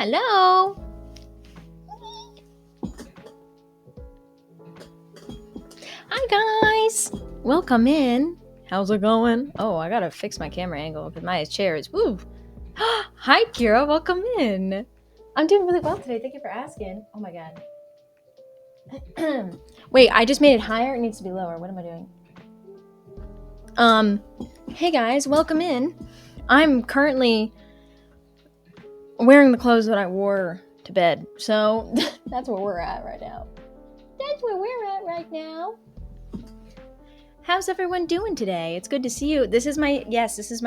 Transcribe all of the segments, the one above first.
Hello. Hi guys. Welcome in. How's it going? Oh, I gotta fix my camera angle because my chair is woo. Hi Kira, welcome in. I'm doing really well today. Thank you for asking. Oh my god. Wait, I just made it higher. It needs to be lower. What am I doing? Hey guys, welcome in. I'm currently wearing the clothes that I wore to bed, so that's where we're at right now. That's where we're at right now. How's everyone doing today? It's good to see you. This is my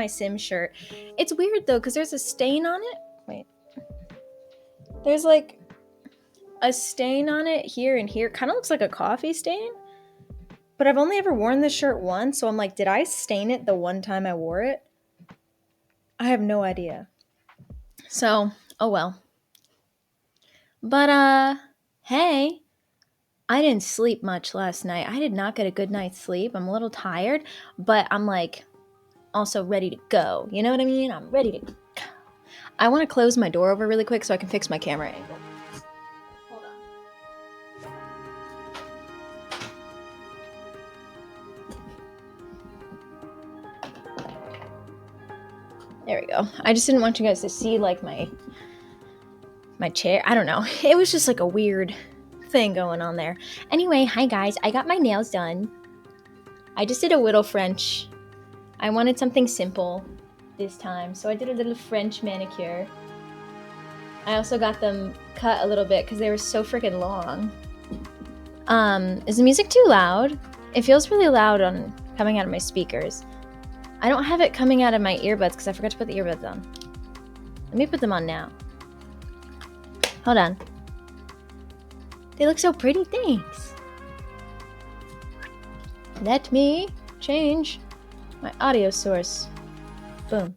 Sim shirt. It's weird though, because there's a stain on it. Wait. There's like a stain on it here and here. Kind of looks like a coffee stain. But I've only ever worn this shirt once, so I'm like, did I stain it the one time I wore it? I have no idea. So, oh well. But hey, I didn't sleep much last night. I did not get a good night's sleep. I'm a little tired, but I'm like also ready to go. You know what I mean? I'm ready to go. I want to close my door over really quick so I can fix my camera angle. Hold on. There we go. I just didn't want you guys to see like my chair. I don't know. It was just like a weird thing going on there. Anyway, hi guys. I got my nails done. I just did a little French. I wanted something simple this time, so I did a little French manicure. I also got them cut a little bit because they were so freaking long. Is the music too loud? It feels really loud on coming out of my speakers. I don't have it coming out of my earbuds because I forgot to put the earbuds on. Let me put them on now. Hold on. They look so pretty, thanks. Let me change my audio source. Boom.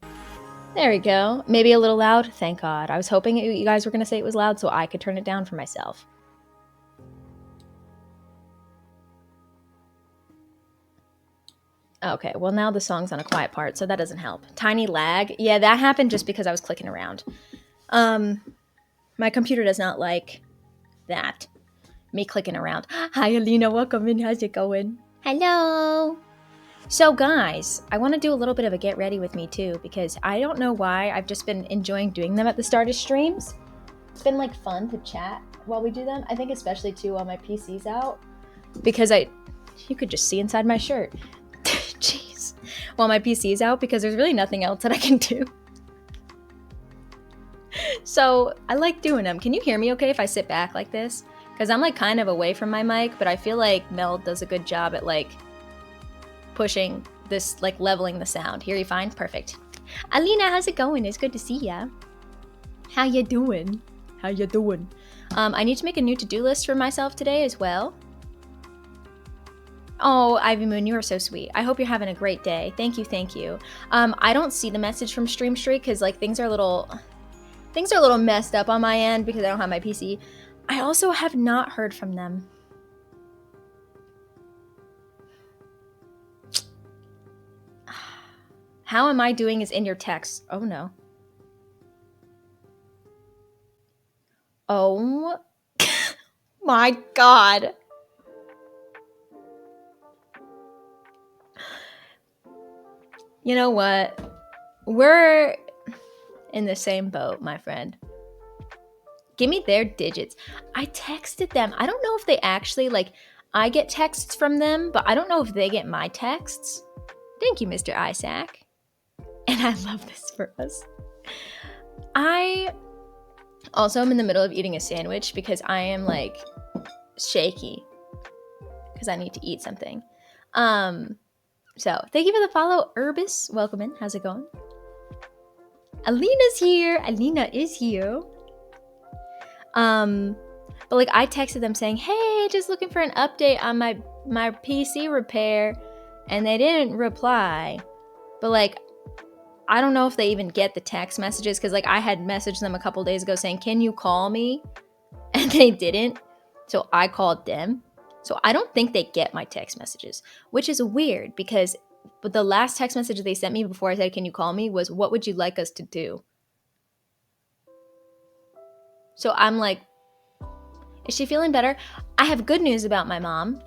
There we go. Maybe a little loud? Thank God. I was hoping you guys were going to say it was loud so I could turn it down for myself. Okay, well now the song's on a quiet part, so that doesn't help. Tiny lag. Yeah, that happened just because I was clicking around. My computer does not like that. Me clicking around. Hi, Alina. Welcome in. How's it going? Hello. So, guys, I want to do a little bit of a get ready with me, too, because I don't know why. I've just been enjoying doing them at the start of streams. It's been, like, fun to chat while we do them. I think especially, too, while my PC's out. Because you could just see inside my shirt. Jeez. While my PC's out, because there's really nothing else that I can do. So, I like doing them. Can you hear me okay if I sit back like this? Because I'm, like, kind of away from my mic, but I feel like Mel does a good job at, like, pushing this, like, leveling the sound. Hear you fine? Perfect. Alina, how's it going? It's good to see ya. How you doing? How you doing? I need to make a new to-do list for myself today as well. Oh, Ivy Moon, you are so sweet. I hope you're having a great day. Thank you, thank you. I don't see the message from Stream Streak because, like, things are a little messed up on my end because I don't have my PC. I also have not heard from them. How am I doing is in your text. Oh, no. Oh, my God. You know what? We're in the same boat, my friend. Give me their digits. I texted them. I don't know if they actually, like, I get texts from them, but I don't know if they get my texts. Thank you, Mr. Isaac. And I love this for us. I also am in the middle of eating a sandwich because I am, like, shaky because I need to eat something. So thank you for the follow, Urbis. Welcome in. How's it going? Alina's here. Alina is here. But like I texted them saying, hey, just looking for an update on my PC repair, and they didn't reply. But like, I don't know if they even get the text messages because like I had messaged them a couple days ago saying, can you call me? And they didn't. So I called them. So I don't think they get my text messages, which is weird because but the last text message they sent me before I said, can you call me, was what would you like us to do? So I'm like, is she feeling better? I have good news about my mom.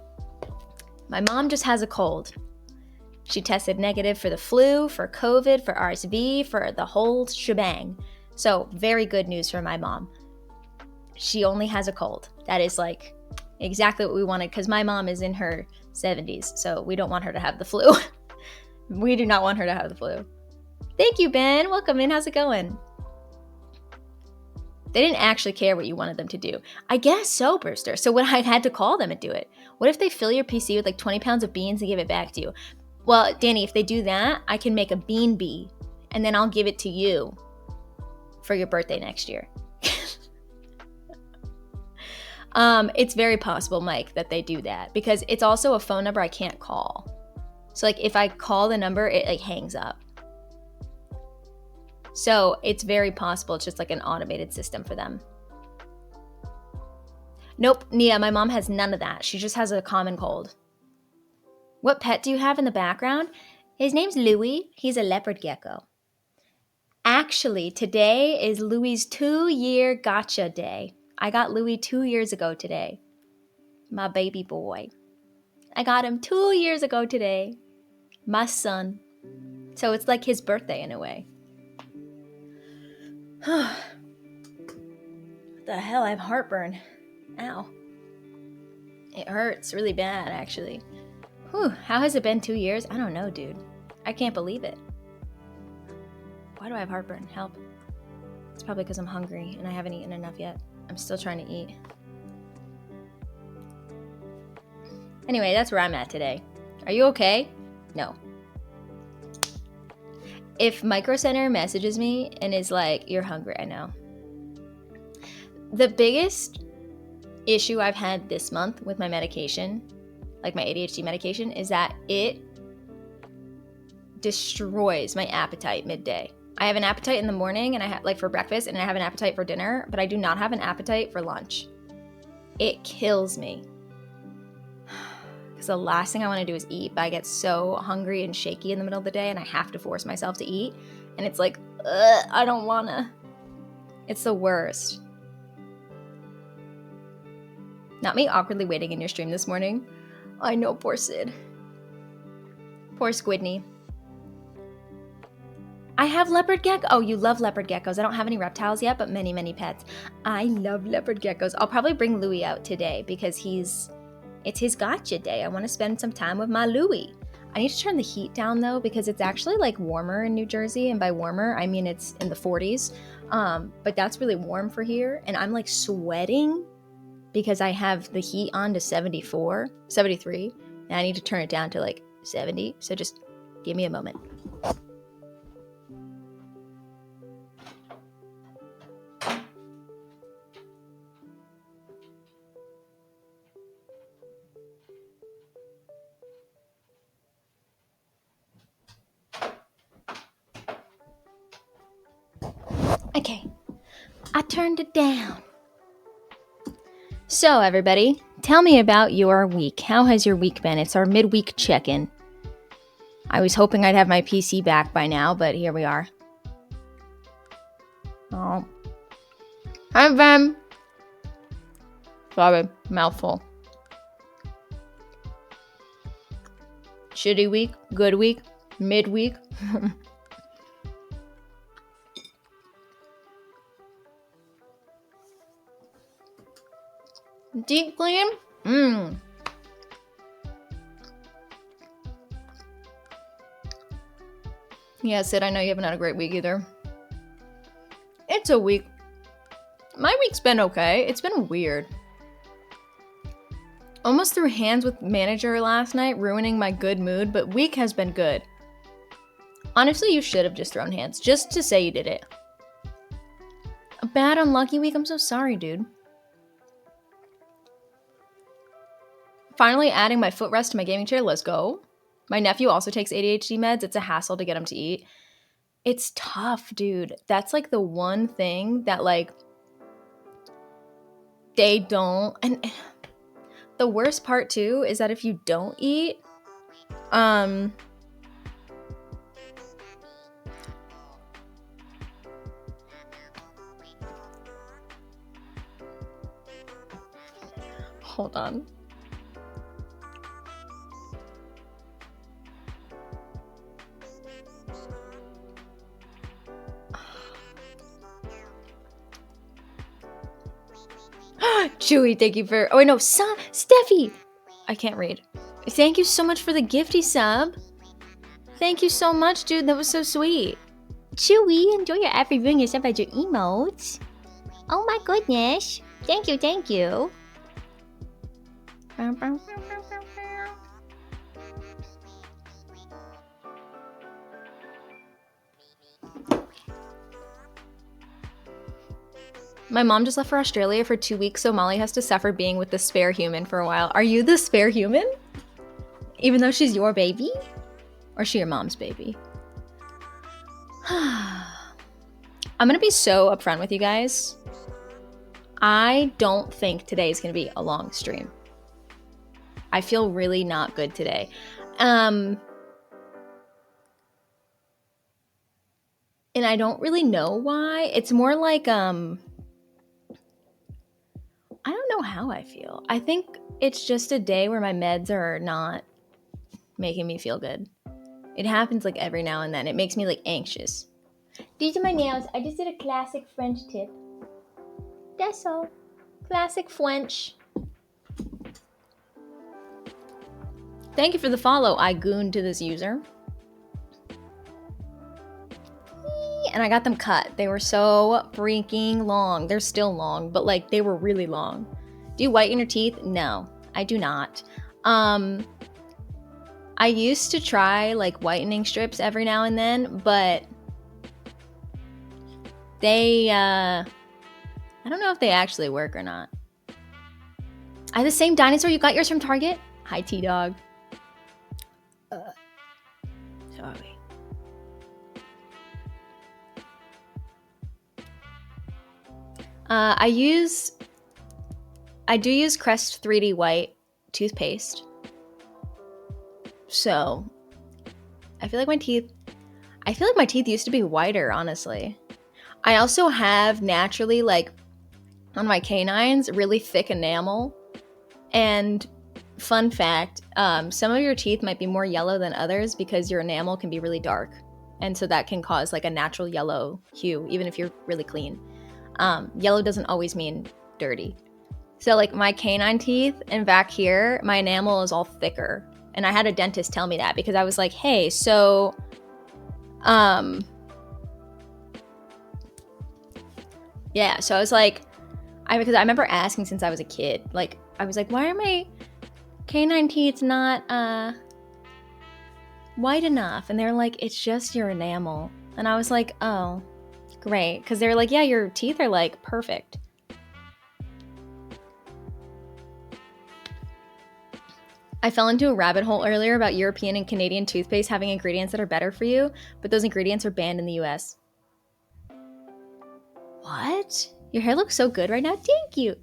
My mom just has a cold. She tested negative for the flu, for COVID, for RSV, for the whole shebang. So very good news for my mom. She only has a cold. That is like exactly what we wanted, because my mom is in her 70s, so we don't want her to have the flu. We do not want her to have the flu. Thank you, Ben. Welcome in. How's it going? They didn't actually care what you wanted them to do. I guess so, Brewster. So what, I had to call them and do it. What if they fill your PC with like 20 pounds of beans and give it back to you? Well, Danny, if they do that, I can make a bean bee, and then I'll give it to you for your birthday next year. It's very possible, Mike, that they do that, because it's also a phone number I can't call. So like if I call the number, it like hangs up. So it's very possible it's just like an automated system for them. Nope, Nia, my mom has none of that. She just has a common cold. What pet do you have in the background? His name's Louie. He's a leopard gecko. Actually, today is Louie's 2-year gotcha day. I got Louie 2 years ago today. My baby boy. I got him 2 years ago today. My son. So it's like his birthday in a way. What the hell? I have heartburn. Ow. It hurts really bad, actually. Whew, how has it been 2 years? I don't know, dude. I can't believe it. Why do I have heartburn? Help. It's probably because I'm hungry and I haven't eaten enough yet. I'm still trying to eat. Anyway, that's where I'm at today. Are you okay? No. If Micro Center messages me and is like, you're hungry, I know. The biggest issue I've had this month with my medication, like my ADHD medication, is that it destroys my appetite midday. I have an appetite in the morning and I have like for breakfast, and I have an appetite for dinner, but I do not have an appetite for lunch. It kills me. Because the last thing I want to do is eat, but I get so hungry and shaky in the middle of the day and I have to force myself to eat. And it's like, I don't want to. It's the worst. Not me awkwardly waiting in your stream this morning. I know, poor Sid. Poor Squidney. I have leopard gecko. Oh, you love leopard geckos. I don't have any reptiles yet, but many, many pets. I love leopard geckos. I'll probably bring Louie out today because it's his gotcha day. I want to spend some time with my Louie. I need to turn the heat down though, because it's actually like warmer in New Jersey. And by warmer, I mean it's in the 40s. But that's really warm for here. And I'm like sweating because I have the heat on to 74, 73. And I need to turn it down to like 70. So just give me a moment. Okay, I turned it down. So everybody, tell me about your week. How has your week been? It's our midweek check-in. I was hoping I'd have my PC back by now, but here we are. Oh. Hi, Vem. Sorry, mouthful. Shitty week, good week, midweek. Deep clean? Yeah, Sid, I know you haven't had a great week either. It's a week. My week's been okay. It's been weird. Almost threw hands with manager last night, ruining my good mood, but week has been good. Honestly, you should have just thrown hands, just to say you did it. A bad, unlucky week? I'm so sorry, dude. Finally adding my footrest to my gaming chair. Let's go. My nephew also takes ADHD meds. It's a hassle to get him to eat. It's tough, dude. That's like the one thing that like they don't. And the worst part too is that if you don't eat, Hold on. Chewy, thank you for... Oh, wait, no. Steffi! I can't read. Thank you so much for the gifty sub. Thank you so much, dude. That was so sweet. Chewy, enjoy your app reviewing yourself as your emotes. Oh my goodness. Thank you, thank you. My mom just left for Australia for 2 weeks, so Molly has to suffer being with the spare human for a while. Are you the spare human? Even though she's your baby? Or is she your mom's baby? I'm gonna be so upfront with you guys. I don't think today is gonna be a long stream. I feel really not good today. And I don't really know why. It's more like, I don't know how I feel. I think it's just a day where my meds are not making me feel good. It happens like every now and then. It makes me like anxious. These are my nails. I just did a classic French tip. That's all. Classic French. Thank you for the follow. I gooned to this user. And I got them cut. They were so freaking long. They're still long, but like they were really long. Do you whiten your teeth? No, I do not. I used to try like whitening strips every now and then, but they, I don't know if they actually work or not. I have the same dinosaur. You got yours from Target? Hi, T-Dog. Sorry. I do use Crest 3D White toothpaste. So, I feel like my teeth used to be whiter, honestly. I also have naturally, like, on my canines, really thick enamel. And fun fact, some of your teeth might be more yellow than others because your enamel can be really dark. And so that can cause like a natural yellow hue, even if you're really clean. Yellow doesn't always mean dirty. So like my canine teeth and back here, my enamel is all thicker. And I had a dentist tell me that because I was like, hey, so, yeah, so I was like, because I remember asking since I was a kid, like, I was like, why are my canine teeth not, white enough? And they're like, it's just your enamel. And I was like, oh, great. Because they're like, yeah, your teeth are like perfect. I fell into a rabbit hole earlier about European and Canadian toothpaste having ingredients that are better for you, but those ingredients are banned in the US. What? Your hair looks so good right now. Thank you.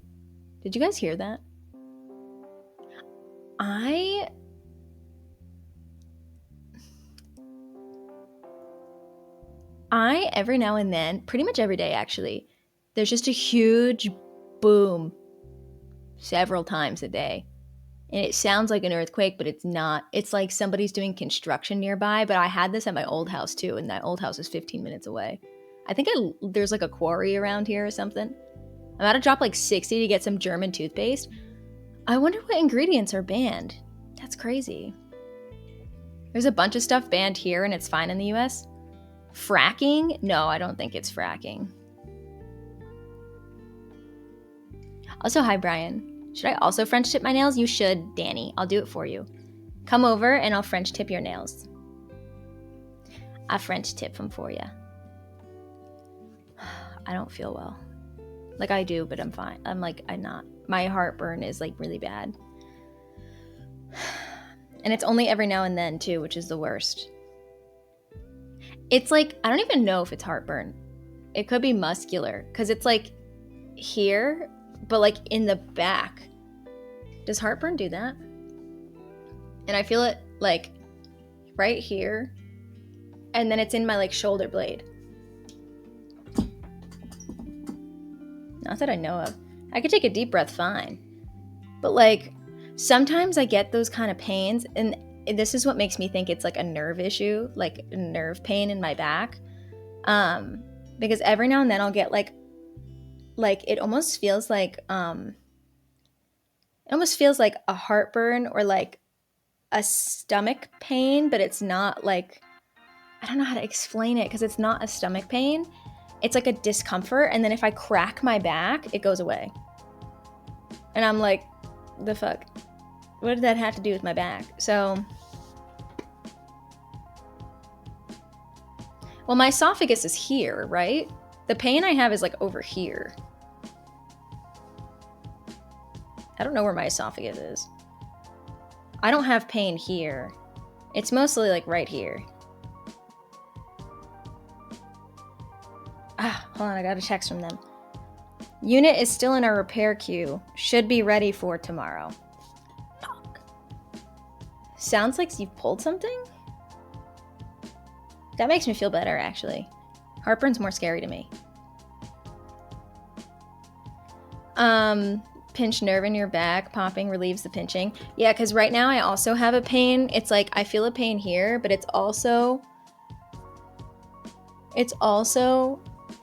Did you guys hear that? I every now and then, pretty much every day actually, there's just a huge boom several times a day. And it sounds like an earthquake, but it's not. It's like somebody's doing construction nearby, but I had this at my old house too, and that old house is 15 minutes away. I think there's like a quarry around here or something. I'm about to drop like 60 to get some German toothpaste. I wonder what ingredients are banned. That's crazy. There's a bunch of stuff banned here and it's fine in the US. Fracking? No, I don't think it's fracking. Also, hi, Brian. Should I also French tip my nails? You should, Danny. I'll do it for you. Come over and I'll French tip your nails. I French tip them for you. I don't feel well. Like I do, but I'm fine. I'm not. My heartburn is like really bad. And it's only every now and then too, which is the worst. It's like, I don't even know if it's heartburn. It could be muscular because it's like here, but like in the back. Does heartburn do that? And I feel it like right here. And then it's in my like shoulder blade. Not that I know of. I could take a deep breath fine. But like sometimes I get those kind of pains, and this is what makes me think it's like a nerve issue, like nerve pain in my back. Because every now and then I'll get like it almost feels like a heartburn or like a stomach pain, but it's not like, I don't know how to explain it because it's not a stomach pain. It's like a discomfort, and then if I crack my back, it goes away. And I'm like, the fuck? What did that have to do with my back? So, well, my esophagus is here, right? The pain I have is like over here. I don't know where my esophagus is. I don't have pain here. It's mostly like right here. Hold on, I got a text from them. Unit is still in a repair queue. Should be ready for tomorrow. Fuck. Sounds like you've pulled something? That makes me feel better, actually. Heartburn's more scary to me. Pinched nerve in your back, popping relieves the pinching. Yeah, because right now I also have a pain. It's like I feel a pain here, but it's also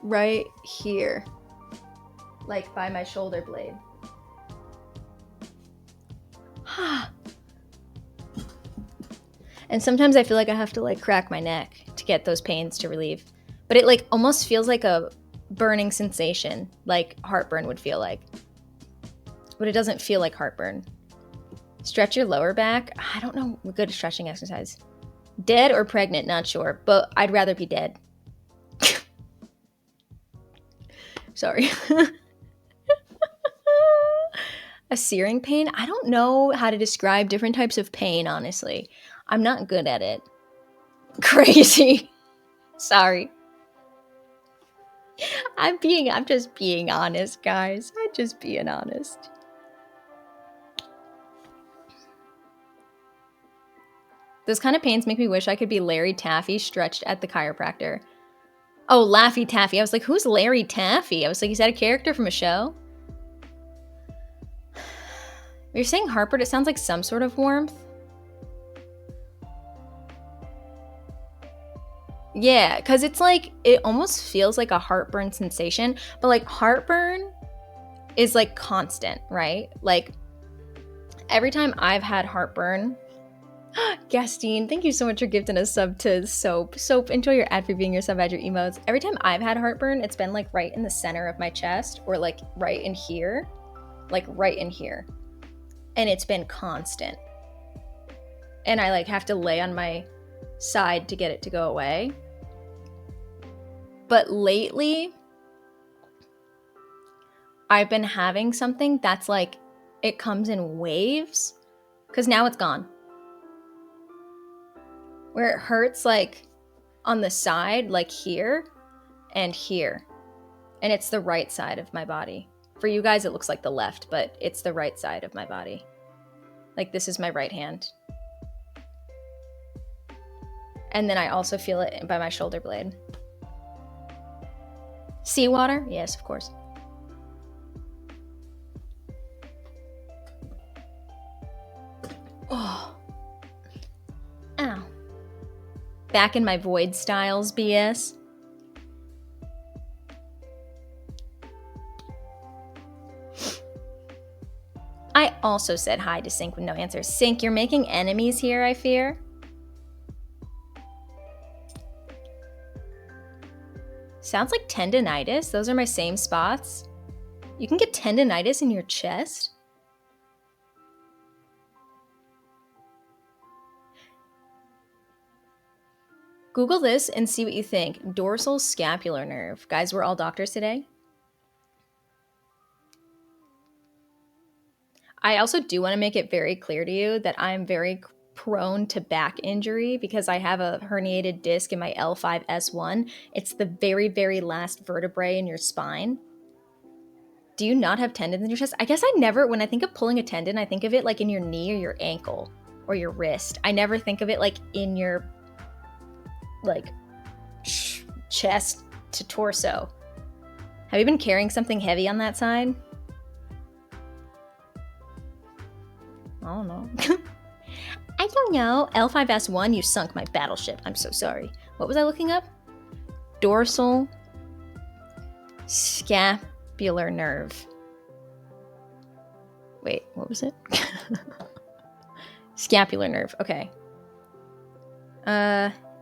right here, like by my shoulder blade. And sometimes I feel like I have to like crack my neck to get those pains to relieve. But it like almost feels like a burning sensation, like heartburn would feel like. But it doesn't feel like heartburn. Stretch your lower back. I don't know a good stretching exercise. Dead or pregnant, not sure, but I'd rather be dead. Sorry. A searing pain? I don't know how to describe different types of pain, honestly. I'm not good at it. Crazy. Sorry. I'm just being honest, guys. I'm just being honest. Those kind of pains make me wish I could be Larry Taffy stretched at the chiropractor. Oh, Laffy Taffy. I was like, who's Larry Taffy? I was like, is that a character from a show? You're saying heartburn, it sounds like some sort of warmth. Yeah, because it's like, it almost feels like a heartburn sensation, but like heartburn is like constant, right? Like every time I've had heartburn, Gastine, thank you so much for gifting a sub to Soap. Soap, enjoy your ad for being your sub, add your emotes. Every time I've had heartburn, it's been like right in the center of my chest or like right in here. Like right in here. And it's been constant. And I like have to lay on my side to get it to go away. But lately, I've been having something that's like, it comes in waves. Because now it's gone. Where it hurts like on the side, like here and here. And it's the right side of my body. For you guys, it looks like the left, but it's the right side of my body. Like this is my right hand. And then I also feel it by my shoulder blade. Seawater? Yes, of course. Oh. Ow. Back in my Void Styles BS. I also said hi to Sync with no answer. Sync, you're making enemies here, I fear. Sounds like tendinitis. Those are my same spots. You can get tendinitis in your chest? Google this and see what you think. Dorsal scapular nerve. Guys, we're all doctors today. I also do want to make it very clear to you that I'm very prone to back injury because I have a herniated disc in my L5S1. It's the very, very last vertebrae in your spine. Do you not have tendons in your chest? I guess I never, when I think of pulling a tendon, I think of it like in your knee or your ankle or your wrist. I never think of it like in your like chest to torso. Have you been carrying something heavy on that side? I don't know. I don't know. L5S1, you sunk my battleship. I'm so sorry. What was I looking up? Dorsal scapular nerve. Wait, what was it? Scapular nerve. Okay.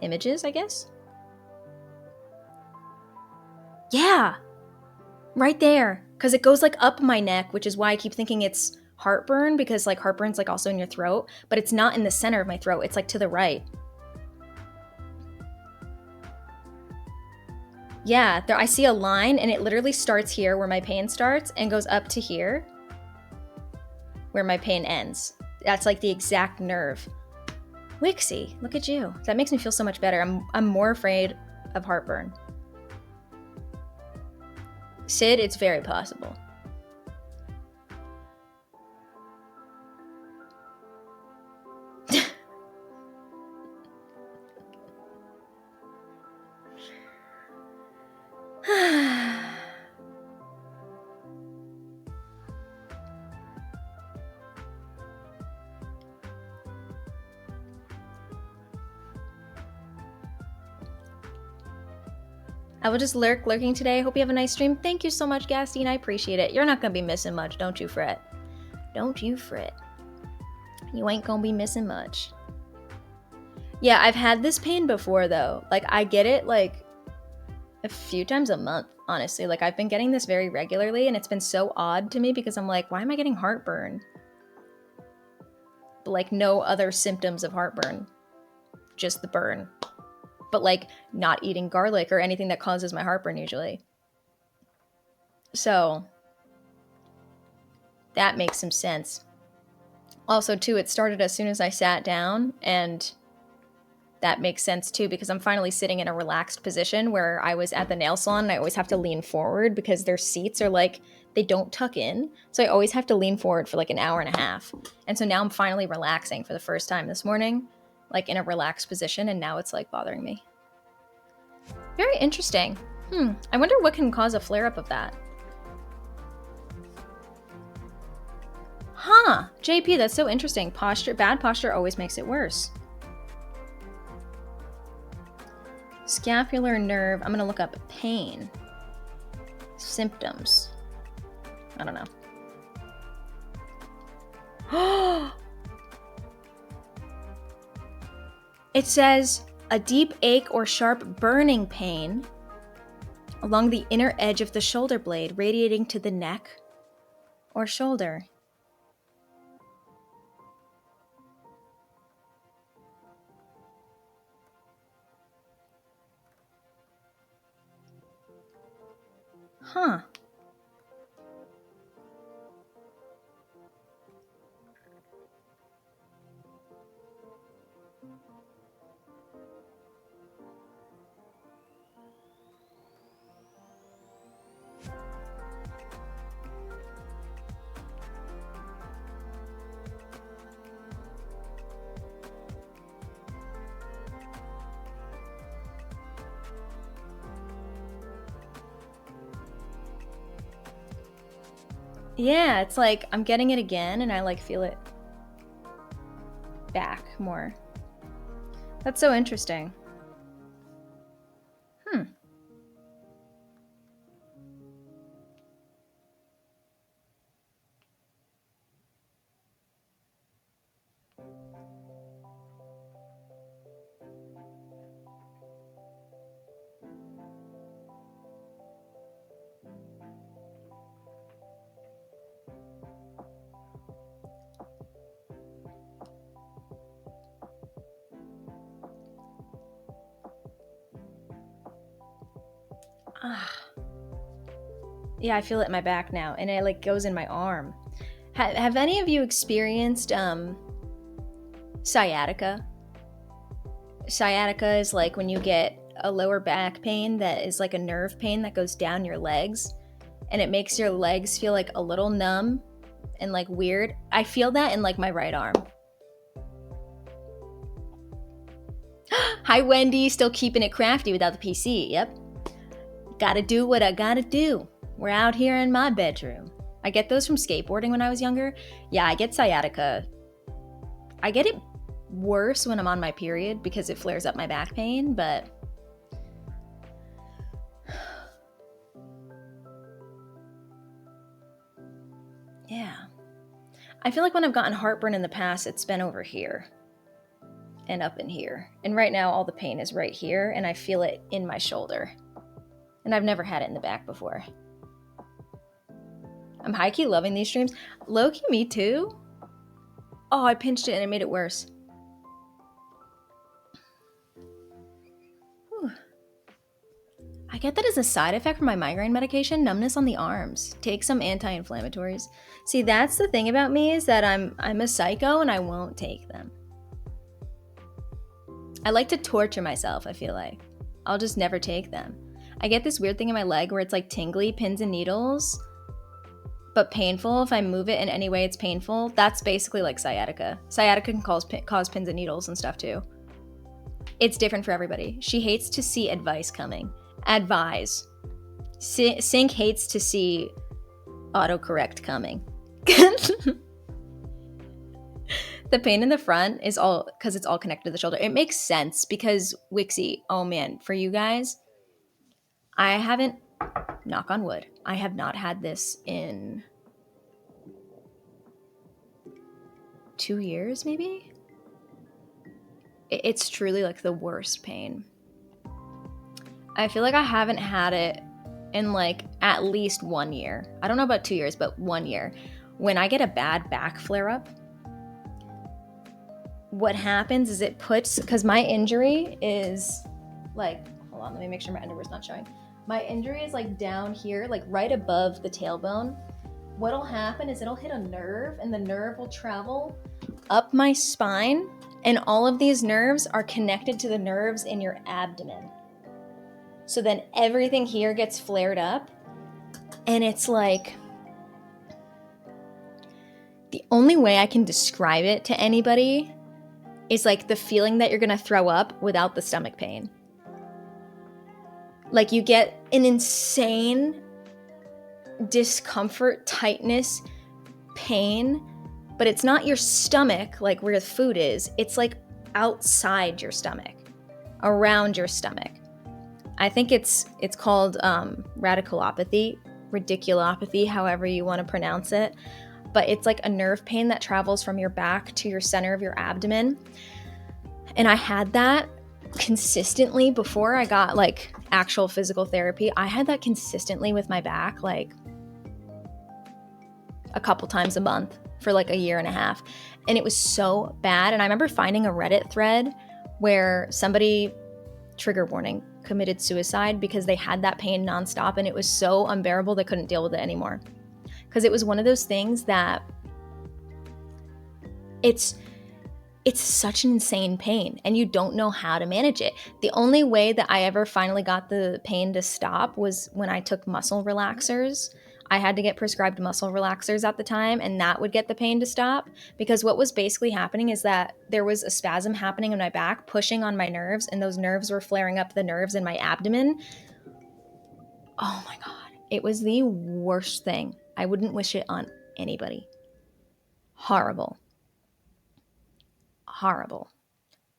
Images, I guess? Yeah. Right there. Because it goes like up my neck, which is why I keep thinking it's heartburn, because like heartburn's like also in your throat, but it's not in the center of my throat. It's like to the right. Yeah, there, I see a line and it literally starts here where my pain starts and goes up to here where my pain ends. That's like the exact nerve. Wixie, look at you. That makes me feel so much better. I'm more afraid of heartburn. Sid, it's very possible. I will just lurking today. Hope you have a nice stream. Thank you so much, Gastine. I appreciate it. You're not going to be missing much. Don't you fret. Don't you fret. You ain't going to be missing much. Yeah, I've had this pain before, though. Like, I get it, like, a few times a month, honestly. Like, I've been getting this very regularly, and it's been so odd to me because I'm like, why am I getting heartburn? But, like, no other symptoms of heartburn. Just the burn. But like not eating garlic or anything that causes my heartburn usually. So that makes some sense. Also too, it started as soon as I sat down, and that makes sense too because I'm finally sitting in a relaxed position where I was at the nail salon and I always have to lean forward because their seats are like, they don't tuck in. So I always have to lean forward for like an hour and a half. And so now I'm finally relaxing for the first time this morning, like in a relaxed position, and now it's like bothering me. Very interesting. I wonder what can cause a flare-up of that. Huh, JP, that's so interesting. Bad posture always makes it worse. Scapular nerve, I'm gonna look up pain. Symptoms. I don't know. It says a deep ache or sharp burning pain along the inner edge of the shoulder blade radiating to the neck or shoulder. Huh. Yeah, it's like I'm getting it again and I like feel it back more. That's so interesting. Yeah, I feel it in my back now, and it like goes in my arm. Have any of you experienced sciatica? Sciatica is like when you get a lower back pain that is like a nerve pain that goes down your legs, and it makes your legs feel like a little numb and like weird. I feel that in like my right arm. Hi, Wendy, still keeping it crafty without the PC. Yep. Gotta do what I gotta do. We're out here in my bedroom. I get those from skateboarding when I was younger. Yeah, I get sciatica I get it worse when I'm on my period because it flares up my back pain, but yeah. I feel like when I've gotten heartburn in the past, it's been over here and up in here. And right now, all the pain is right here, and I feel it in my shoulder. And I've never had it in the back before. I'm high-key loving these streams. Low-key, me too. Oh, I pinched it and it made it worse. Whew. I get that as a side effect from my migraine medication, numbness on the arms. Take some anti-inflammatories. See, that's the thing about me, is that I'm a psycho and I won't take them. I like to torture myself, I feel like. I'll just never take them. I get this weird thing in my leg where it's like tingly, pins and needles, but painful. If I move it in any way, it's painful. That's basically like sciatica. Sciatica can cause pins and needles and stuff too. It's different for everybody. She hates to see advice coming. Advise. Sync hates to see autocorrect coming. The pain in the front is all because it's all connected to the shoulder. It makes sense because Wixie, oh man, for you guys, I haven't, knock on wood, I have not had this in 2 years, maybe? It's truly like the worst pain. I feel like I haven't had it in like at least 1 year. I don't know about 2 years, but 1 year. When I get a bad back flare up, what happens is it puts, because my injury is like, hold on, let me make sure my underwear's not showing. My injury is like down here, like right above the tailbone. What'll happen is it'll hit a nerve and the nerve will travel up my spine, and all of these nerves are connected to the nerves in your abdomen. So then everything here gets flared up, and it's like, the only way I can describe it to anybody is like the feeling that you're gonna throw up without the stomach pain. Like you get an insane discomfort, tightness, pain, but it's not your stomach like where the food is. It's like outside your stomach, around your stomach. I think it's called radiculopathy, however you want to pronounce it. But it's like a nerve pain that travels from your back to your center of your abdomen. And I had that consistently before I got like actual physical therapy. I had that consistently with my back, like a couple times a month for like a year and a half. And it was so bad. And I remember finding a Reddit thread where somebody, trigger warning, committed suicide because they had that pain nonstop and it was so unbearable they couldn't deal with it anymore. Because it was one of those things that it's such an insane pain and you don't know how to manage it. The only way that I ever finally got the pain to stop was when I took muscle relaxers. I had to get prescribed muscle relaxers at the time, and that would get the pain to stop, because what was basically happening is that there was a spasm happening in my back, pushing on my nerves, and those nerves were flaring up the nerves in my abdomen. Oh my God. It was the worst thing. I wouldn't wish it on anybody. Horrible. Horrible.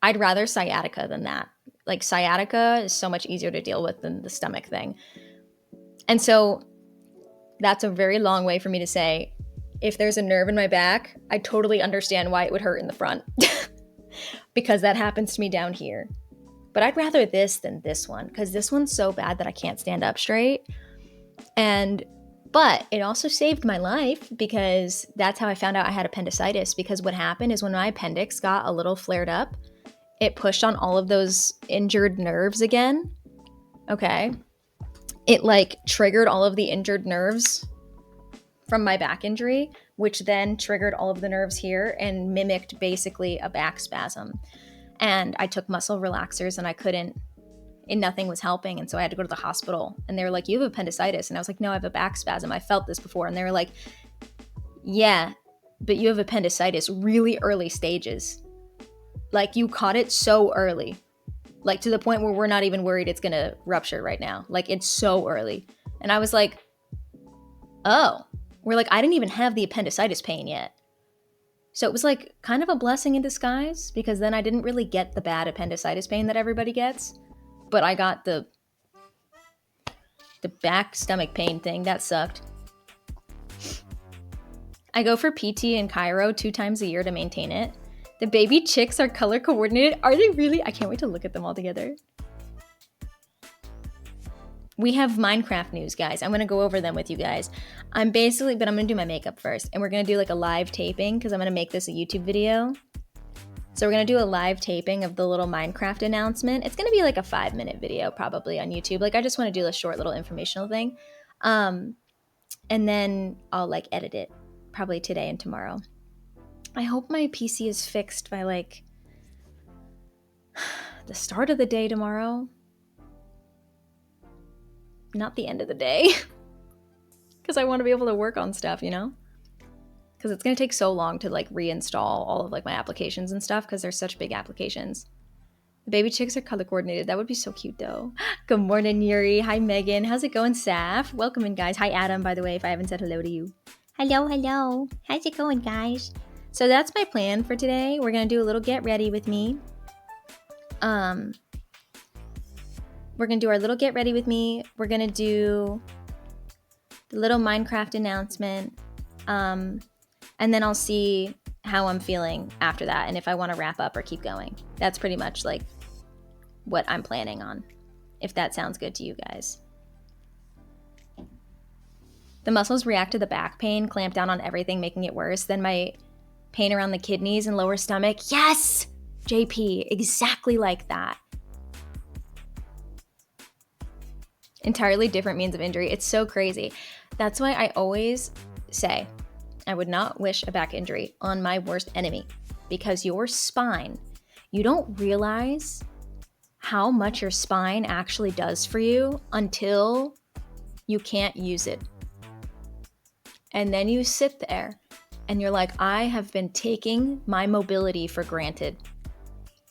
I'd rather sciatica than that. Like sciatica is so much easier to deal with than the stomach thing. And so that's a very long way for me to say, if there's a nerve in my back, I totally understand why it would hurt in the front because that happens to me down here. But I'd rather this than this one, because this one's so bad that I can't stand up straight. But it also saved my life, because that's how I found out I had appendicitis. Because what happened is when my appendix got a little flared up, it pushed on all of those injured nerves again. Okay. It like triggered all of the injured nerves from my back injury, which then triggered all of the nerves here and mimicked basically a back spasm. And I took muscle relaxers and I couldn't, and nothing was helping. And so I had to go to the hospital, and they were like, you have appendicitis. And I was like, no, I have a back spasm. I felt this before. And they were like, yeah, but you have appendicitis, really early stages. Like you caught it so early, like to the point where we're not even worried it's going to rupture right now. Like it's so early. And I was like, oh, we're like, I didn't even have the appendicitis pain yet. So it was like kind of a blessing in disguise because then I didn't really get the bad appendicitis pain that everybody gets, but I got the back stomach pain thing. That sucked. I go for PT and Cairo 2 times a year to maintain it. The baby chicks are color coordinated. Are they really? I can't wait to look at them all together. We have Minecraft news, guys. I'm going to go over them with you guys. I'm going to do my makeup first. And we're going to do like a live taping because I'm going to make this a YouTube video. So we're going to do a live taping of the little Minecraft announcement. It's going to be like a 5-minute video probably on YouTube. Like I just want to do a short little informational thing. And then I'll like edit it probably today and tomorrow. I hope my PC is fixed by like the start of the day tomorrow. Not the end of the day. Because I want to be able to work on stuff, you know? Because it's going to take so long to like reinstall all of like my applications and stuff because they're such big applications. The baby chicks are color coordinated. That would be so cute though. Good morning, Yuri. Hi, Megan. How's it going, Saf? Welcome in, guys. Hi, Adam, by the way, if I haven't said hello to you. Hello, hello. How's it going, guys? So that's my plan for today. We're going to do a little get ready with me. We're going to do our little get ready with me. We're going to do the little Minecraft announcement. And then I'll see how I'm feeling after that and if I want to wrap up or keep going. That's pretty much like what I'm planning on, if that sounds good to you guys. The muscles react to the back pain, clamp down on everything, making it worse. Then my pain around the kidneys and lower stomach. Yes, JP, exactly like that. Entirely different means of injury. It's so crazy. That's why I always say I would not wish a back injury on my worst enemy, because your spine, you don't realize how much your spine actually does for you until you can't use it. And then you sit there and you're like, I have been taking my mobility for granted.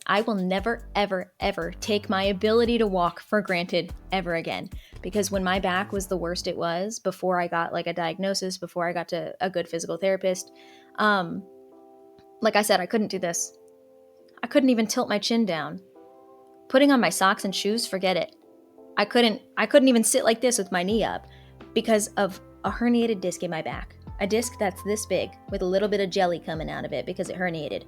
I will never, ever, ever take my ability to walk for granted ever again. Because when my back was the worst it was, before I got like a diagnosis, before I got to a good physical therapist, like I said, I couldn't do this. I couldn't even tilt my chin down. Putting on my socks and shoes, forget it. I couldn't even sit like this with my knee up because of a herniated disc in my back. A disc that's this big with a little bit of jelly coming out of it because it herniated.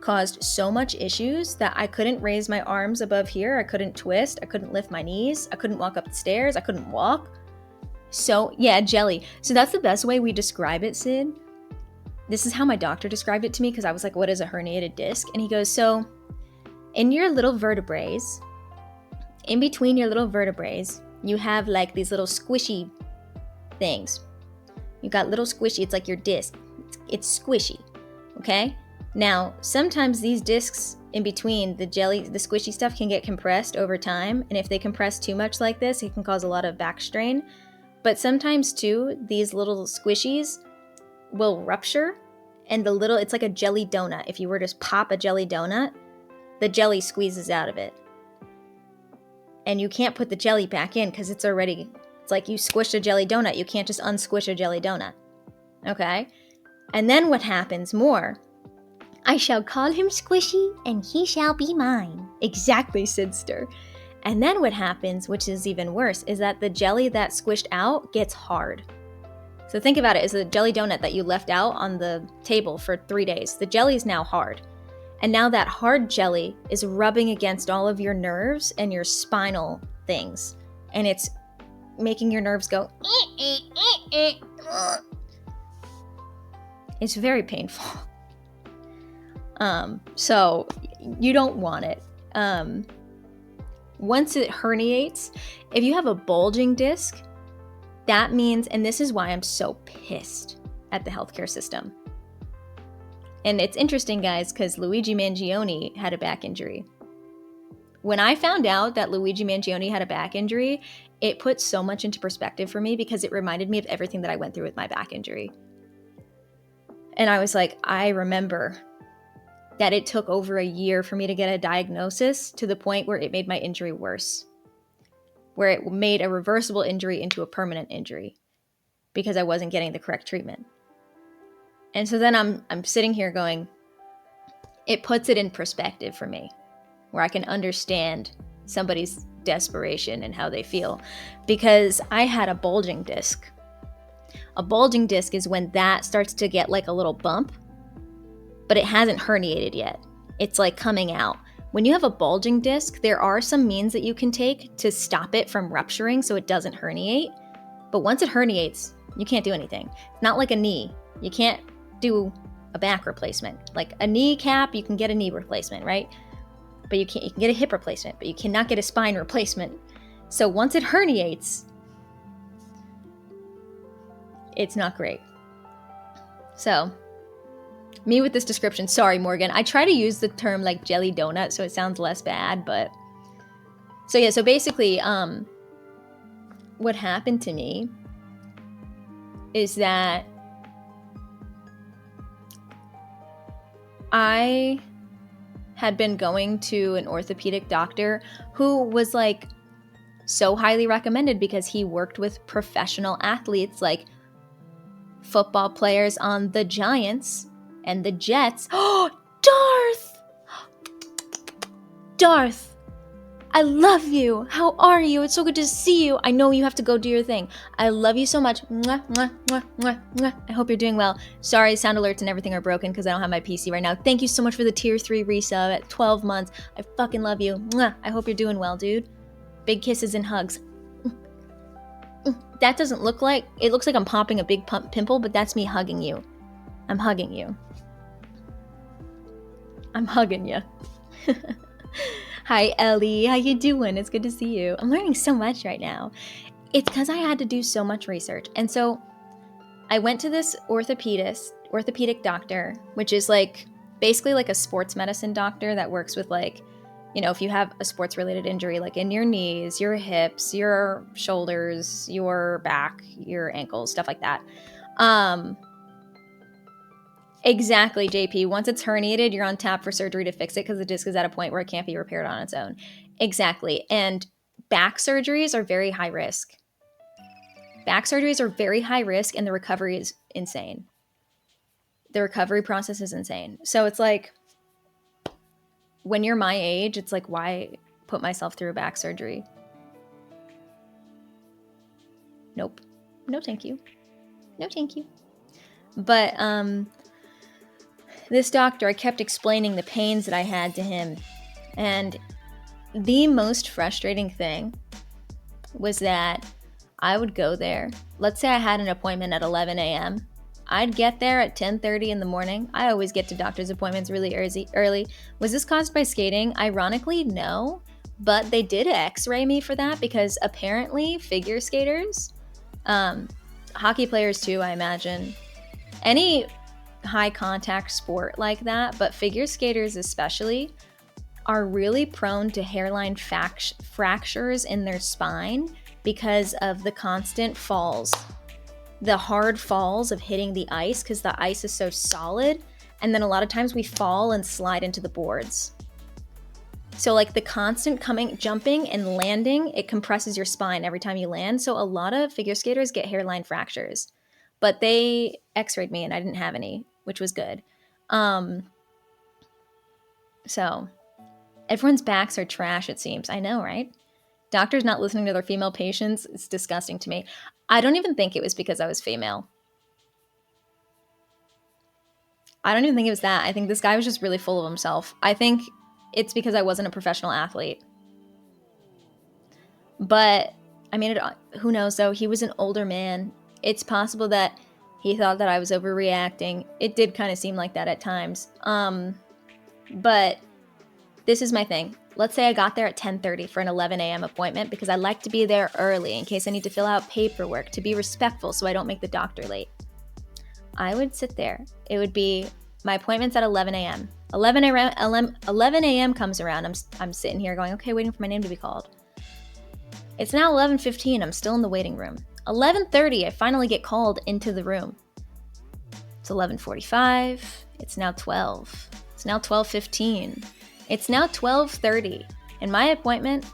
Caused so much issues that I couldn't raise my arms above here. I couldn't twist. I couldn't lift my knees. I couldn't walk up the stairs. I couldn't walk. So yeah, jelly. So that's the best way we describe it, Sid. This is how my doctor described it to me because I was like, what is a herniated disc? And he goes, so in your little vertebrae, in between your little vertebrae, you have like these little squishy things. You got little squishy, it's like your disc. It's squishy, okay? Now, sometimes these discs in between the jelly, the squishy stuff can get compressed over time. And if they compress too much like this, it can cause a lot of back strain. But sometimes too, these little squishies will rupture and it's like a jelly donut. If you were to pop a jelly donut, the jelly squeezes out of it. And you can't put the jelly back in because it's like you squished a jelly donut. You can't just unsquish a jelly donut. Okay? And then what happens more? I shall call him Squishy, and he shall be mine. Exactly, Sidster. And then what happens, which is even worse, is that the jelly that squished out gets hard. So think about it as a jelly donut that you left out on the table for 3 days. The jelly is now hard. And now that hard jelly is rubbing against all of your nerves and your spinal things. And it's making your nerves go, It's very painful. So you don't want it. Once it herniates, if you have a bulging disc, that means, and this is why I'm so pissed at the healthcare system. And it's interesting, guys, because Luigi Mangione had a back injury. When I found out that Luigi Mangione had a back injury, it put so much into perspective for me because it reminded me of everything that I went through with my back injury. And I was like, I remember that it took over a year for me to get a diagnosis to the point where it made my injury worse, where it made a reversible injury into a permanent injury because I wasn't getting the correct treatment. And so then I'm sitting here going, it puts it in perspective for me, where I can understand somebody's desperation and how they feel, because I had a bulging disc. A bulging disc is when that starts to get like a little bump, but it hasn't herniated yet. It's like coming out. When you have a bulging disc, there are some means that you can take to stop it from rupturing so it doesn't herniate. But once it herniates, you can't do anything. It's not like a knee. You can't do a back replacement. Like a kneecap, you can get a knee replacement, right? But you can get a hip replacement, but you cannot get a spine replacement. So once it herniates, it's not great. So me with this description, sorry, Morgan. I try to use the term like jelly donut so it sounds less bad, but so yeah, so basically, what happened to me is that I had been going to an orthopedic doctor who was like so highly recommended because he worked with professional athletes like football players on the Giants and the Jets. Oh, Darth, I love you. How are you? It's so good to see you. I know you have to go do your thing. I love you so much. Mwah, mwah, mwah, mwah, mwah. I hope you're doing well. Sorry, sound alerts and everything are broken because I don't have my PC right now. Thank you so much for the tier 3 resub at 12 months. I fucking love you. Mwah. I hope you're doing well, dude. Big kisses and hugs. That doesn't look like, it looks like I'm popping a big pimple, but that's me hugging you. I'm hugging you. I'm hugging you. Hi, Ellie. How you doing? It's good to see you. I'm learning so much right now. It's because I had to do so much research. And so I went to this orthopedic doctor, which is like basically like a sports medicine doctor that works with like, you know, if you have a sports related injury, like in your knees, your hips, your shoulders, your back, your ankles, stuff like that. Exactly, JP. Once it's herniated, you're on tap for surgery to fix it because the disc is at a point where it can't be repaired on its own. Exactly. And back surgeries are very high risk. Back surgeries are very high risk and the recovery is insane. The recovery process is insane. So it's like, when you're my age, it's like, why put myself through a back surgery? Nope. No, thank you. No, thank you. But, this doctor, I kept explaining the pains that I had to him. And the most frustrating thing was that I would go there. Let's say I had an appointment at 11 a.m. I'd get there at 10:30 in the morning. I always get to doctor's appointments really early. Was this caused by skating? Ironically, no. But they did x-ray me for that because apparently figure skaters, hockey players too, I imagine, any high contact sport like that, but figure skaters especially, are really prone to hairline fractures in their spine because of the constant falls. The hard falls of hitting the ice because the ice is so solid, and then a lot of times we fall and slide into the boards. So like the constant jumping and landing, it compresses your spine every time you land. So a lot of figure skaters get hairline fractures, but they x-rayed me and I didn't have any, which was good. So everyone's backs are trash, it seems. I know, right? Doctors not listening to their female patients, it's disgusting to me. I don't even think it was because I was female. I don't even think it was that. I think this guy was just really full of himself. I think it's because I wasn't a professional athlete. But, I mean, who knows though? He was an older man. It's possible that he thought that I was overreacting. It did kind of seem like that at times. But this is my thing. Let's say I got there at 10:30 for an 11 a.m. appointment because I like to be there early in case I need to fill out paperwork to be respectful so I don't make the doctor late. I would sit there. It would be, my appointment's at 11 a.m. 11 a.m. comes around. I'm sitting here going, okay, waiting for my name to be called. It's now 11:15. I'm still in the waiting room. 11:30, I finally get called into the room. It's 11:45. It's now 12. It's now 12:15. It's now 12:30. And my appointment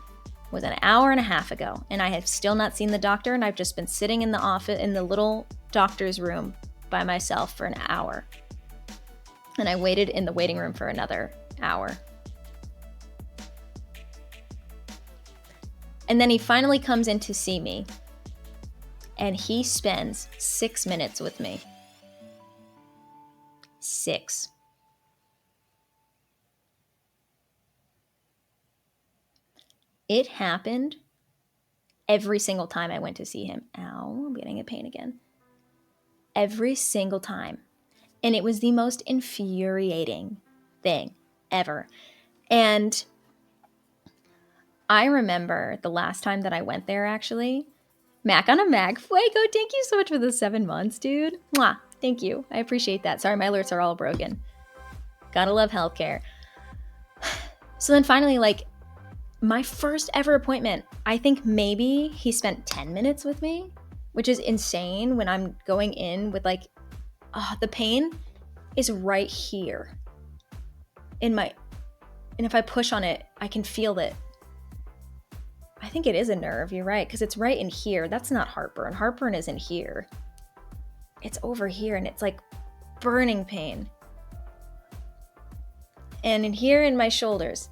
was an hour and a half ago. And I have still not seen the doctor. And I've just been sitting in the office, in the little doctor's room by myself for an hour. And I waited in the waiting room for another hour. And then he finally comes in to see me. And he spends 6 minutes with me. 6. It happened every single time I went to see him. Ow, I'm getting a pain again. Every single time. And it was the most infuriating thing ever. And I remember the last time that I went there, actually. Mac on a Mac. Fuego, thank you so much for the 7 months, dude. Mwah. Thank you. I appreciate that. Sorry, my alerts are all broken. Gotta love healthcare. So then finally, like, my first ever appointment, I think maybe he spent 10 minutes with me, which is insane when I'm going in with like, the pain is right here in my, and if I push on it, I can feel it. I think it is a nerve, you're right, because it's right in here. That's not heartburn. Heartburn isn't here. It's over here, and it's like burning pain. And in here in my shoulders.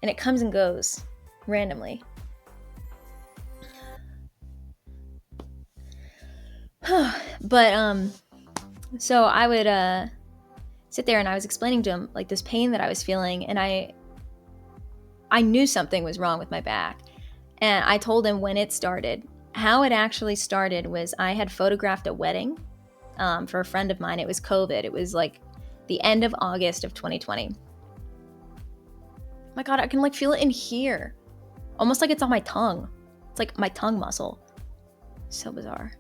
And it comes and goes randomly. But, so I would sit there and I was explaining to him like this pain that I was feeling, and I knew something was wrong with my back. And I told him when it started. How it actually started was I had photographed a wedding for a friend of mine. It was COVID. It was like the end of August of 2020. My God, I can like feel it in here. Almost like it's on my tongue. It's like my tongue muscle. So bizarre.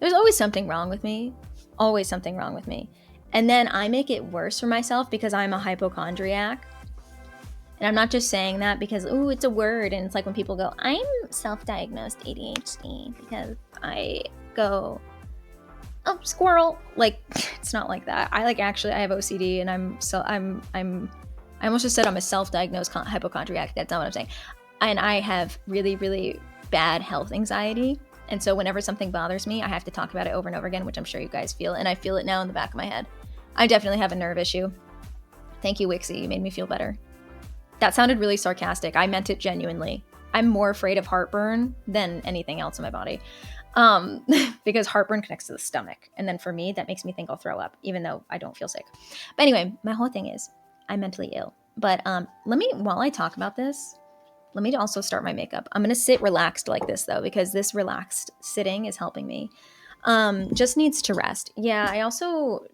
There's always something wrong with me. Always something wrong with me. And then I make it worse for myself because I'm a hypochondriac. And I'm not just saying that because, ooh, it's a word. And it's like when people go, I'm self-diagnosed ADHD because I go, oh, squirrel. Like, it's not like that. I like actually, I have OCD and I almost just said I'm a self-diagnosed hypochondriac. That's not what I'm saying. And I have really, really bad health anxiety. And so whenever something bothers me, I have to talk about it over and over again, which I'm sure you guys feel. And I feel it now in the back of my head. I definitely have a nerve issue. Thank you, Wixie. You made me feel better. That sounded really sarcastic. I meant it genuinely. I'm more afraid of heartburn than anything else in my body. Because heartburn connects to the stomach. And then for me, that makes me think I'll throw up, even though I don't feel sick. But anyway, my whole thing is I'm mentally ill. But while I talk about this, let me also start my makeup. I'm going to sit relaxed like this, though, because this relaxed sitting is helping me. Just needs to rest. Yeah, I also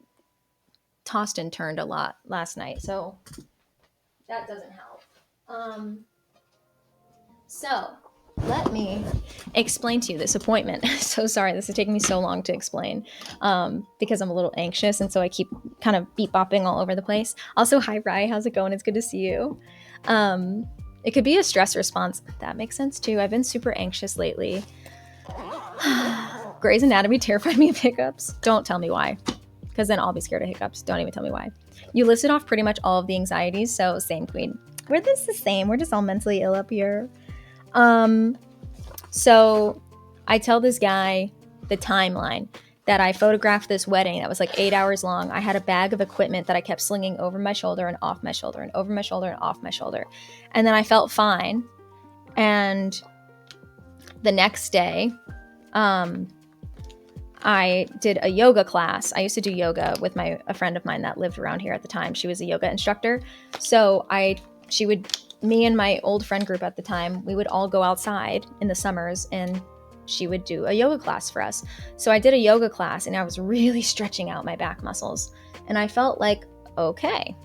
tossed and turned a lot last night, so that doesn't help. So let me explain to you this appointment. So sorry, this is taking me so long to explain because I'm a little anxious, and so I keep kind of beep-bopping all over the place. Also, hi, Rye. How's it going? It's good to see you. It could be a stress response. That makes sense, too. I've been super anxious lately. Grey's Anatomy terrified me of hiccups. Don't tell me why, because then I'll be scared of hiccups. Don't even tell me why. You listed off pretty much all of the anxieties, so same, Queen. We're just the same. We're just all mentally ill up here. So I tell this guy the timeline that I photographed this wedding that was like 8 hours long. I had a bag of equipment that I kept slinging over my shoulder and off my shoulder and over my shoulder and off my shoulder. And then I felt fine. And the next day, I did a yoga class. I used to do yoga with a friend of mine that lived around here at the time. She was a yoga instructor. So me and my old friend group at the time, we would all go outside in the summers and she would do a yoga class for us. So I did a yoga class and I was really stretching out my back muscles and I felt like, okay.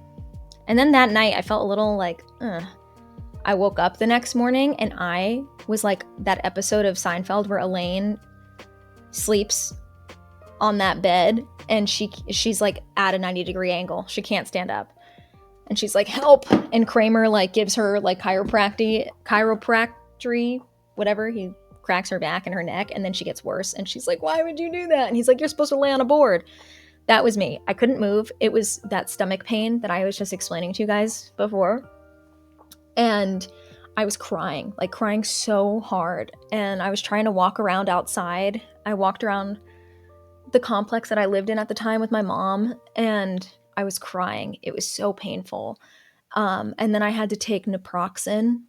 And then that night I felt a little like, I woke up the next morning and I was like that episode of Seinfeld where Elaine sleeps on that bed and she's like at a 90-degree angle. She can't stand up. And she's like, help. And Kramer like gives her like chiropractic, whatever. He cracks her back and her neck. And then she gets worse. And she's like, why would you do that? And he's like, you're supposed to lay on a board. That was me. I couldn't move. It was that stomach pain that I was just explaining to you guys before. And I was crying so hard. And I was trying to walk around outside. I walked around the complex that I lived in at the time with my mom, and I was crying. It was so painful. And then I had to take naproxen,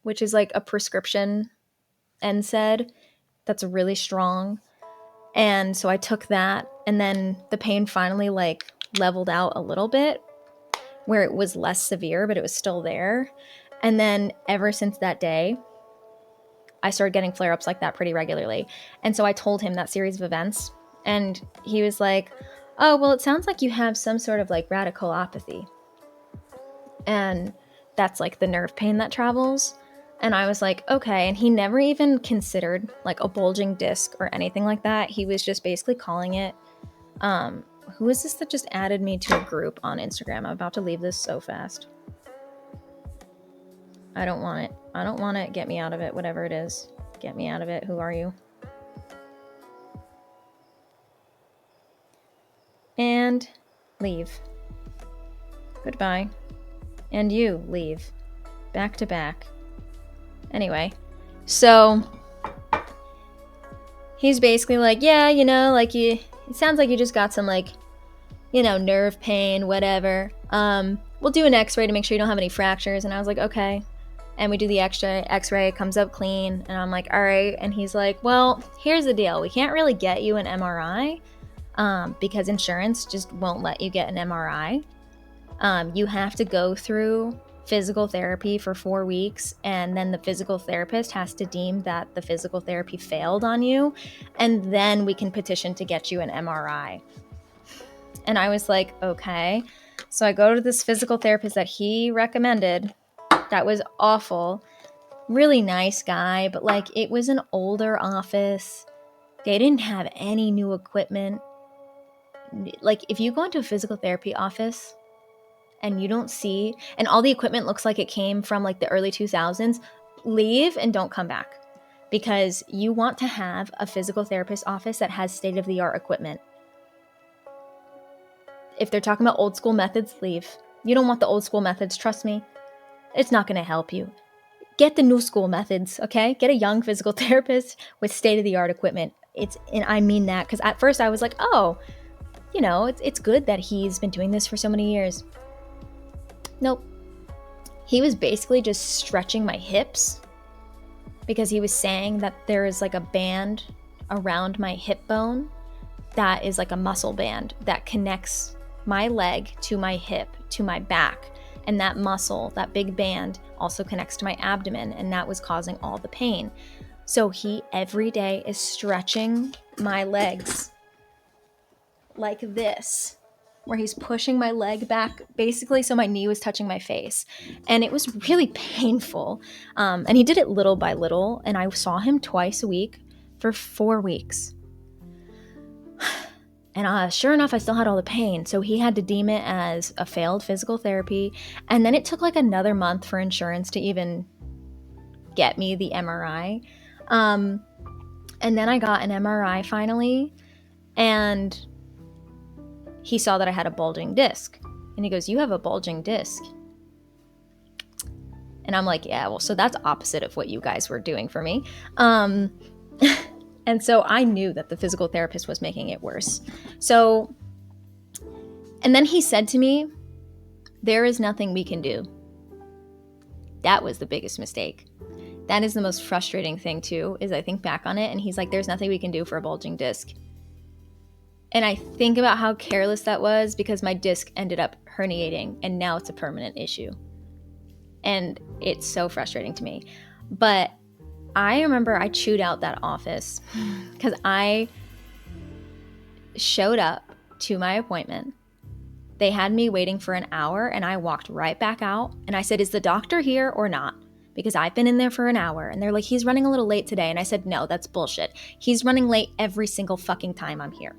which is like a prescription NSAID that's really strong. And so I took that, and then the pain finally like leveled out a little bit where it was less severe, but it was still there. And then ever since that day, I started getting flare-ups like that pretty regularly. And so I told him that series of events, and he was like, oh, well, it sounds like you have some sort of like radiculopathy. And that's like the nerve pain that travels. And I was like, okay. And he never even considered like a bulging disc or anything like that. He was just basically calling it, who is this that just added me to a group on Instagram? I'm about to leave this so fast. I don't want it. I don't want it. Get me out of it. Whatever it is. Get me out of it. Who are you? And leave. Goodbye. And you leave. Back to back. Anyway, so he's basically like, yeah, you know, like it sounds like you just got some like, you know, nerve pain, whatever. We'll do an x-ray to make sure you don't have any fractures. And I was like, okay. And we do the x-ray, it comes up clean. And I'm like, all right. And he's like, well, here's the deal. We can't really get you an MRI because insurance just won't let you get an MRI. You have to go through physical therapy for 4 weeks, and then the physical therapist has to deem that the physical therapy failed on you, and then we can petition to get you an MRI. And I was like, okay. So I go to this physical therapist that he recommended. That was awful. Really nice guy, but like it was an older office. They didn't have any new equipment. Like if you go into a physical therapy office and you don't see, and all the equipment looks like it came from like the early 2000s, leave and don't come back, because you want to have a physical therapist office that has state-of-the-art equipment. If they're talking about old school methods, leave. You don't want the old school methods, trust me. It's not going to help you. Get the new school methods, okay? Get a young physical therapist with state-of-the-art equipment. And I mean that, because at first I was like, oh, you know, it's good that he's been doing this for so many years. Nope. He was basically just stretching my hips because he was saying that there is like a band around my hip bone that is like a muscle band that connects my leg to my hip, to my back. And that muscle, that big band, also connects to my abdomen, and that was causing all the pain. So he every day is stretching my legs like this, where he's pushing my leg back basically so my knee was touching my face. And it was really painful. And he did it little by little, and I saw him twice a week for 4 weeks. And sure enough, I still had all the pain. So he had to deem it as a failed physical therapy. And then it took like another month for insurance to even get me the MRI. And then I got an MRI finally. And he saw that I had a bulging disc. And he goes, you have a bulging disc. And I'm like, yeah, well, so that's opposite of what you guys were doing for me. And so I knew that the physical therapist was making it worse. So, and then he said to me, there is nothing we can do. That was the biggest mistake. That is the most frustrating thing too, is I think back on it and he's like, there's nothing we can do for a bulging disc. And I think about how careless that was, because my disc ended up herniating and now it's a permanent issue. And it's so frustrating to me. But I remember I chewed out that office because I showed up to my appointment. They had me waiting for an hour and I walked right back out and I said, is the doctor here or not? Because I've been in there for an hour. And they're like, he's running a little late today. And I said, no, that's bullshit. He's running late every single fucking time I'm here.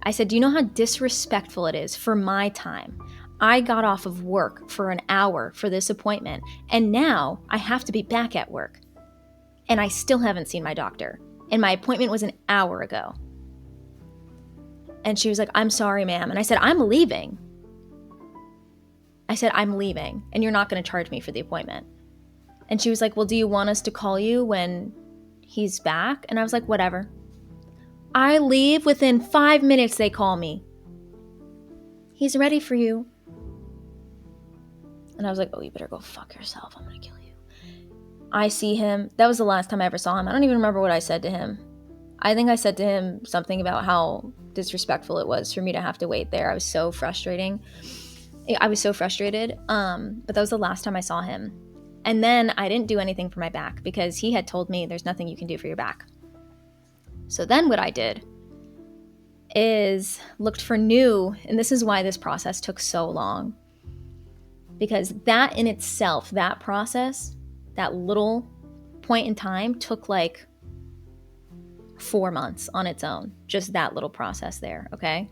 I said, do you know how disrespectful it is for my time? I got off of work for an hour for this appointment, and now I have to be back at work. And I still haven't seen my doctor. And my appointment was an hour ago. And she was like, I'm sorry, ma'am. And I said, I'm leaving. I'm leaving, and you're not going to charge me for the appointment. And she was like, well, do you want us to call you when he's back? And I was like, whatever. I leave, within 5 minutes they call me. He's ready for you. And I was like, oh, you better go fuck yourself. I'm gonna kill you. I see him. That was the last time I ever saw him. I don't even remember what I said to him. I think I said to him something about how disrespectful it was for me to have to wait there. I was so frustrated. But that was the last time I saw him. And then I didn't do anything for my back because he had told me there's nothing you can do for your back. So then what I did is looked for new, and this is why this process took so long. Because that in itself, that process, that little point in time took like 4 months on its own. Just that little process there, okay?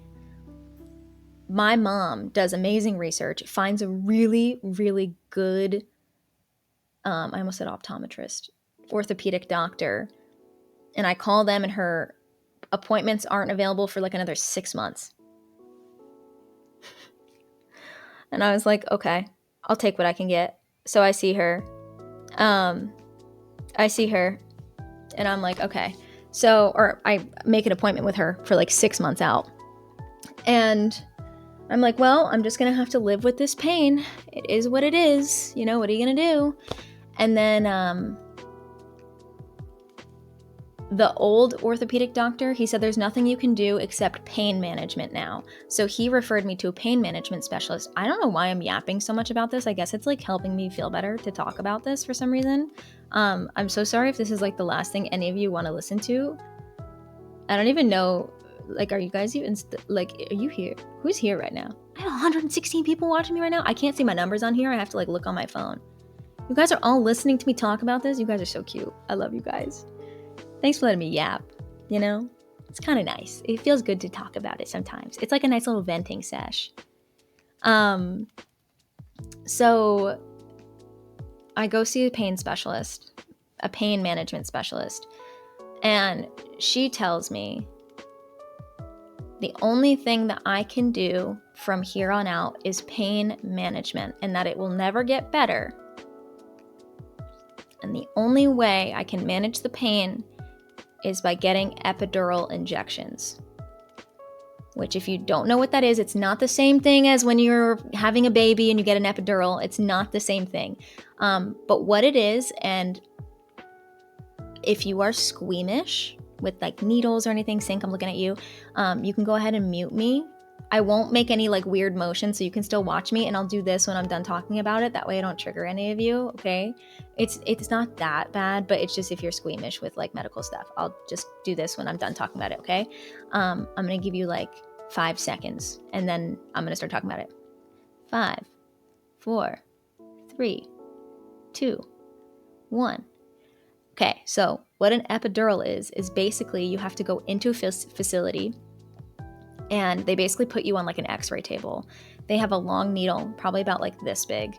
My mom does amazing research, finds a really, really good, I almost said optometrist, orthopedic doctor, and I call them and her appointments aren't available for like another 6 months. And I was like, okay, I'll take what I can get. So I see her. And I'm like, okay. So, or I make an appointment with her for like 6 months out. And I'm like, well, I'm just going to have to live with this pain. It is what it is. You know, what are you going to do? And then the old orthopedic doctor, he said there's nothing you can do except pain management now. So he referred me to a pain management specialist. I don't know why I'm yapping so much about this. I guess it's like helping me feel better to talk about this for some reason. I'm so sorry if this is like the last thing any of you want to listen to. I don't even know, like, are you guys even, are you here? Who's here right now? I have 116 people watching me right now. I can't see my numbers on here. I have to like look on my phone. You guys are all listening to me talk about this. You guys are so cute. I love you guys. Thanks for letting me yap, you know? It's kind of nice. It feels good to talk about it sometimes. It's like a nice little venting sesh. So I go see a pain specialist, a pain management specialist, and she tells me the only thing that I can do from here on out is pain management and that it will never get better. And the only way I can manage the pain is by getting epidural injections. Which, if you don't know what that is, it's not the same thing as when you're having a baby and you get an epidural. It's not the same thing. But what it is, and if you are squeamish with like needles or anything, Sync, I'm looking at you, you can go ahead and mute me. I won't make any like weird motions, so you can still watch me, and I'll do this when I'm done talking about it. That way I don't trigger any of you, okay? It's not that bad, but it's just if you're squeamish with like medical stuff. I'll just do this when I'm done talking about it, okay? I'm gonna give you like 5 seconds, and then I'm gonna start talking about it. 5, 4, 3, 2, 1. Okay, so what an epidural is basically you have to go into a facility, and they basically put you on like an x-ray table. They have a long needle, probably about like this big,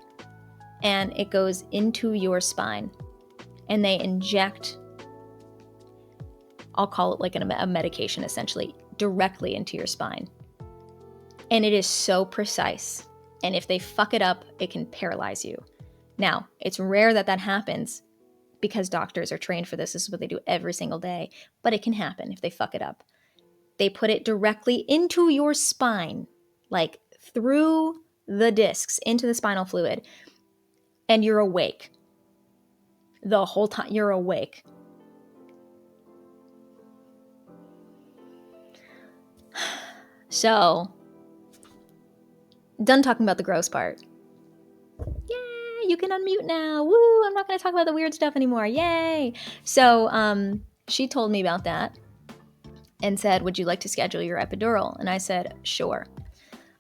and it goes into your spine, and they inject, I'll call it like a medication essentially, directly into your spine. And it is so precise, and if they fuck it up, it can paralyze you. Now, it's rare that happens because doctors are trained for this. This is what they do every single day, but it can happen if they fuck it up. They put it directly into your spine, like through the discs, into the spinal fluid, and you're awake. The whole time you're awake. So, done talking about the gross part. Yay, you can unmute now. Woo, I'm not going to talk about the weird stuff anymore. Yay. So, she told me about that and said, would you like to schedule your epidural? And I said, sure.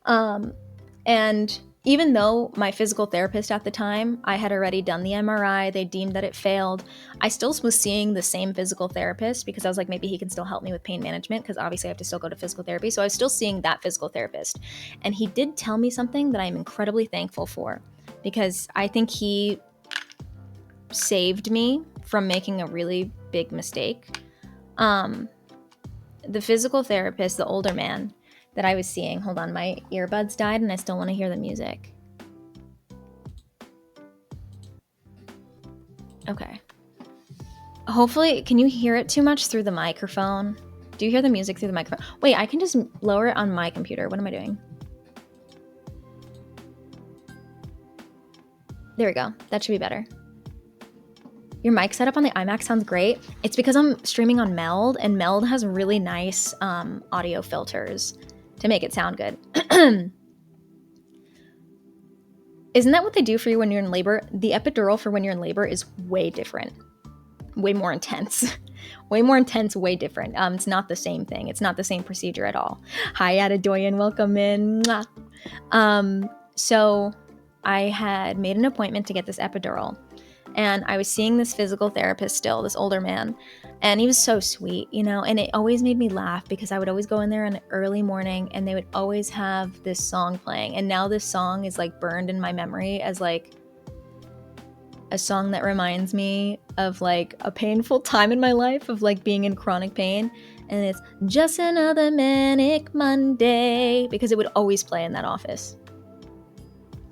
And even though my physical therapist at the time, I had already done the MRI, they deemed that it failed, I still was seeing the same physical therapist because I was like, maybe he can still help me with pain management because obviously I have to still go to physical therapy. So I was still seeing that physical therapist. And he did tell me something that I'm incredibly thankful for because I think he saved me from making a really big mistake. The physical therapist, the older man that I was seeing, hold on, my earbuds died and I still want to hear the music. Okay. Hopefully, can you hear it too much through the microphone? Do you hear the music through the microphone? Wait, I can just lower it on my computer. What am I doing? There we go. That should be better. Your mic setup on the iMac sounds great. It's because I'm streaming on Meld, and Meld has really nice audio filters to make it sound good. Isn't that what they do for you when you're in labor? The epidural for when you're in labor is way different. Way more intense. Way more intense, way different. It's not the same thing. It's not the same procedure at all. Hi, Adedoyan. Welcome in. So I had made an appointment to get this epidural. And I was seeing this physical therapist still, this older man. And he was so sweet, you know, and it always made me laugh because I would always go in there in early morning and they would always have this song playing. And now this song is like burned in my memory as like a song that reminds me of like a painful time in my life of like being in chronic pain. And it's just another manic Monday because it would always play in that office.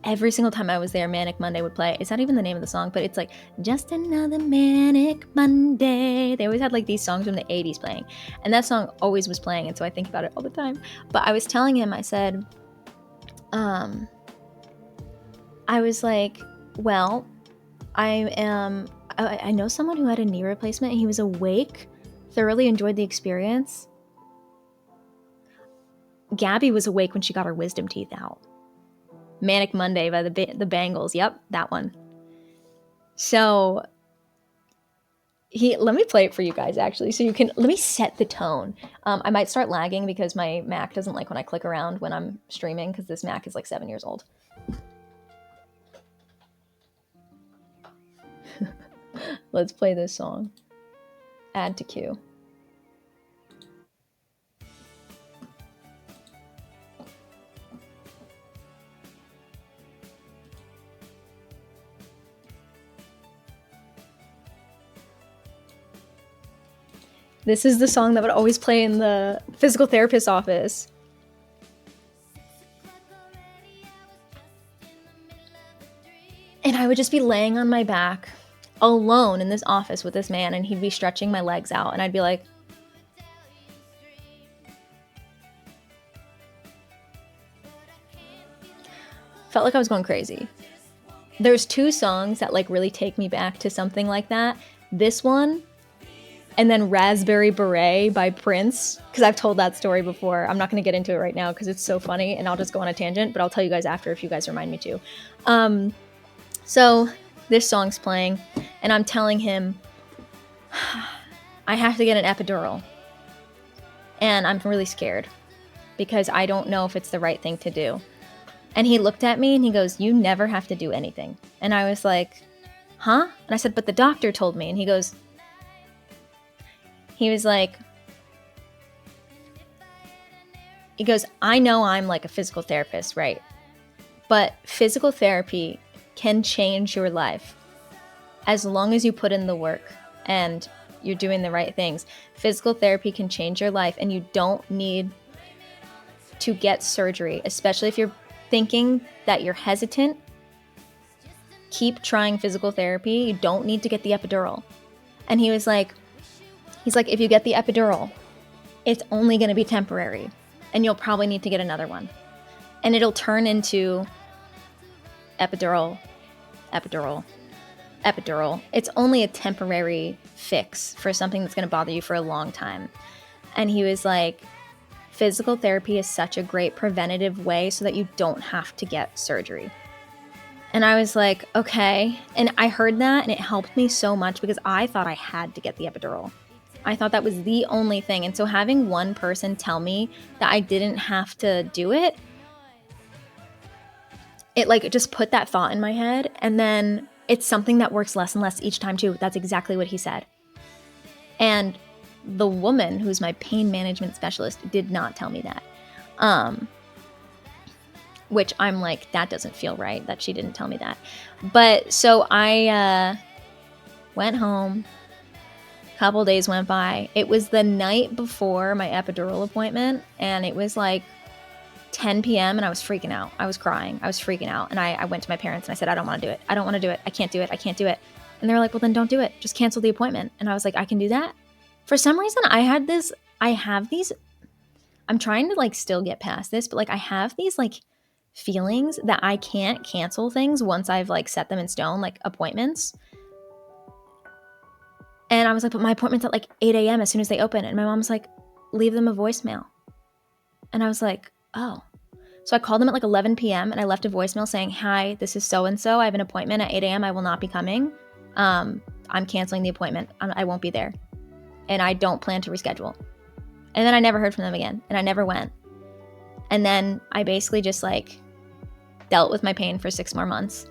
Every single time I was there, Manic Monday would play. It's not even the name of the song, but it's like, just another Manic Monday. They always had like these songs from the 80s playing. And that song always was playing, and so I think about it all the time. But I was telling him, I said, I was like, well, I know someone who had a knee replacement, and he was awake, thoroughly enjoyed the experience. Gabby was awake when she got her wisdom teeth out. Manic Monday by the Bangles. Yep, that one. So let me play it for you guys actually, so you can let me set the tone. I might start lagging because my Mac doesn't like when I click around when I'm streaming because this Mac is like 7 years old. Let's play this song. Add to queue. This is the song that would always play in the physical therapist's office. And I would just be laying on my back alone in this office with this man, and he'd be stretching my legs out, and I'd be like, felt like I was going crazy. There's 2 songs that like really take me back to something like that. This one, and then Raspberry Beret by Prince, because I've told that story before. I'm not going to get into it right now because it's so funny, and I'll just go on a tangent, but I'll tell you guys after if you guys remind me to. So this song's playing, and I'm telling him, I have to get an epidural. And I'm really scared because I don't know if it's the right thing to do. And he looked at me and he goes, you never have to do anything. And I was like, huh? And I said, but the doctor told me. And he was like, I know I'm like a physical therapist, right? But physical therapy can change your life as long as you put in the work and you're doing the right things. Physical therapy can change your life, and you don't need to get surgery, especially if you're thinking that you're hesitant. Keep trying physical therapy. You don't need to get the epidural. And he's like, if you get the epidural, it's only going to be temporary, and you'll probably need to get another one. And it'll turn into epidural. It's only a temporary fix for something that's going to bother you for a long time. And he was like, physical therapy is such a great preventative way so that you don't have to get surgery. And I was like, okay. And I heard that, and it helped me so much because I thought I had to get the epidural. I thought that was the only thing. And so having one person tell me that I didn't have to do it, it just put that thought in my head. And then it's something that works less and less each time too. That's exactly what he said. And the woman who's my pain management specialist did not tell me that. Which I'm like, that doesn't feel right that she didn't tell me that. But so I went home. A couple days went by. It was the night before my epidural appointment, and it was like 10 p.m. and I was freaking out. I was crying. I was freaking out. And I went to my parents and I said, I don't want to do it. I don't want to do it. I can't do it. I can't do it. And they were like, well, then don't do it. Just cancel the appointment. And I was like, I can do that. For some reason, I I have these, I'm trying to like still get past this, but like I have these like feelings that I can't cancel things once I've like set them in stone, like appointments. And I was like, but my appointment's at like 8 a.m. as soon as they open. And my mom's like, leave them a voicemail. And I was like, oh. So I called them at like 11 p.m. and I left a voicemail saying, hi, this is so-and-so. I have an appointment at 8 a.m. I will not be coming. I'm canceling the appointment. I won't be there. And I don't plan to reschedule. And then I never heard from them again. And I never went. And then I basically just like dealt with my pain for 6 more months.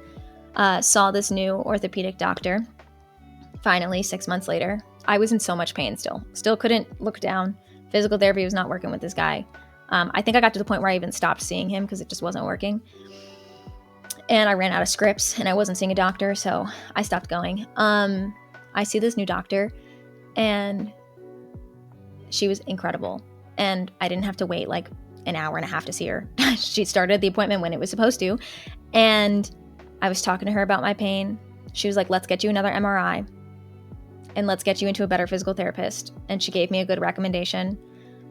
Saw this new orthopedic doctor. Finally, 6 months later. I was in so much pain still. Still couldn't look down. Physical therapy was not working with this guy. I think I got to the point where I even stopped seeing him because it just wasn't working. And I ran out of scripts and I wasn't seeing a doctor, so I stopped going. I see this new doctor and she was incredible. And I didn't have to wait like an hour and a half to see her. She started the appointment when it was supposed to. And I was talking to her about my pain. She was like, let's get you another MRI and let's get you into a better physical therapist. And she gave me a good recommendation.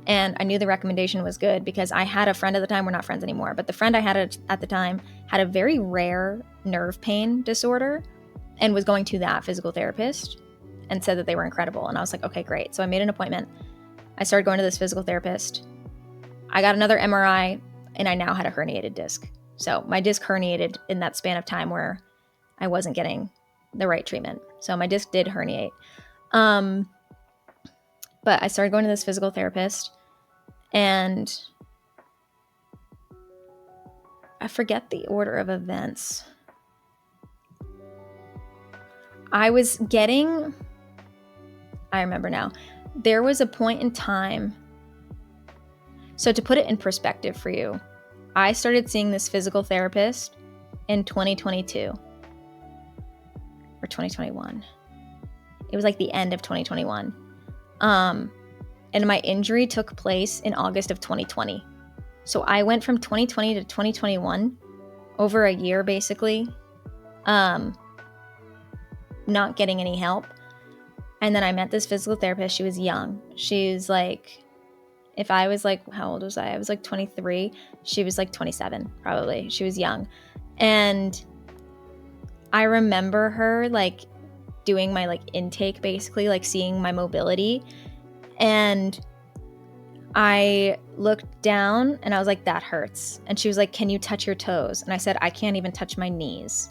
And I knew the recommendation was good because I had a friend at the time, we're not friends anymore, but the friend I had at the time had a very rare nerve pain disorder and was going to that physical therapist and said that they were incredible. And I was like, okay, great. So I made an appointment. I started going to this physical therapist. I got another MRI and I now had a herniated disc. So my disc herniated in that span of time where I wasn't getting the right treatment. So my disc did herniate. But I started going to this physical therapist and I forget the order of events. I remember now. There was a point in time. So to put it in perspective for you, I started seeing this physical therapist in 2022 or 2021. It was like the end of 2021. And my injury took place in August of 2020. So I went from 2020 to 2021, over a year basically, not getting any help. And then I met this physical therapist. She was young. She's like, if I was like, how old was I? I was like 23. She was like 27, probably. She was young. And I remember her like doing my like intake, basically like seeing my mobility. And I looked down and I was like, that hurts. And she was like, can you touch your toes? And I said, I can't even touch my knees.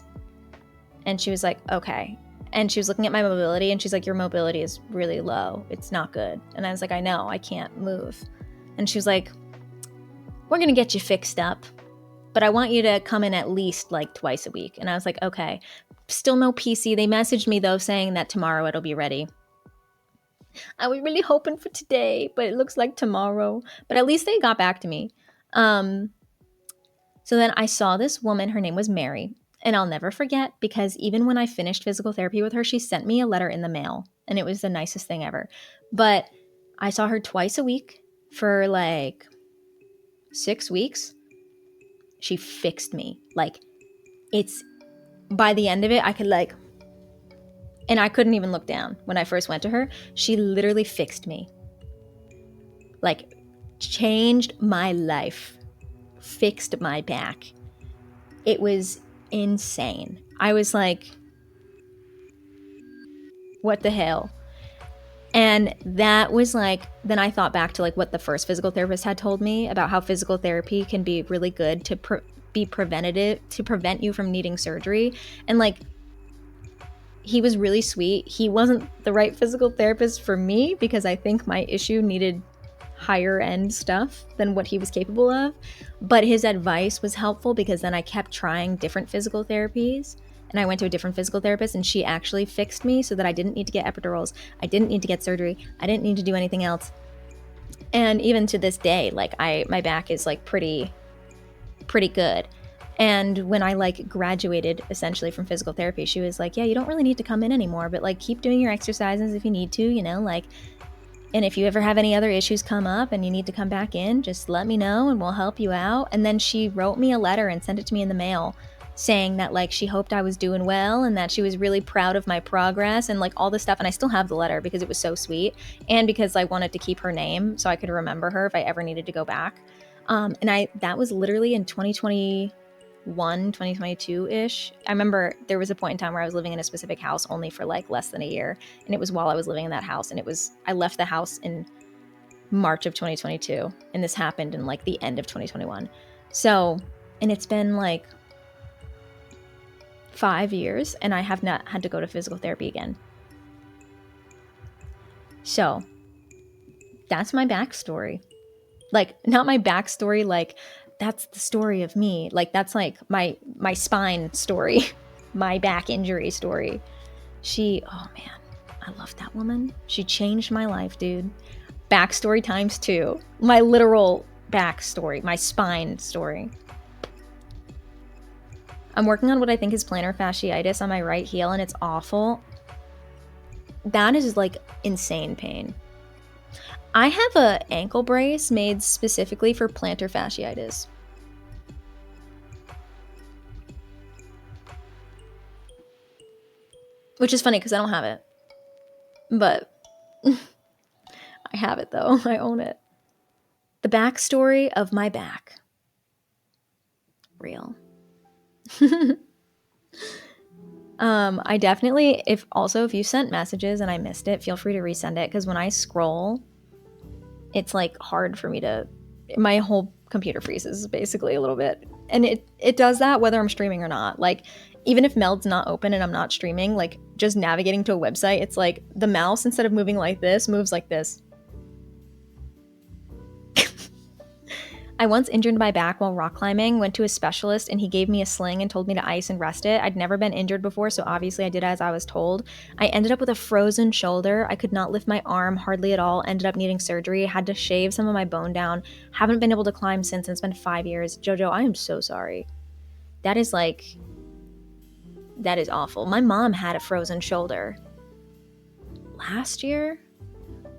And she was like, okay. And she was looking at my mobility and she's like, your mobility is really low. It's not good. And I was like, I know, I can't move. And she was like, we're going to get you fixed up, but I want you to come in at least like twice a week. And I was like, okay. Still no PC. They messaged me though saying that tomorrow it'll be ready. I was really hoping for today, but it looks like tomorrow. But at least they got back to me. So then I saw this woman. Her name was Mary. And I'll never forget because even when I finished physical therapy with her, she sent me a letter in the mail. And it was the nicest thing ever. But I saw her twice a week for like 6 weeks. She fixed me. Like, it's, by the end of it, I could like, and I couldn't even look down when I first went to her. She literally fixed me. Like, changed my life. Fixed my back. It was insane. I was like, what the hell? And that was like, then I thought back to like what the first physical therapist had told me about how physical therapy can be really good to be preventative, to prevent you from needing surgery. And like, he was really sweet. He wasn't the right physical therapist for me because I think my issue needed higher end stuff than what he was capable of. But his advice was helpful because then I kept trying different physical therapies. And I went to a different physical therapist and she actually fixed me so that I didn't need to get epidurals. I didn't need to get surgery. I didn't need to do anything else. And even to this day, like my back is like pretty good. And when I like graduated essentially from physical therapy, she was like, yeah, you don't really need to come in anymore, but like keep doing your exercises if you need to, you know, like, and if you ever have any other issues come up and you need to come back in, just let me know and we'll help you out. And then she wrote me a letter and sent it to me in the mail saying that like she hoped I was doing well and that she was really proud of my progress and like all this stuff. And I still have the letter because it was so sweet and because I wanted to keep her name so I could remember her if I ever needed to go back. That was literally in 2021, 2022-ish. I remember there was a point in time where I was living in a specific house only for like less than a year, and it was while I was living in that house, and I left the house in March of 2022, and this happened in like the end of 2021. So, and it's been like 5 years, and I have not had to go to physical therapy again. So, that's my backstory. Like, not my backstory, like, that's the story of me. Like, that's like my spine story, my back injury story. Oh man, I love that woman. She changed my life, dude. Backstory times 2. My literal backstory, my spine story. I'm working on what I think is plantar fasciitis on my right heel, and it's awful. That is like insane pain. I have an ankle brace made specifically for plantar fasciitis. Which is funny because I don't have it. But I have it though. I own it. The backstory of my back. Real. I definitely, if you sent messages and I missed it, feel free to resend it, because when I scroll, it's like hard for me to, my whole computer freezes basically a little bit. And it does that whether I'm streaming or not. Like, even if Meld's not open and I'm not streaming, like just navigating to a website, it's like the mouse, instead of moving like this, moves like this. I once injured my back while rock climbing, went to a specialist, and he gave me a sling and told me to ice and rest it. I'd never been injured before, so obviously I did as I was told. I ended up with a frozen shoulder. I could not lift my arm hardly at all, ended up needing surgery, had to shave some of my bone down. Haven't been able to climb since, and it's been 5 years. Jojo, I am so sorry. That is awful. My mom had a frozen shoulder last year.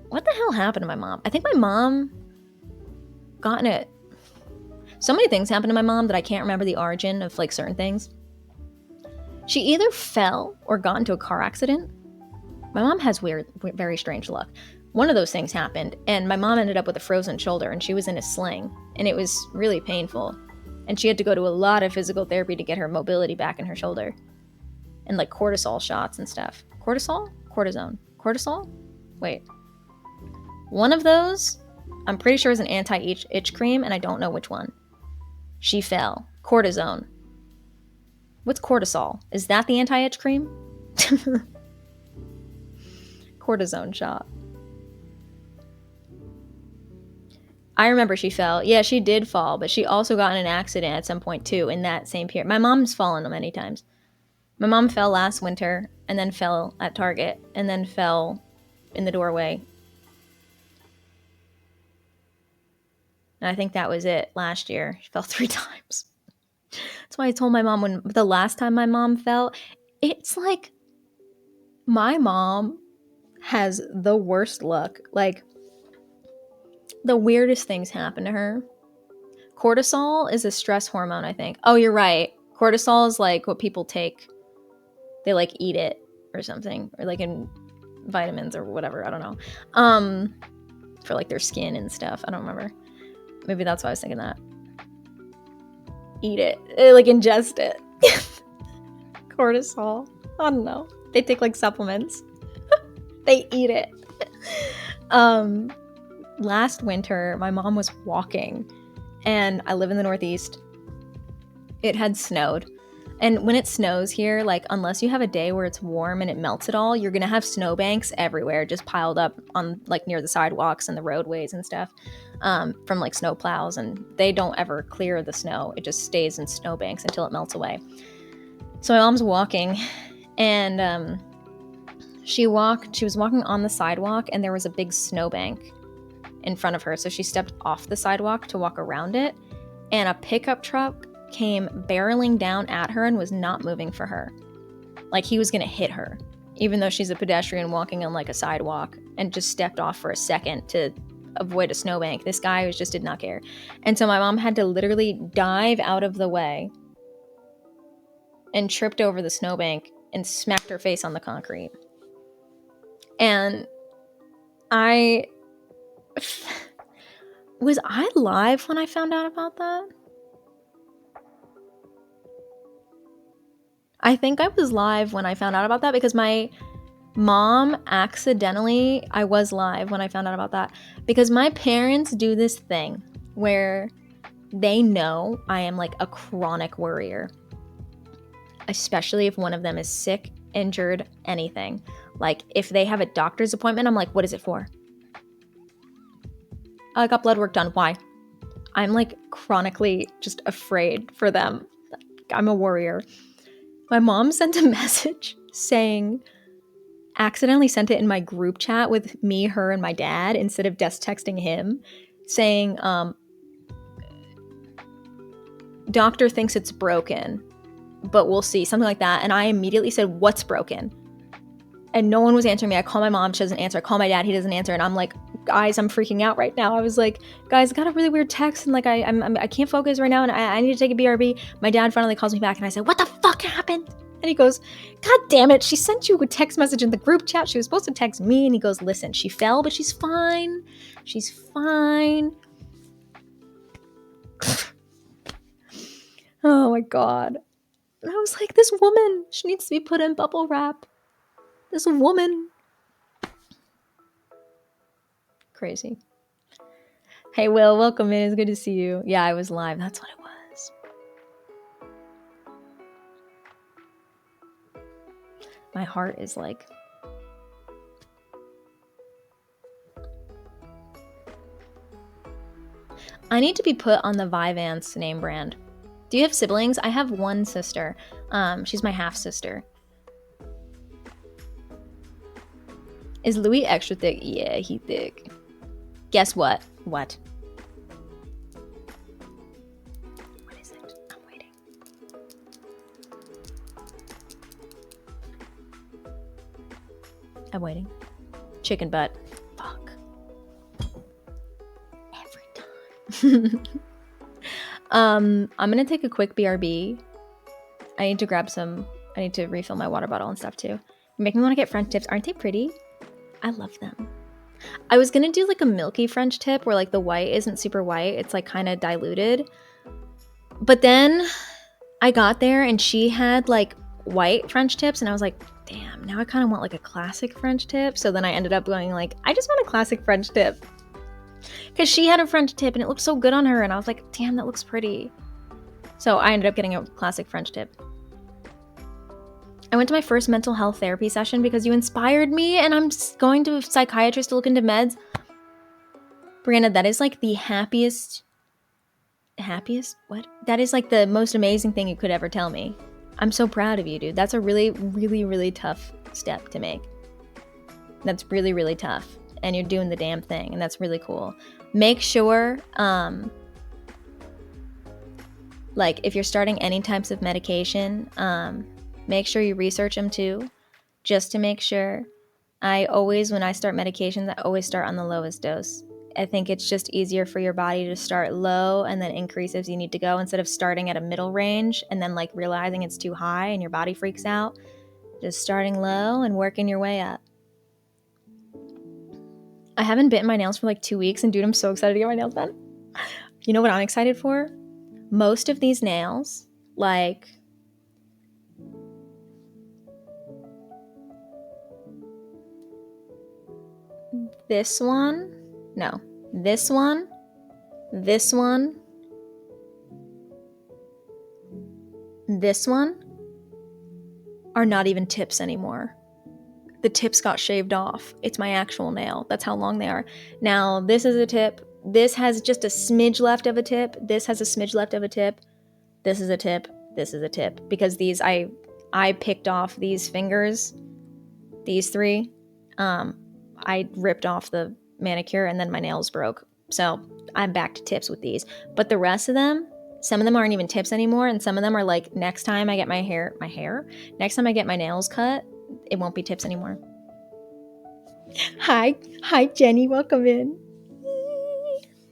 What the hell happened to my mom? I think my mom got in it. So many things happened to my mom that I can't remember the origin of like certain things. She either fell or got into a car accident. My mom has very strange luck. One of those things happened, and my mom ended up with a frozen shoulder, and she was in a sling, and it was really painful. And she had to go to a lot of physical therapy to get her mobility back in her shoulder. And like cortisol shots and stuff. Cortisol? Cortisone. Cortisol? Wait. One of those, I'm pretty sure is an anti-itch cream, and I don't know which one. She fell. Cortisone. What's cortisol? Is that the anti-itch cream? Cortisone shot. I remember she fell. Yeah, she did fall, but she also got in an accident at some point too in that same period. My mom's fallen many times. My mom fell last winter, and then fell at Target, and then fell in the doorway. And I think that was it last year. She fell 3 times. That's why I told my mom the last time my mom fell, it's like my mom has the worst luck. Like, the weirdest things happen to her. Cortisol is a stress hormone, I think. Oh, you're right. Cortisol is like what people take. They like eat it or something, or like in vitamins or whatever. I don't know. For like their skin and stuff. I don't remember. Maybe that's why I was thinking that. Eat it. Like ingest it. Cortisol. I don't know. They take like supplements. They eat it. Last winter, my mom was walking, and I live in the Northeast. It had snowed. And when it snows here, like, unless you have a day where it's warm and it melts at all, you're going to have snowbanks everywhere just piled up on, like, near the sidewalks and the roadways and stuff from, like, snow plows. And they don't ever clear the snow. It just stays in snowbanks until it melts away. So my mom's walking, and she was walking on the sidewalk, and there was a big snowbank in front of her. So she stepped off the sidewalk to walk around it, and a pickup truck came barreling down at her and was not moving for her. Like, he was gonna hit her, even though she's a pedestrian walking on like a sidewalk, and just stepped off for a second to avoid a snowbank. This guy just did not care. And so my mom had to literally dive out of the way and tripped over the snowbank and smacked her face on the concrete. And was I live when I found out about that? I think I was live when I found out about that because my mom accidentally, I was live when I found out about that because my parents do this thing where they know I am like a chronic worrier, especially if one of them is sick, injured, anything. Like if they have a doctor's appointment, I'm like, what is it for? I got blood work done. Why? I'm like chronically just afraid for them. I'm a worrier. My mom sent a message saying, accidentally sent it in my group chat with me, her, and my dad instead of just texting him, saying, doctor thinks it's broken, but we'll see, something like that. And I immediately said, what's broken? And no one was answering me. I call my mom, she doesn't answer. I call my dad, he doesn't answer. And I'm like, guys, I'm freaking out right now. I was like, guys, I got a really weird text and like I can't focus right now and I need to take a BRB. My dad finally calls me back and I said, what the fuck happened? And he goes, God damn it, she sent you a text message in the group chat. She was supposed to text me. And he goes, listen, she fell, but she's fine. She's fine. Oh my God. And I was like, this woman, she needs to be put in bubble wrap. This woman. Crazy. Hey, Will, welcome in. It's good to see you. Yeah, I was live. That's what it was. My heart is like... I need to be put on the Vyvanse name brand. Do you have siblings? I have one sister. She's my half-sister. Is Louis extra thick? Yeah, he thick. Guess what? What? What is it? I'm waiting. I'm waiting. Chicken butt. Fuck. Every time. I'm gonna take a quick BRB. I need to grab some. I need to refill my water bottle and stuff too. You make me want to get French tips. Aren't they pretty? I love them. I was gonna do like a milky French tip where like the white isn't super white. It's like kind of diluted. But then I got there and she had like white French tips and I was like, damn, now I kind of want like a classic French tip. So then I ended up going like, I just want a classic French tip. Because she had a French tip and it looked so good on her and I was like, damn, that looks pretty. So I ended up getting a classic French tip. I went to my first mental health therapy session because you inspired me and I'm going to a psychiatrist to look into meds. Brianna, that is like the happiest? What? That is like the most amazing thing you could ever tell me. I'm so proud of you, dude. That's a really, really, really tough step to make. That's really, really tough. And you're doing the damn thing and that's really cool. Make sure, like if you're starting any types of medication, make sure you research them too, just to make sure. I always, when I start medications, I always start on the lowest dose. I think it's just easier for your body to start low and then increase as you need to go instead of starting at a middle range and then like realizing it's too high and your body freaks out. Just starting low and working your way up. I haven't bitten my nails for like 2 weeks and dude, I'm so excited to get my nails done. You know what I'm excited for? Most of these nails, like... this one, no, this one, this one, this one are not even tips anymore. The tips got shaved off. It's my actual nail. That's how long they are. Now, this is a tip. This has just a smidge left of a tip. This has a smidge left of a tip. This is a tip. This is a tip. Because these, I picked off these fingers, these three. I ripped off the manicure and then my nails broke. So I'm back to tips with these. But the rest of them, some of them aren't even tips anymore. And some of them are like, next time I get next time I get my nails cut, it won't be tips anymore. Hi Jenny, welcome in.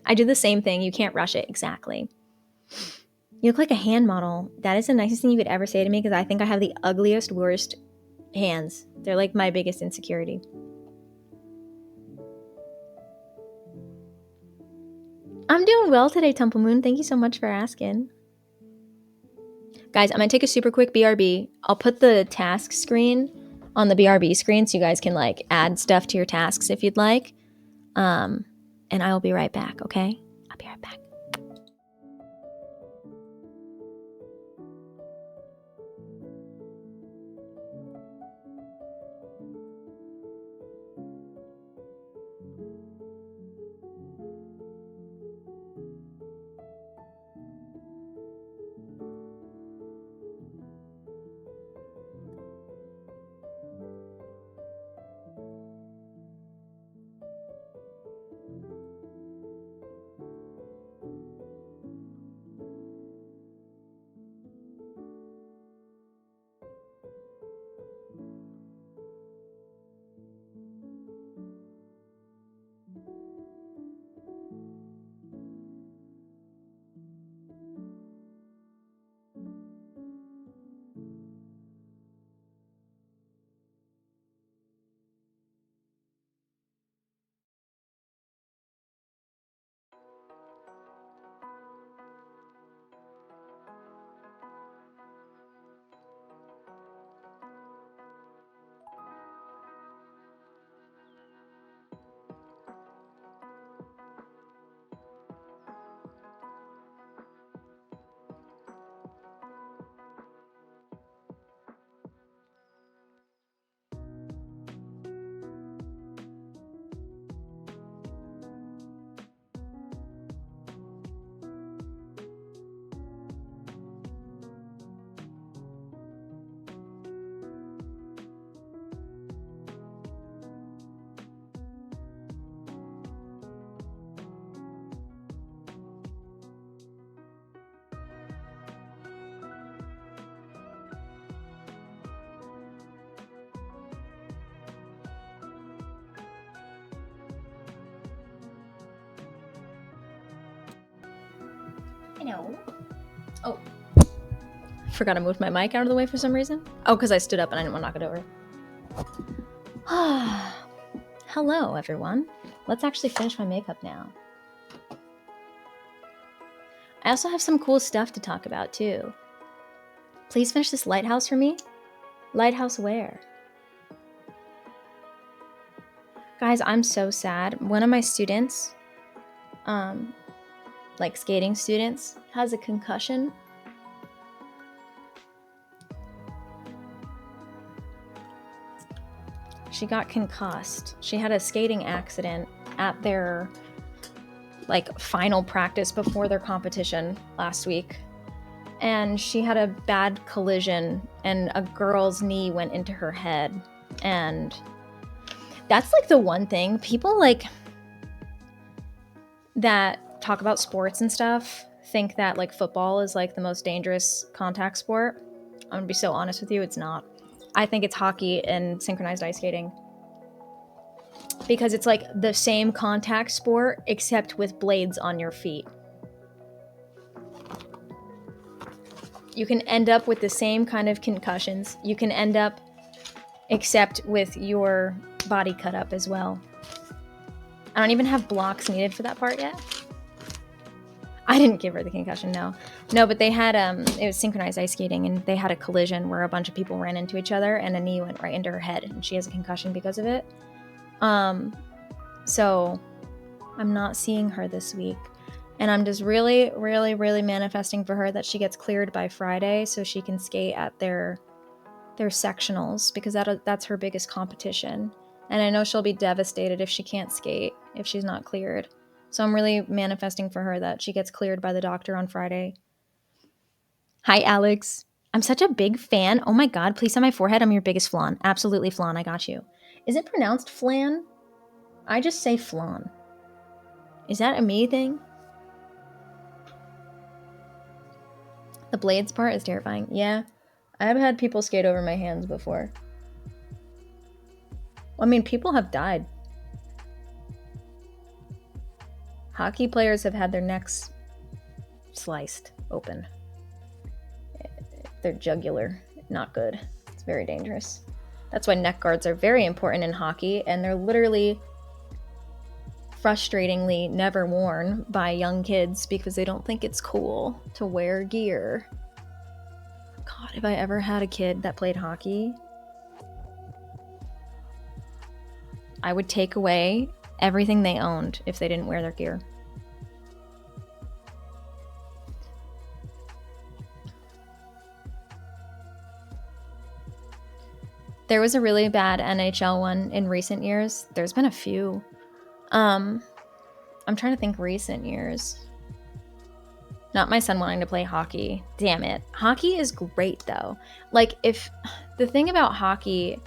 I do the same thing. You can't rush it. Exactly. You look like a hand model. That is the nicest thing you could ever say to me because I think I have the ugliest, worst hands. They're like my biggest insecurity. I'm doing well today, Temple Moon. Thank you so much for asking. Guys, I'm going to take a super quick BRB. I'll put the task screen on the BRB screen so you guys can like add stuff to your tasks if you'd like. And I will be right back, okay? I'll be right back. I know. Oh. Forgot to move my mic out of the way for some reason. Oh, because I stood up and I didn't want to knock it over. Hello, everyone. Let's actually finish my makeup now. I also have some cool stuff to talk about, too. Please finish this lighthouse for me. Lighthouse where? Guys, I'm so sad. One of my students, like skating students, has a concussion. She got concussed. She had a skating accident at their like final practice before their competition last week. And she had a bad collision and a girl's knee went into her head. And that's like the one thing people like that talk about sports and stuff think that like football is like the most dangerous contact sport. I'm gonna be so honest with you, it's not. I think it's hockey and synchronized ice skating. Because it's like the same contact sport except with blades on your feet. You can end up with the same kind of concussions. You can end up except with your body cut up as well. I don't even have blocks needed for that part yet. I didn't give her the concussion, no. No, but they had, it was synchronized ice skating, and they had a collision where a bunch of people ran into each other, and a knee went right into her head, and she has a concussion because of it. So I'm not seeing her this week. And I'm just really, really, really manifesting for her that she gets cleared by Friday so she can skate at their sectionals, because that's her biggest competition. And I know she'll be devastated if she can't skate, if she's not cleared. So I'm really manifesting for her that she gets cleared by the doctor on Friday. Hi, Alex. I'm such a big fan. Oh my God, please on my forehead, I'm your biggest flan. Absolutely flan, I got you. Is it pronounced flan? I just say flan. Is that a me thing? The blades part is terrifying. Yeah, I've had people skate over my hands before. I mean, people have died. Hockey players have had their necks sliced open. their jugular. Not good. It's very dangerous. That's why neck guards are very important in hockey, and they're literally frustratingly never worn by young kids because they don't think it's cool to wear gear. God, if I ever had a kid that played hockey, I would take away everything they owned if they didn't wear their gear. There was a really bad NHL one in recent years. There's been a few. I'm trying to think recent years. Not my son wanting to play hockey. Damn it. Hockey is great though. Like, if the thing about hockey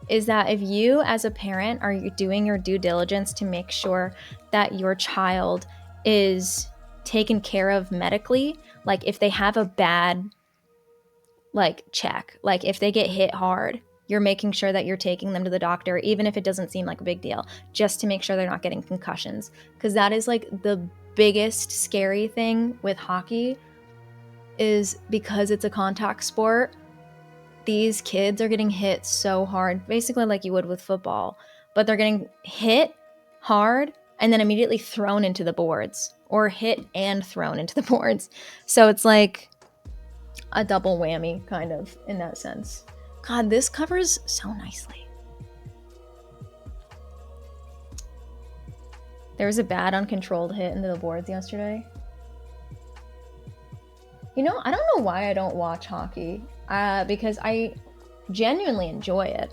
is that if you as a parent are doing your due diligence to make sure that your child is taken care of medically, like if they have a bad check, like if they get hit hard, you're making sure that you're taking them to the doctor, even if it doesn't seem like a big deal, just to make sure they're not getting concussions. Because that is like the biggest scary thing with hockey, is because it's a contact sport, these kids are getting hit so hard, basically like you would with football, but they're getting hit hard and then immediately thrown into the boards, or hit and thrown into the boards. So it's like a double whammy kind of in that sense. God, this covers so nicely. There was a bad uncontrolled hit into the boards yesterday. You know, I don't know why I don't watch hockey, because I genuinely enjoy it.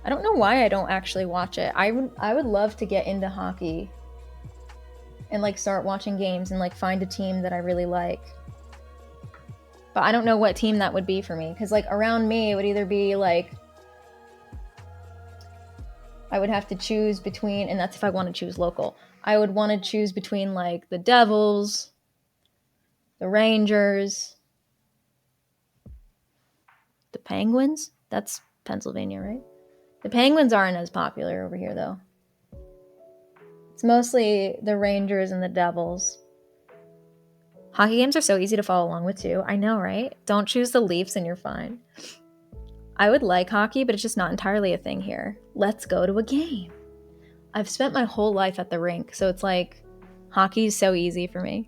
I don't know why I don't actually watch it. I would love to get into hockey and like start watching games and like find a team that I really like. But I don't know what team that would be for me, because like around me it would either be like, I would have to choose between, and that's if I want to choose local, I would want to choose between like the Devils, the Rangers, the Penguins. That's Pennsylvania, right? The Penguins aren't as popular over here though. It's mostly the Rangers and the Devils. Hockey games are so easy to follow along with too. I know, right? Don't choose the Leafs and you're fine. I would like hockey, but it's just not entirely a thing here. Let's go to a game. I've spent my whole life at the rink, so it's like hockey is so easy for me.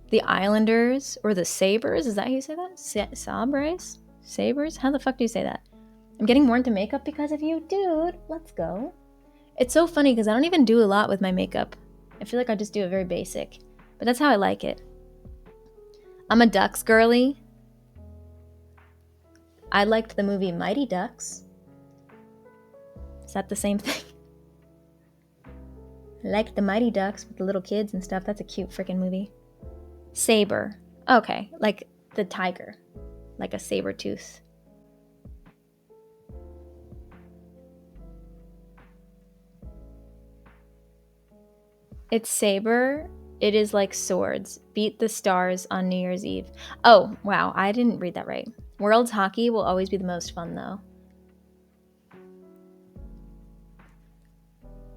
The Islanders or the Sabres, is that how you say that? Sabres? Sabres? How the fuck do you say that? I'm getting more into makeup because of you, dude. Let's go. It's so funny because I don't even do a lot with my makeup. I feel like I just do it very basic, but that's how I like it. I'm a Ducks girly. I liked the movie Mighty Ducks. Is that the same thing? I liked the Mighty Ducks with the little kids and stuff. That's a cute freaking movie. Saber. Okay, like the tiger. Like a saber tooth. It's saber. It is like swords. Beat the stars on New Year's Eve. Oh, wow. I didn't read that right. World's hockey will always be the most fun, though.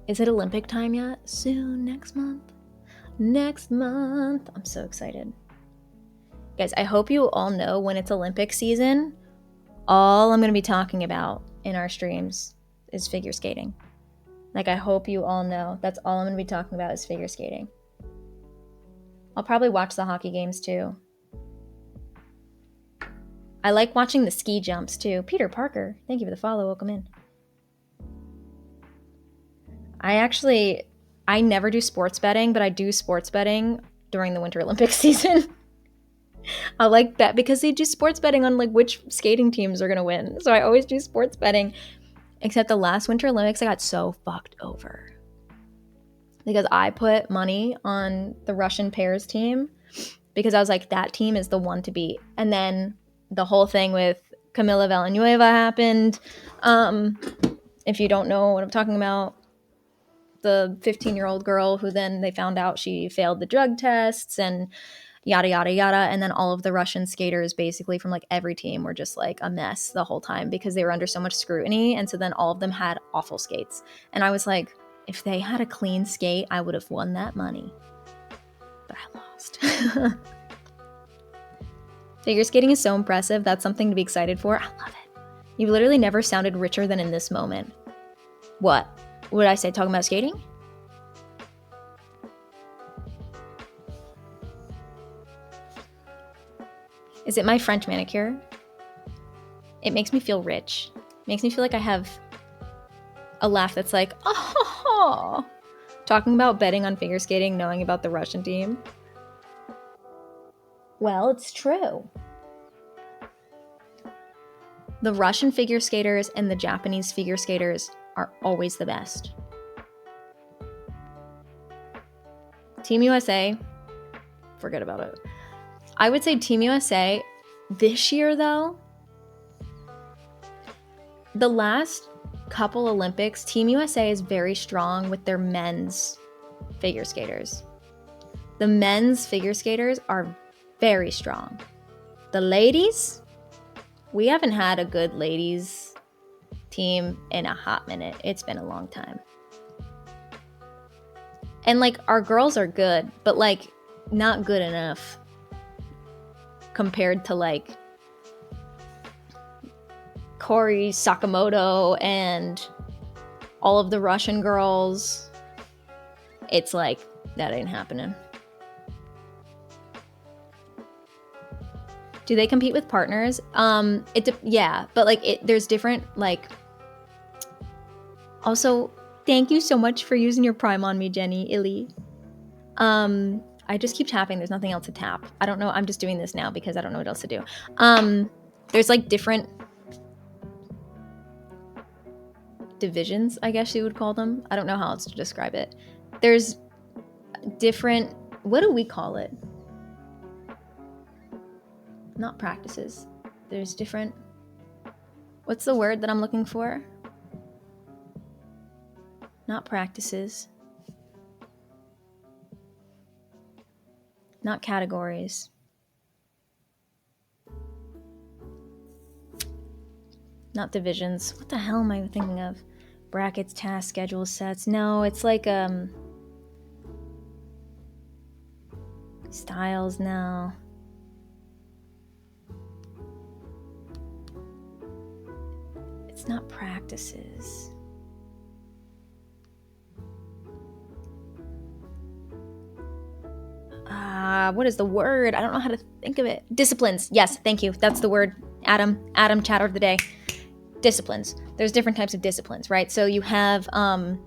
Is it Olympic time yet? Soon, next month. Next month. I'm so excited. Guys, I hope you all know when it's Olympic season, all I'm going to be talking about in our streams is figure skating. Like, I hope you all know that's all I'm going to be talking about is figure skating. I'll probably watch the hockey games too. I like watching the ski jumps too. Peter Parker, thank you for the follow. Welcome in. I never do sports betting, but I do sports betting during the Winter Olympics season. I like bet because they do sports betting on like which skating teams are going to win. So I always do sports betting. Except the last Winter Olympics, I got so fucked over. Because I put money on the Russian pairs team because I was like, that team is the one to beat. And then the whole thing with Camila Villanueva happened. If you don't know what I'm talking about, the 15-year-old girl who then they found out she failed the drug tests and yada, yada, yada. And then all of the Russian skaters basically from like every team were just like a mess the whole time because they were under so much scrutiny. And so then all of them had awful skates. And I was like, if they had a clean skate, I would have won that money. But I lost. Figure skating is so impressive. That's something to be excited for. I love it. You've literally never sounded richer than in this moment. What? What did I say? Talking about skating? Is it my French manicure? It makes me feel rich. It makes me feel like I have a laugh that's like, oh, talking about betting on figure skating, knowing about the Russian team. Well, it's true. The Russian figure skaters and the Japanese figure skaters are always the best. Team USA, forget about it. I would say Team USA this year, though, the last couple Olympics, Team USA is very strong with their men's figure skaters. The men's figure skaters are very strong. The ladies, we haven't had a good ladies team in a hot minute. It's been a long time. And like our girls are good, but like not good enough compared to like Kori Sakamoto and all of the Russian girls. It's like, that ain't happening. Do they compete with partners? Yeah, but like there's different like. Also, thank you so much for using your Prime on me, Jenny, Illy. I just keep tapping. There's nothing else to tap. I don't know. I'm just doing this now because I don't know what else to do. There's like different divisions, I guess you would call them. I don't know how else to describe it. There's different, what do we call it? Not practices. There's different, what's the word that I'm looking for? Not practices. Not categories. Not divisions. What the hell am I thinking of? Brackets, tasks, schedules, sets. No, it's like styles now. It's not practices. What is the word? I don't know how to think of it. Disciplines. Yes, thank you. That's the word. Adam, chatter of the day. Disciplines. There's different types of disciplines, right? So you have all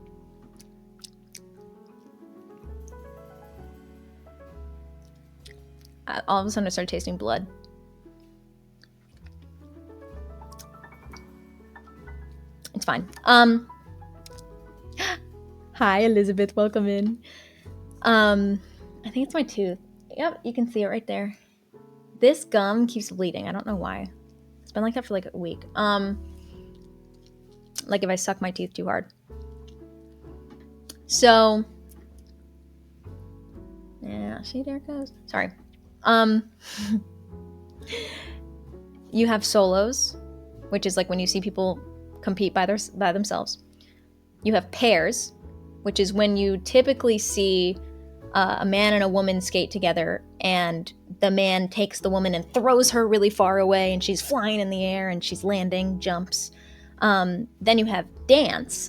of a sudden I started tasting blood. It's fine. Hi Elizabeth, welcome in. I think it's my tooth. Yep, you can see it right there. This gum keeps bleeding. I don't know why. It's been like that for like a week. Like if I suck my teeth too hard. So, yeah, see, there it goes. Sorry. You have solos, which is like when you see people compete by themselves. You have pairs, which is when you typically see a man and a woman skate together, and the man takes the woman and throws her really far away, and she's flying in the air and she's landing, jumps. Then you have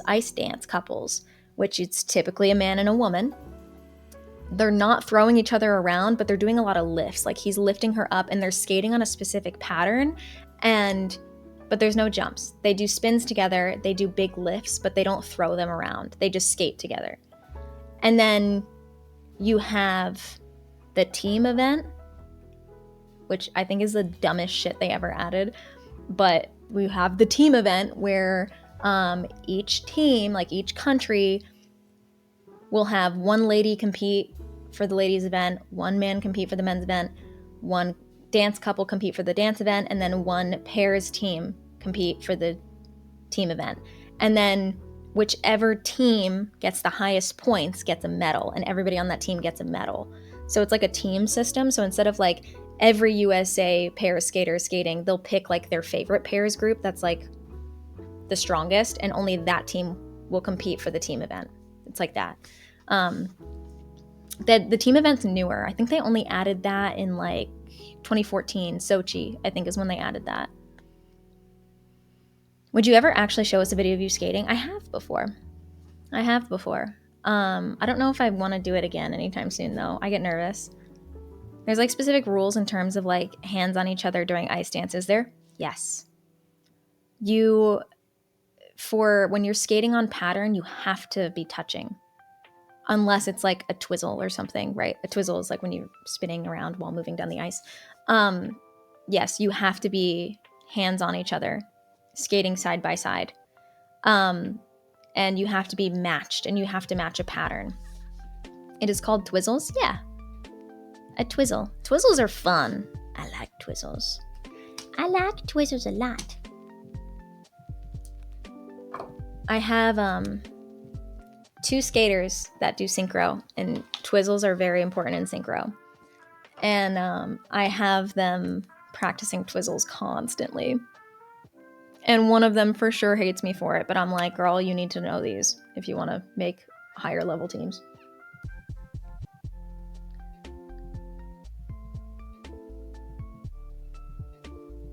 ice dance couples, which it's typically a man and a woman. They're not throwing each other around, but they're doing a lot of lifts. Like he's lifting her up and they're skating on a specific pattern, but there's no jumps. They do spins together, they do big lifts, but they don't throw them around. They just skate together. And then you have the team event, which I think is the dumbest shit they ever added. But we have the team event where each team, like each country, will have one lady compete for the ladies event, one man compete for the men's event, one dance couple compete for the dance event, and then one pairs team compete for the team event. And then whichever team gets the highest points gets a medal, and everybody on that team gets a medal. So it's like a team system. So instead of like every USA pair skater skating, they'll pick like their favorite pairs group that's like the strongest, and only that team will compete for the team event. It's like that. The team event's newer. I think they only added that in like 2014, Sochi, I think is when they added that. Would you ever actually show us a video of you skating? I have before. I don't know if I want to do it again anytime soon, though. I get nervous. There's like specific rules in terms of like hands on each other during ice dances there. Yes. When you're skating on pattern, you have to be touching. Unless it's like a twizzle or something, right? A twizzle is like when you're spinning around while moving down the ice. Yes, you have to be hands on each other, skating side by side. And you have to be matched, and you have to match a pattern. It is called twizzles? Yeah. A twizzle. Twizzles are fun. I like twizzles. I like twizzles a lot. I have 2 skaters that do synchro, and twizzles are very important in synchro. And I have them practicing twizzles constantly. And one of them for sure hates me for it, but I'm like, girl, you need to know these if you want to make higher level teams.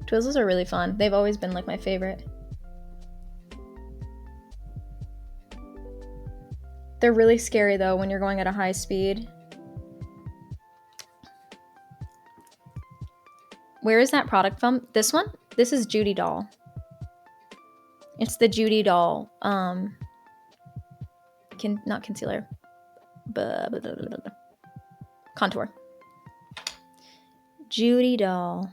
Twizzles are really fun. They've always been like my favorite. They're really scary though when you're going at a high speed. Where is that product from? This one? This is Judy Doll. It's the Judy Doll. Not concealer. Contour. Judy Doll.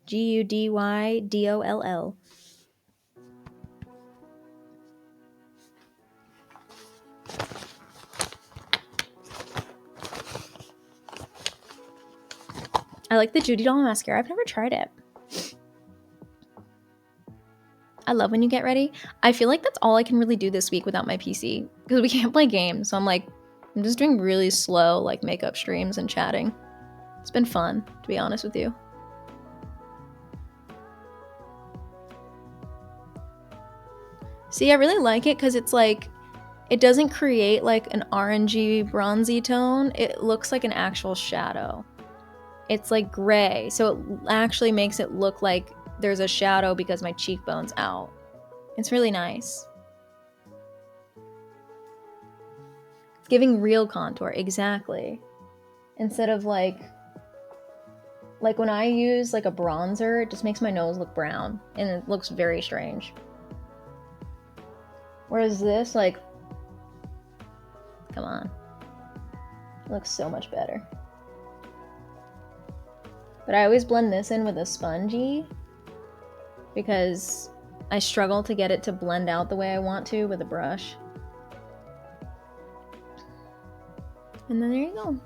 GUDYDOLL. I like the Judy Doll mascara. I've never tried it. I love when you get ready. I feel like that's all I can really do this week without my PC because we can't play games. So I'm just doing really slow like makeup streams and chatting. It's been fun, to be honest with you. See, I really like it because it's like, it doesn't create like an orangey bronzy tone. It looks like an actual shadow. It's like gray, so it actually makes it look like there's a shadow because my cheekbone's out. It's really nice. It's giving real contour, exactly. Instead of like when I use like a bronzer, it just makes my nose look brown and it looks very strange. Whereas this, like, come on. It looks so much better. But I always blend this in with a spongy because I struggle to get it to blend out the way I want to with a brush. And then there you go.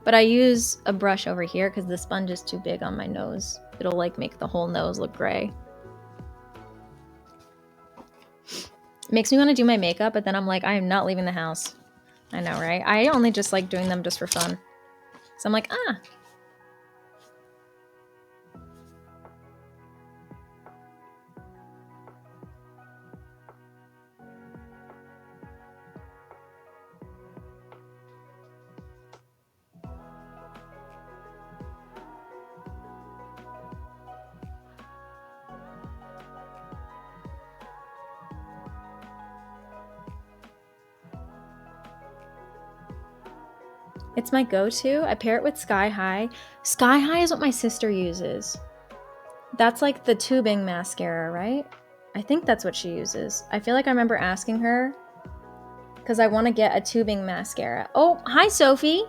But I use a brush over here because the sponge is too big on my nose. It'll like make the whole nose look gray. Makes me want to do my makeup, but then I'm like, I am not leaving the house. I know, right? I only just like doing them just for fun. So I'm like, It's my go-to. I pair it with Sky High. Sky High is what my sister uses. That's like the tubing mascara, right? I think that's what she uses. I feel like I remember asking her because I want to get a tubing mascara. Oh, hi, Sophie.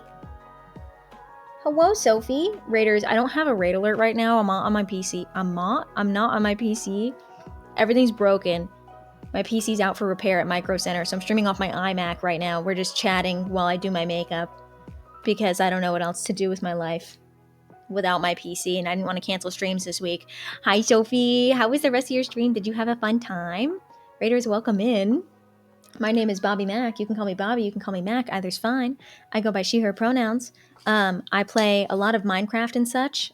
Hello, Sophie. Raiders, I don't have a raid alert right now. I'm not on my PC. I'm not on my PC. Everything's broken. My PC's out for repair at Micro Center, so I'm streaming off my iMac right now. We're just chatting while I do my makeup because I don't know what else to do with my life without my PC, and I didn't want to cancel streams this week. Hi, Sophie. How was the rest of your stream? Did you have a fun time? Raiders, welcome in. My name is Bobby Mac. You can call me Bobby. You can call me Mac. Either's fine. I go by she, her pronouns. I play a lot of Minecraft and such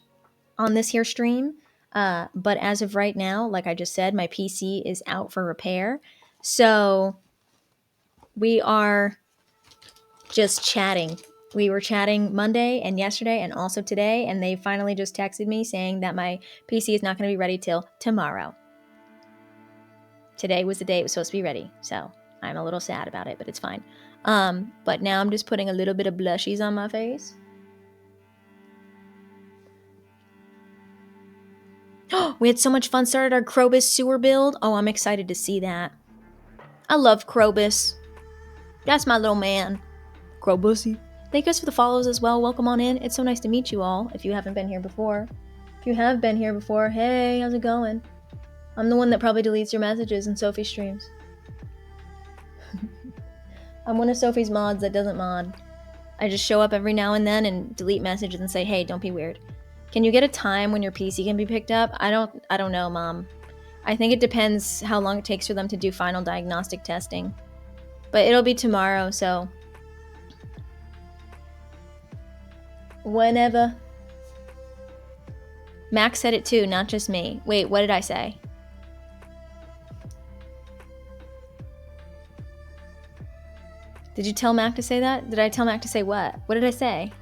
on this here stream. But as of right now, like I just said, my PC is out for repair. So we are just chatting We were chatting Monday and yesterday and also today, and they finally just texted me saying that my PC is not going to be ready till tomorrow. Today was the day it was supposed to be ready, so I'm a little sad about it, but it's fine. But now I'm just putting a little bit of blushies on my face. We had so much fun. Started our Krobus sewer build. Oh, I'm excited to see that. I love Krobus. That's my little man. Krobusy. Thank you guys for the follows as well. Welcome on in. It's so nice to meet you all if you haven't been here before. If you have been here before, hey, how's it going? I'm the one that probably deletes your messages in Sophie's streams. I'm one of Sophie's mods that doesn't mod. I just show up every now and then and delete messages and say, hey, don't be weird. Can you get a time when your PC can be picked up? I don't know, Mom. I think it depends how long it takes for them to do final diagnostic testing. But it'll be tomorrow, so whenever. Max said it too, not just me. Wait, what did I say? Did you tell Mac to say that? Did I tell Mac to say what? What did I say?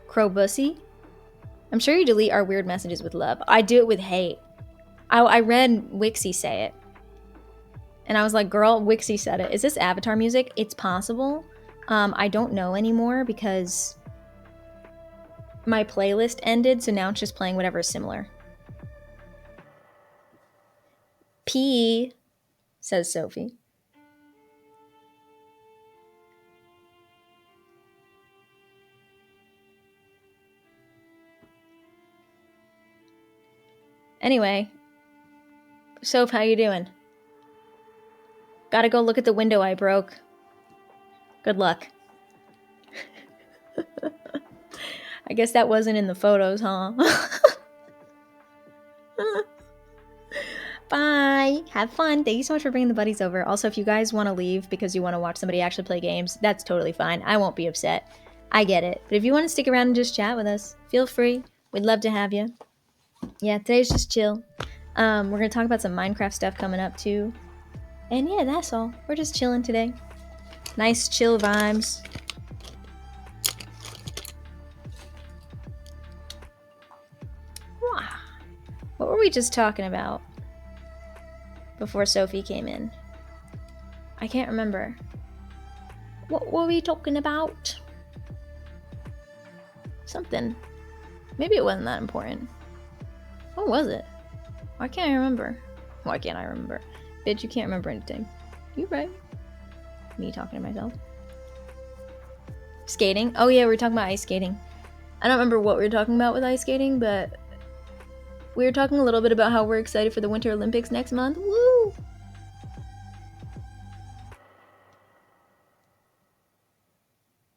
Crowbussy? I'm sure you delete our weird messages with love. I do it with hate. I read Wixie say it. And I was like, girl, Wixie said it. Is this Avatar music? It's possible. I don't know anymore because my playlist ended, so now it's just playing whatever is similar. P, says Sophie. Anyway, Soph, how you doing? Gotta go look at the window I broke. Good luck. I guess that wasn't in the photos, huh? Bye. Have fun. Thank you so much for bringing the buddies over. Also, if you guys want to leave because you want to watch somebody actually play games, that's totally fine. I won't be upset. I get it. But if you want to stick around and just chat with us, feel free. We'd love to have you. Yeah, today's just chill. We're going to talk about some Minecraft stuff coming up too. And yeah, that's all. We're just chilling today. Nice chill vibes. What were we just talking about before Sophie came in? I can't remember. What were we talking about? Something. Maybe it wasn't that important. What was it? Why can't I remember? Why can't I remember? Bitch, you can't remember anything. You right. Me talking to myself. Skating? Oh yeah, we were talking about ice skating. I don't remember what we were talking about with ice skating, but we were talking a little bit about how we're excited for the Winter Olympics next month. Woo!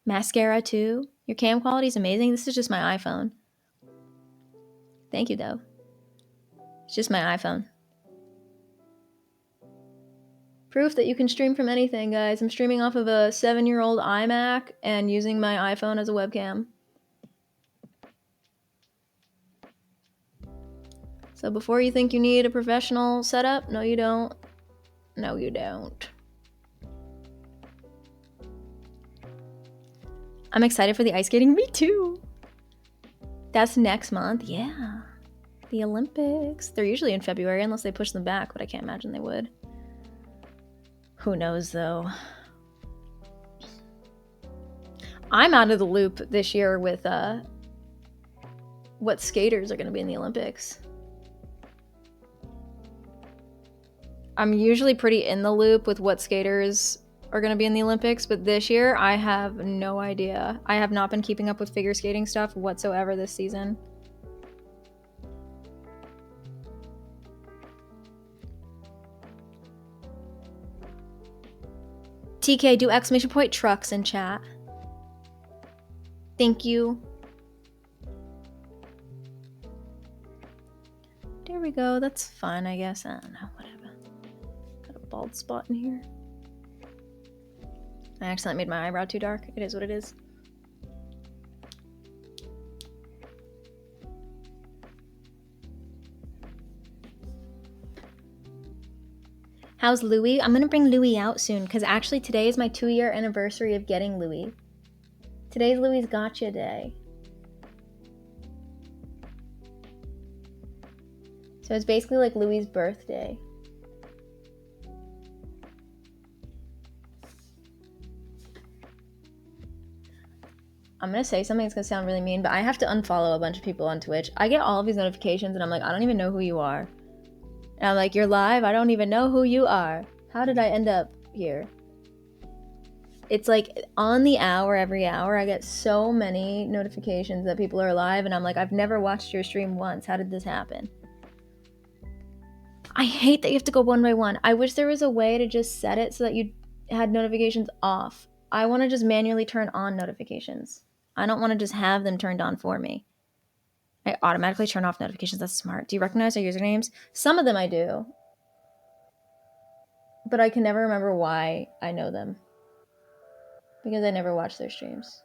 Mascara too. Your cam quality is amazing. This is just my iPhone. Thank you though. It's just my iPhone. Proof that you can stream from anything, guys. I'm streaming off of a 7-year-old iMac and using my iPhone as a webcam. So before you think you need a professional setup, no you don't. No you don't. I'm excited for the ice skating. Me too. That's next month. Yeah. The Olympics. They're usually in February unless they push them back, but I can't imagine they would. Who knows though? I'm out of the loop this year with what skaters are going to be in the Olympics. I'm usually pretty in the loop with what skaters are going to be in the Olympics, but this year I have no idea. I have not been keeping up with figure skating stuff whatsoever this season. TK, do exclamation point trucks in chat. Thank you. There we go. That's fine, I guess. I don't know. Whatever. Got a bald spot in here. I accidentally made my eyebrow too dark. It is what it is. How's Louis? I'm gonna bring Louis out soon because actually today is my 2-year anniversary of getting Louis. Today's Louis' gotcha day. So it's basically like Louis' birthday. I'm gonna say something that's gonna sound really mean, but I have to unfollow a bunch of people on Twitch. I get all of these notifications and I'm like, I don't even know who you are. And I'm like, you're live? I don't even know who you are. How did I end up here? It's like on the hour, every hour, I get so many notifications that people are live and I'm like, I've never watched your stream once. How did this happen? I hate that you have to go one by one. I wish there was a way to just set it so that you had notifications off. I want to just manually turn on notifications. I don't want to just have them turned on for me. I automatically turn off notifications. That's smart. Do you recognize our usernames? Some of them I do. But I can never remember why I know them. Because I never watch their streams.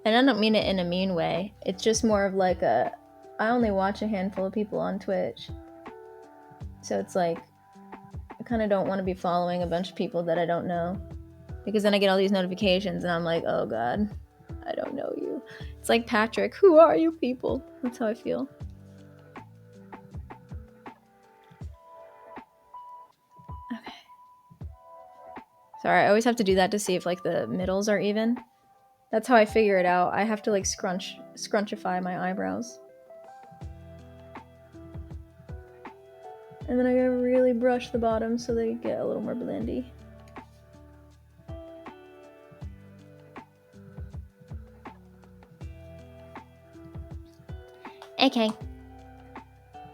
And I don't mean it in a mean way. It's just more of like I only watch a handful of people on Twitch. So it's like, I kind of don't want to be following a bunch of people that I don't know. Because then I get all these notifications and I'm like, oh God, I don't know you. It's like, Patrick, who are you people? That's how I feel. Okay. Sorry, I always have to do that to see if like the middles are even. That's how I figure it out. I have to like scrunchify my eyebrows. And then I gotta really brush the bottom so they get a little more blendy. Okay.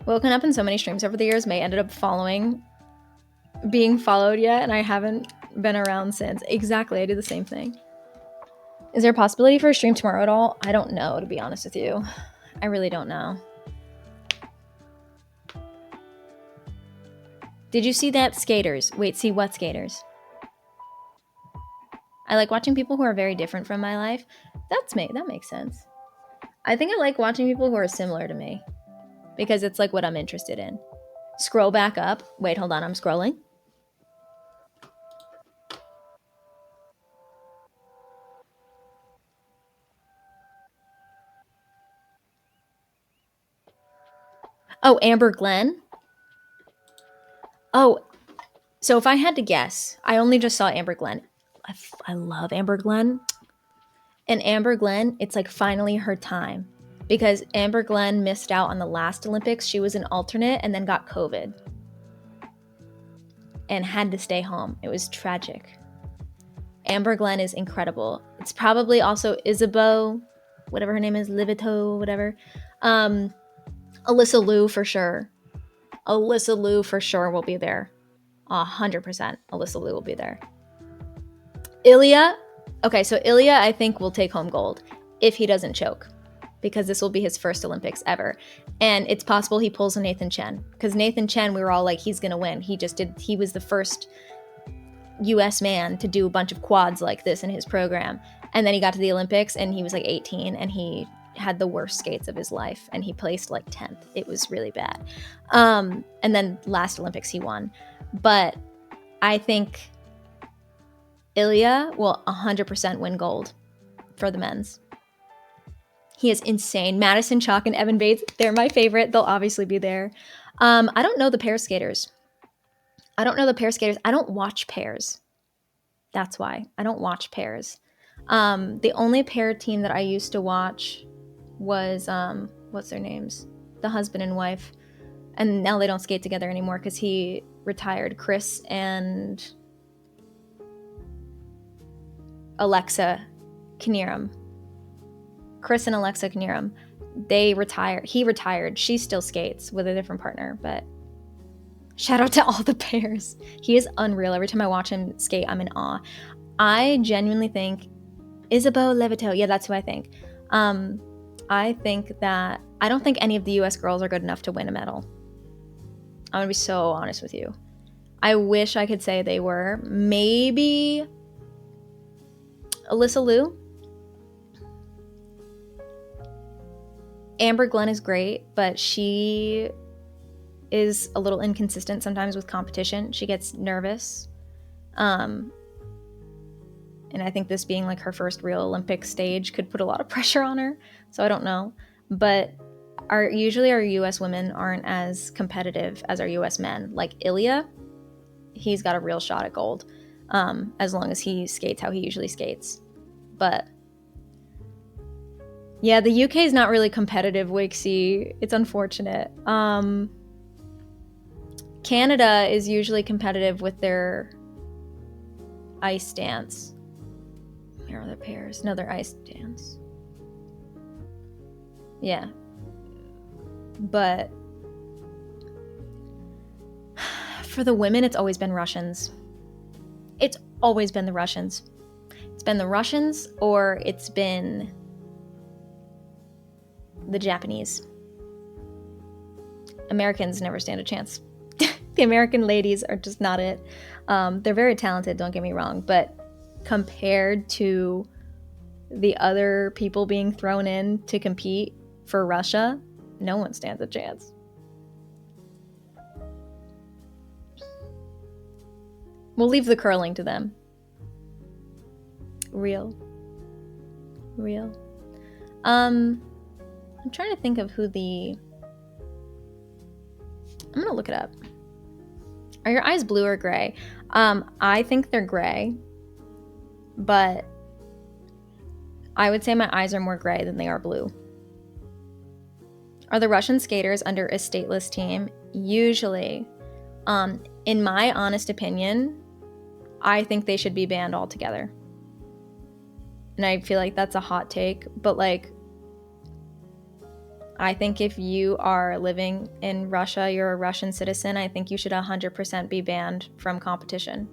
Woken up in so many streams over the years, May ended up being followed yet, and I haven't been around since. Exactly, I do the same thing. Is there a possibility for a stream tomorrow at all? I don't know, to be honest with you. I really don't know. Did you see that skaters? Wait, see what skaters? I like watching people who are very different from my life. That makes sense. I think I like watching people who are similar to me because it's like what I'm interested in. Scroll back up. Wait, hold on, I'm scrolling. Oh, Amber Glenn? Oh, so if I had to guess, I only just saw Amber Glenn. I love Amber Glenn. And Amber Glenn, it's like finally her time. Because Amber Glenn missed out on the last Olympics. She was an alternate and then got COVID. And had to stay home. It was tragic. Amber Glenn is incredible. It's probably also Isabeau, whatever her name is, Livito, whatever. Alyssa Liu for sure. Alyssa Liu for sure will be there. 100% Alyssa Liu will be there. Ilya. Okay, so Ilya I think will take home gold if he doesn't choke. Because this will be his first Olympics ever. And it's possible he pulls a Nathan Chen. Because Nathan Chen, we were all like, he's going to win. He was the first US man to do a bunch of quads like this in his program. And then he got to the Olympics and he was like 18 and he had the worst skates of his life and he placed like 10th. It was really bad. And then last Olympics he won. But I think Ilya will 100% win gold for the men's. He is insane. Madison Chalk and Evan Bates, they're my favorite. They'll obviously be there. I don't know the pair skaters. I don't watch pairs. That's why. I don't watch pairs. The only pair team that I used to watch was, what's their names? The husband and wife. And now they don't skate together anymore because he retired. Chris and Alexa Knierim. Chris and Alexa Knierim. They retired. He retired. She still skates with a different partner, but shout out to all the pairs. He is unreal. Every time I watch him skate, I'm in awe. I genuinely think Isabeau Levito. Yeah, that's who I think. I don't think any of the US girls are good enough to win a medal. I'm gonna be so honest with you. I wish I could say they were. Maybe Alyssa Liu. Amber Glenn is great, but she is a little inconsistent sometimes with competition. She gets nervous. And I think this being like her first real Olympic stage could put a lot of pressure on her. So I don't know. But usually our US women aren't as competitive as our US men. Like Ilya, he's got a real shot at gold, as long as he skates how he usually skates. But yeah, the UK is not really competitive, Wixie. It's unfortunate. Canada is usually competitive with their ice dance. Where are their pairs? No, their ice dance. Yeah. But for the women, it's always been Russians. It's always been the Russians. It's been the Russians, or it's been the Japanese. Americans never stand a chance. The American ladies are just not it. They're very talented, don't get me wrong, but compared to the other people being thrown in to compete for Russia, no one stands a chance. We'll leave the curling to them. Real. I'm trying to think of who I'm gonna look it up. Are your eyes blue or gray? I think they're gray, but I would say my eyes are more gray than they are blue. Are the Russian skaters under a stateless team? Usually. In my honest opinion, I think they should be banned altogether. And I feel like that's a hot take, but like, I think if you are living in Russia, you're a Russian citizen, I think you should 100% be banned from competition.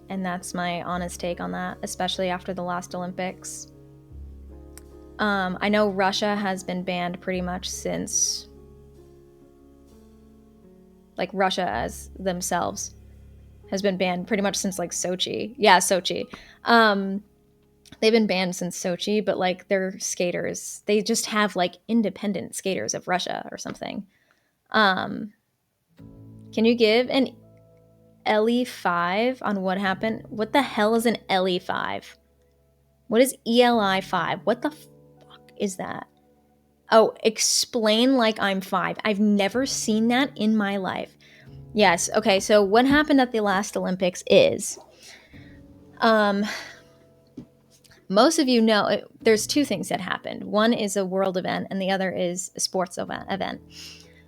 And that's my honest take on that, especially after the last Olympics. I know Russia has been banned pretty much since, like, Russia as themselves has been banned pretty much since, like, Sochi. Yeah, Sochi. They've been banned since Sochi, but like their skaters, they just have like independent skaters of Russia or something. Can you give an LE5 on what happened? What the hell is an LE5? What is ELI5? What the fuck is that? Oh, explain like I'm 5. I've never seen that in my life. Yes, okay, so what happened at the last Olympics is, most of you know there's two things that happened. One is a world event and the other is a sports event.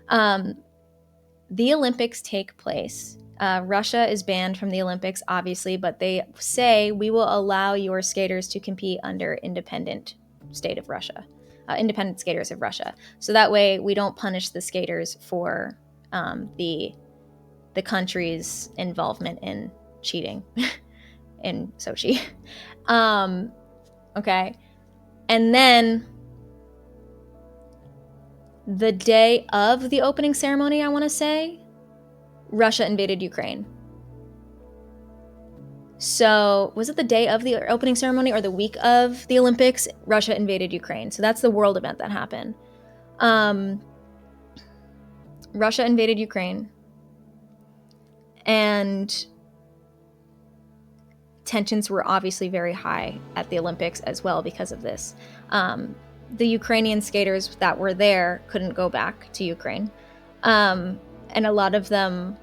The Olympics take place. Russia is banned from the Olympics, obviously, but they say we will allow your skaters to compete under independent state of Russia, independent skaters of Russia. So that way we don't punish the skaters for the country's involvement in cheating in Sochi. Okay. And then the day of the opening ceremony, I want to say, Russia invaded Ukraine. So was it the day of the opening ceremony or the week of the Olympics? Russia invaded Ukraine. So that's the world event that happened. Russia invaded Ukraine. And tensions were obviously very high at the Olympics as well because of this. The Ukrainian skaters that were there couldn't go back to Ukraine. And a lot of them,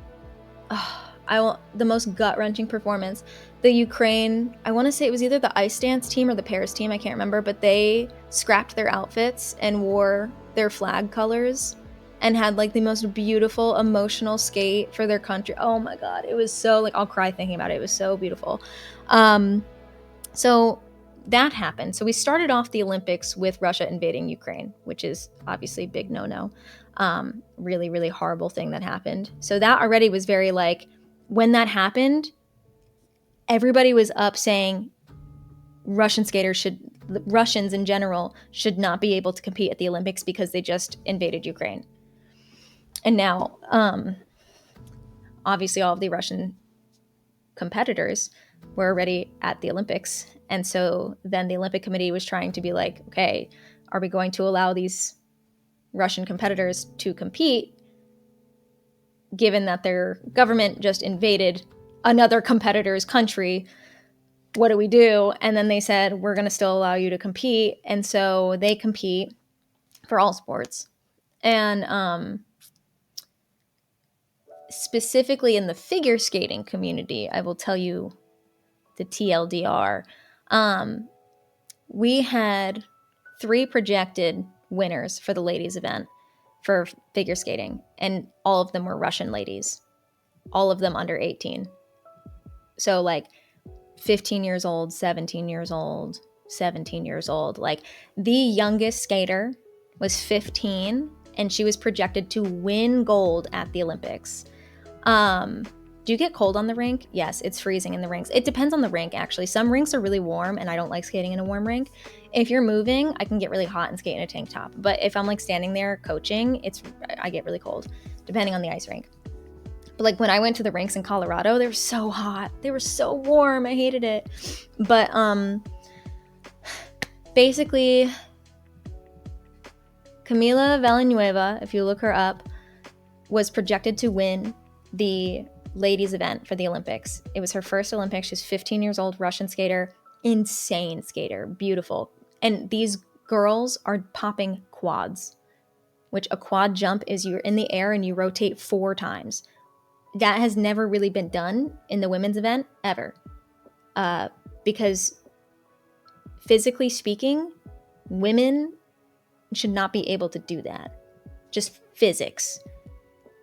the most gut-wrenching performance, the Ukraine, I want to say it was either the ice dance team or the pairs team, I can't remember, but they scrapped their outfits and wore their flag colors and had like the most beautiful emotional skate for their country. Oh my God, it was so, like, I'll cry thinking about it. It was so beautiful. So that happened. So we started off the Olympics with Russia invading Ukraine, which is obviously a big no-no. Really, really horrible thing that happened. So that already was very like, when that happened, everybody was up saying Russian skaters should, the Russians in general should not be able to compete at the Olympics because they just invaded Ukraine. And now, obviously, all of the Russian competitors were already at the Olympics. And so then the Olympic Committee was trying to be like, okay, are we going to allow these Russian competitors to compete, given that their government just invaded another competitor's country? What do we do? And then they said, we're going to still allow you to compete. And so they compete for all sports. And specifically in the figure skating community, I will tell you the TLDR. We had 3 projected winners for the ladies event for figure skating, and all of them were Russian ladies, all of them under 18. So like 15 years old, 17 years old, 17 years old. Like the youngest skater was 15, and she was projected to win gold at the Olympics. Do you get cold on the rink? Yes, it's freezing in the rinks. It depends on the rink, actually. Some rinks are really warm, and I don't like skating in a warm rink. If you're moving, I can get really hot and skate in a tank top. But if I'm like standing there coaching, I get really cold, depending on the ice rink. But like when I went to the rinks in Colorado, they were so hot. They were so warm. I hated it. But basically, Kamila Villanueva, if you look her up, was projected to win the ladies event for the Olympics. It was her first Olympics. She's 15 years old, Russian skater, insane skater, beautiful. And these girls are popping quads, which a quad jump is you're in the air and you rotate 4 times. That has never really been done in the women's event ever. Because physically speaking, women should not be able to do that. Just physics.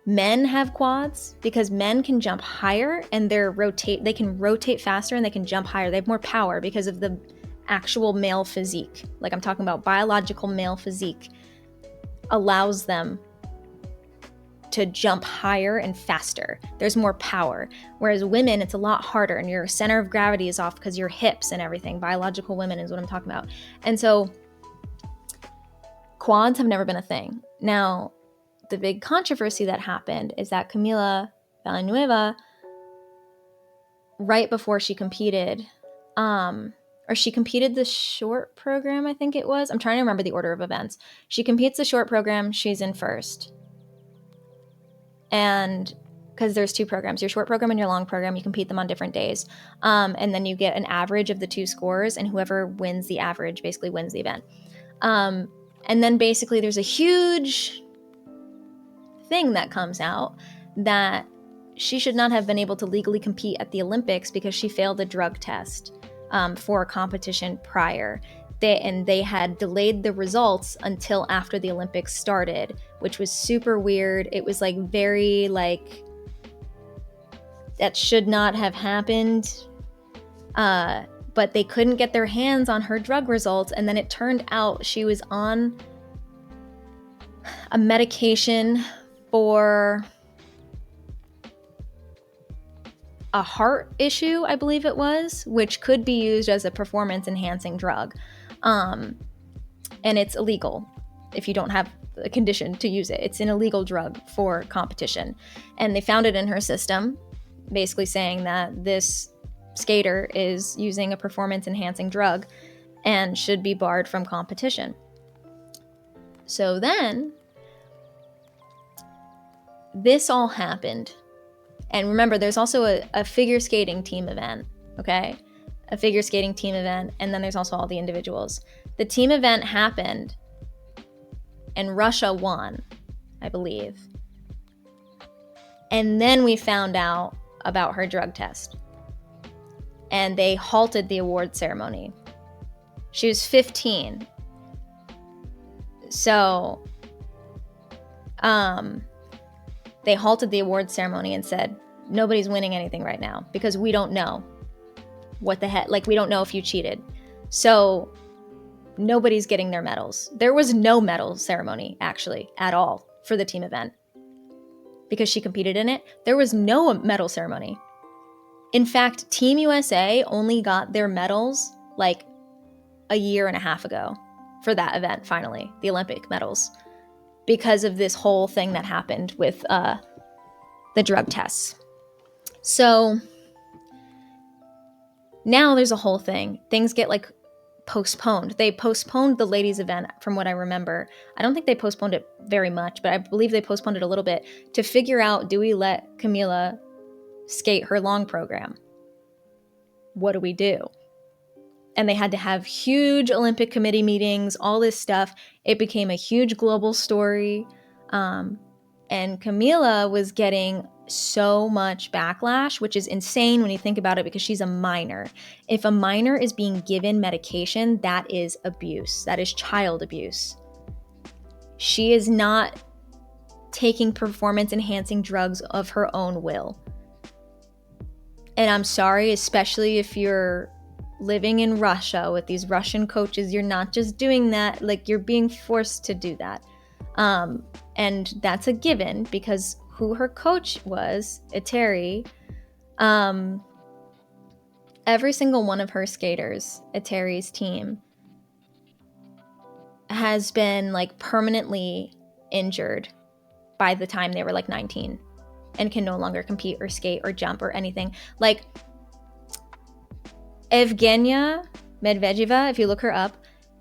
Men have quads because men can jump higher and they can rotate faster and they can jump higher. They have more power because of the actual male physique. Like I'm talking about biological male physique allows them to jump higher and faster. There's more power. Whereas women, it's a lot harder and your center of gravity is off because your hips and everything. Biological women is what I'm talking about. And so quads have never been a thing. Now, the big controversy that happened is that Kamila Villanueva, right before she competed, or she competed the short program, I think it was. I'm trying to remember the order of events. She competes the short program, she's in first. And because there's 2 programs, your short program and your long program, you compete them on different days. And then you get an average of the 2 scores, and whoever wins the average basically wins the event. And then basically there's a huge thing that comes out that she should not have been able to legally compete at the Olympics because she failed a drug test for a competition prior. They had delayed the results until after the Olympics started, which was super weird. It was like very like that should not have happened. But they couldn't get their hands on her drug results, and then it turned out she was on a medication for a heart issue, I believe it was, which could be used as a performance-enhancing drug. And it's illegal if you don't have a condition to use it. It's an illegal drug for competition. And they found it in her system, basically saying that this skater is using a performance-enhancing drug and should be barred from competition. So then this all happened. And remember, there's also a figure skating team event, okay? A figure skating team event, and then there's also all the individuals. The team event happened, and Russia won, I believe. And then we found out about her drug test. And they halted the award ceremony. She was 15. So, they halted the award ceremony and said, nobody's winning anything right now because we don't know what the heck, like we don't know if you cheated. So nobody's getting their medals. There was no medal ceremony actually at all for the team event because she competed in it. There was no medal ceremony. In fact, Team USA only got their medals like a year and a half ago for that event, finally, the Olympic medals, because of this whole thing that happened with the drug tests. So now there's a whole thing. Things get like postponed. They postponed the ladies' event from what I remember. I don't think they postponed it very much, but I believe they postponed it a little bit to figure out, do we let Camila skate her long program? What do we do? And they had to have huge Olympic committee meetings, all this stuff. It became a huge global story. And Camila was getting so much backlash, which is insane when you think about it, because she's a minor. If a minor is being given medication, that is abuse. That is child abuse. She is not taking performance-enhancing drugs of her own will. And I'm sorry, especially if you're living in Russia with these Russian coaches, you're not just doing that, like you're being forced to do that. And that's a given, because who her coach was, Eteri, every single one of her skaters, Eteri's team, has been like permanently injured by the time they were like 19 and can no longer compete or skate or jump or anything. Like Evgenia Medvedeva, if you look her up,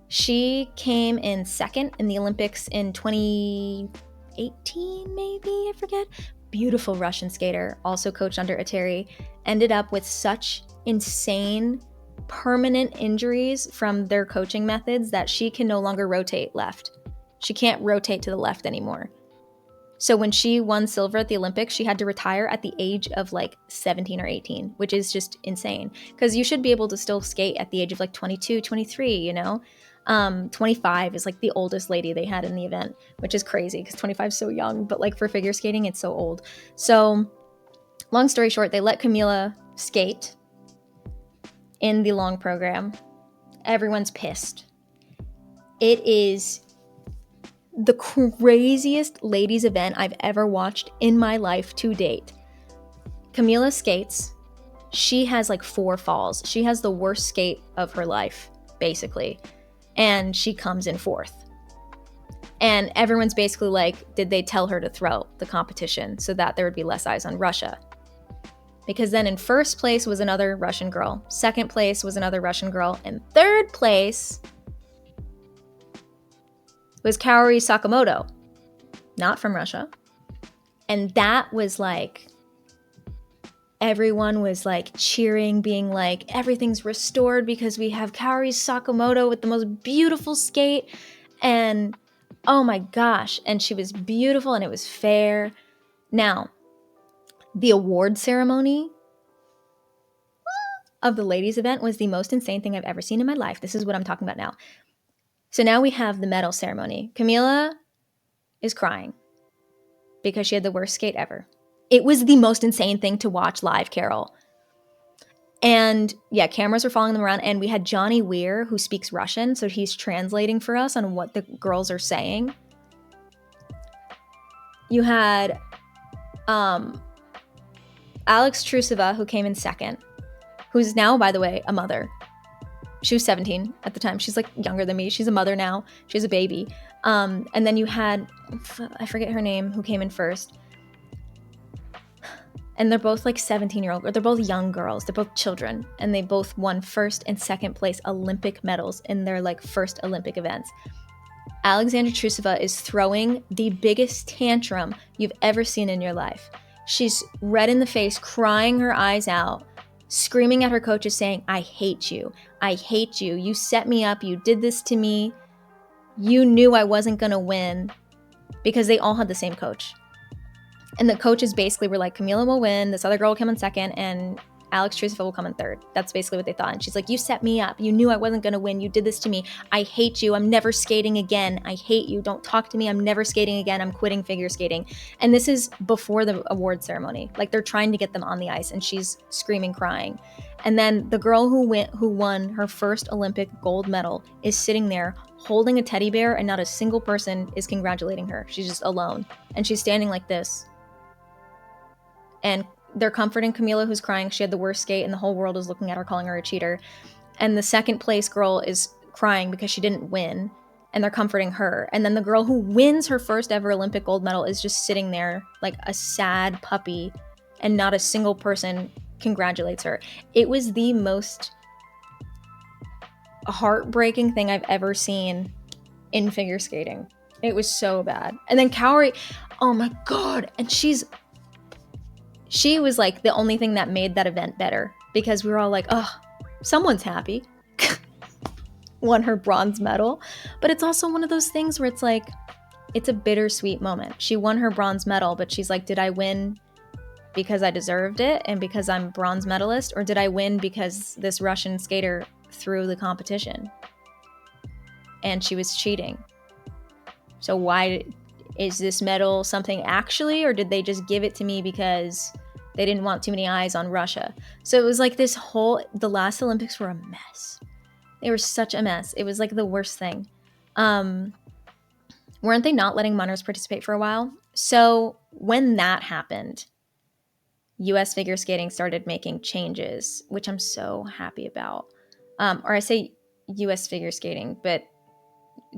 she came in second in the Olympics in 2018, maybe, I forget. Beautiful Russian skater, also coached under Eteri, ended up with such insane permanent injuries from their coaching methods that she can no longer rotate left. She can't rotate to the left anymore. So when she won silver at the Olympics, she had to retire at the age of like 17 or 18, which is just insane. Because you should be able to still skate at the age of like 22, 23, you know? 25 is like the oldest lady they had in the event, which is crazy because 25 is so young. But like for figure skating, it's so old. So long story short, they let Camila skate in the long program. Everyone's pissed. It is the craziest ladies event I've ever watched in my life to date. Camila skates. She has like 4 falls. She has the worst skate of her life, basically. And she comes in 4th. And everyone's basically like, did they tell her to throw the competition so that there would be less eyes on Russia? Because then in 1st place was another Russian girl. 2nd place was another Russian girl. And 3rd place was Kaori Sakamoto, not from Russia. And that was like, everyone was like cheering, being like, everything's restored because we have Kaori Sakamoto with the most beautiful skate. And oh my gosh, and she was beautiful and it was fair. Now, the award ceremony of the ladies event was the most insane thing I've ever seen in my life. This is what I'm talking about now. So now we have the medal ceremony. Camila is crying because she had the worst skate ever. It was the most insane thing to watch live, Carol. And yeah, cameras were following them around, and we had Johnny Weir, who speaks Russian, so he's translating for us on what the girls are saying. You had Alex Trusova, who came in 2nd, who's now, by the way, a mother. She was 17 at the time. She's like younger than me. She's a mother now. She has a baby. And then you had, I forget her name, who came in 1st. And they're both like 17-year-old, or they're both young girls. They're both children. And they both won 1st and 2nd place Olympic medals in their like 1st Olympic events. Alexandra Trusova is throwing the biggest tantrum you've ever seen in your life. She's red in the face, crying her eyes out, screaming at her coaches saying, I hate you. I hate you. You set me up. You did this to me. You knew I wasn't going to win, because they all had the same coach. And the coaches basically were like, Camila will win. This other girl will come in 2nd and Alex Trusova will come in 3rd. That's basically what they thought. And she's like, you set me up. You knew I wasn't going to win. You did this to me. I hate you. I'm never skating again. I hate you. Don't talk to me. I'm never skating again. I'm quitting figure skating. And this is before the award ceremony. Like, they're trying to get them on the ice, and she's screaming, crying. And then the girl who won her 1st Olympic gold medal is sitting there holding a teddy bear, and not a single person is congratulating her. She's just alone. And she's standing like this. And they're comforting Camila, who's crying. She had the worst skate, and the whole world is looking at her, calling her a cheater. And the 2nd place girl is crying because she didn't win, and they're comforting her. And then the girl who wins her first ever Olympic gold medal is just sitting there like a sad puppy, and not a single person congratulates her. It was the most heartbreaking thing I've ever seen in figure skating. It was so bad. And then Kaori, oh my God. And she was like the only thing that made that event better, because we were all like, oh, someone's happy. Won her bronze medal. But it's also one of those things where it's like, it's a bittersweet moment. She won her bronze medal, but she's like, did I win because I deserved it and because I'm bronze medalist? Or did I win because this Russian skater threw the competition and she was cheating? So why is this medal something actually, or did they just give it to me because they didn't want too many eyes on Russia? So it was like the last Olympics were a mess. They were such a mess. It was like the worst thing. Weren't they not letting minors participate for a while? So when that happened, US figure skating started making changes, which I'm so happy about. Or I say US figure skating, but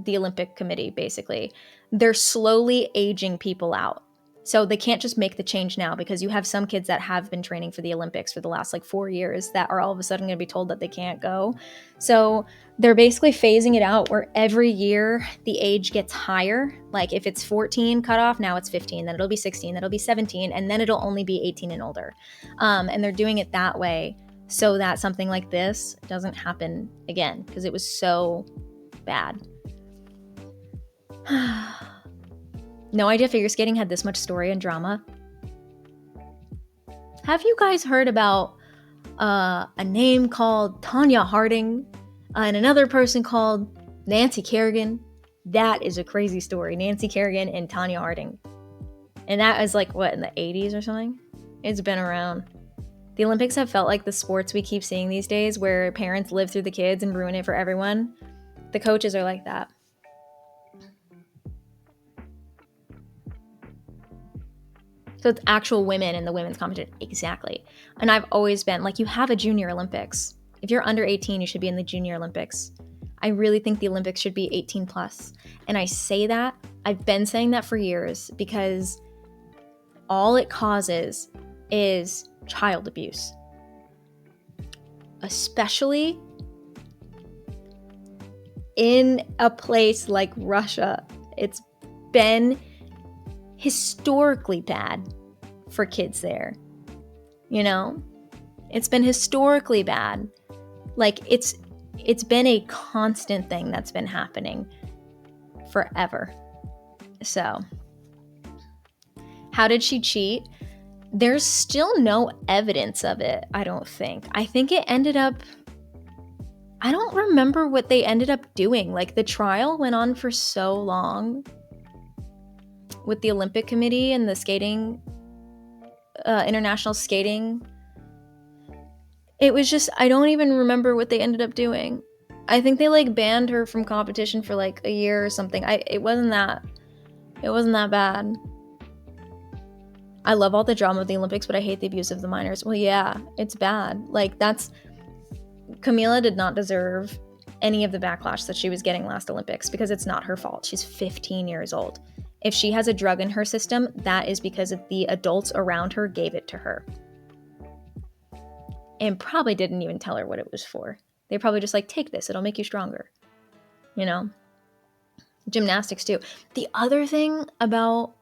the Olympic Committee, basically. They're slowly aging people out. So they can't just make the change now, because you have some kids that have been training for the Olympics for the last like 4 years that are all of a sudden going to be told that they can't go. So they're basically phasing it out where every year the age gets higher. Like if it's 14 cutoff, now it's 15, then it'll be 16, then it'll be 17, and then it'll only be 18 and older. And they're doing it that way so that something like this doesn't happen again, because it was so bad. No idea figure skating had this much story and drama. Have you guys heard about a name called Tanya Harding and another person called Nancy Kerrigan? That is a crazy story. Nancy Kerrigan and Tanya Harding. And that is like, what, in the 80s or something? It's been around. The Olympics have felt like the sports we keep seeing these days, where parents live through the kids and ruin it for everyone. The coaches are like that. So it's actual women in the women's competition. Exactly. And I've always been like, you have a junior Olympics. If you're under 18, you should be in the junior Olympics. I really think the Olympics should be 18 plus. And I say that, I've been saying that for years, because all it causes is child abuse. Especially in a place like Russia. It's been historically bad for kids there. You know? It's been historically bad. Like it's been a constant thing that's been happening forever. So, how did she cheat? There's still no evidence of it, I don't think. I think it ended up, I don't remember what they ended up doing. Like the trial went on for so long with the Olympic Committee and the skating, international skating. It was just, I don't even remember what they ended up doing. I think they like banned her from competition for like a year or something. It wasn't that bad. I love all the drama of the Olympics, but I hate the abuse of the minors. Well, yeah, it's bad. Like Camila did not deserve any of the backlash that she was getting last Olympics, because it's not her fault. She's 15 years old. If she has a drug in her system, that is because of the adults around her gave it to her. And probably didn't even tell her what it was for. They probably just like, take this, it'll make you stronger. You know? Gymnastics too. The other thing about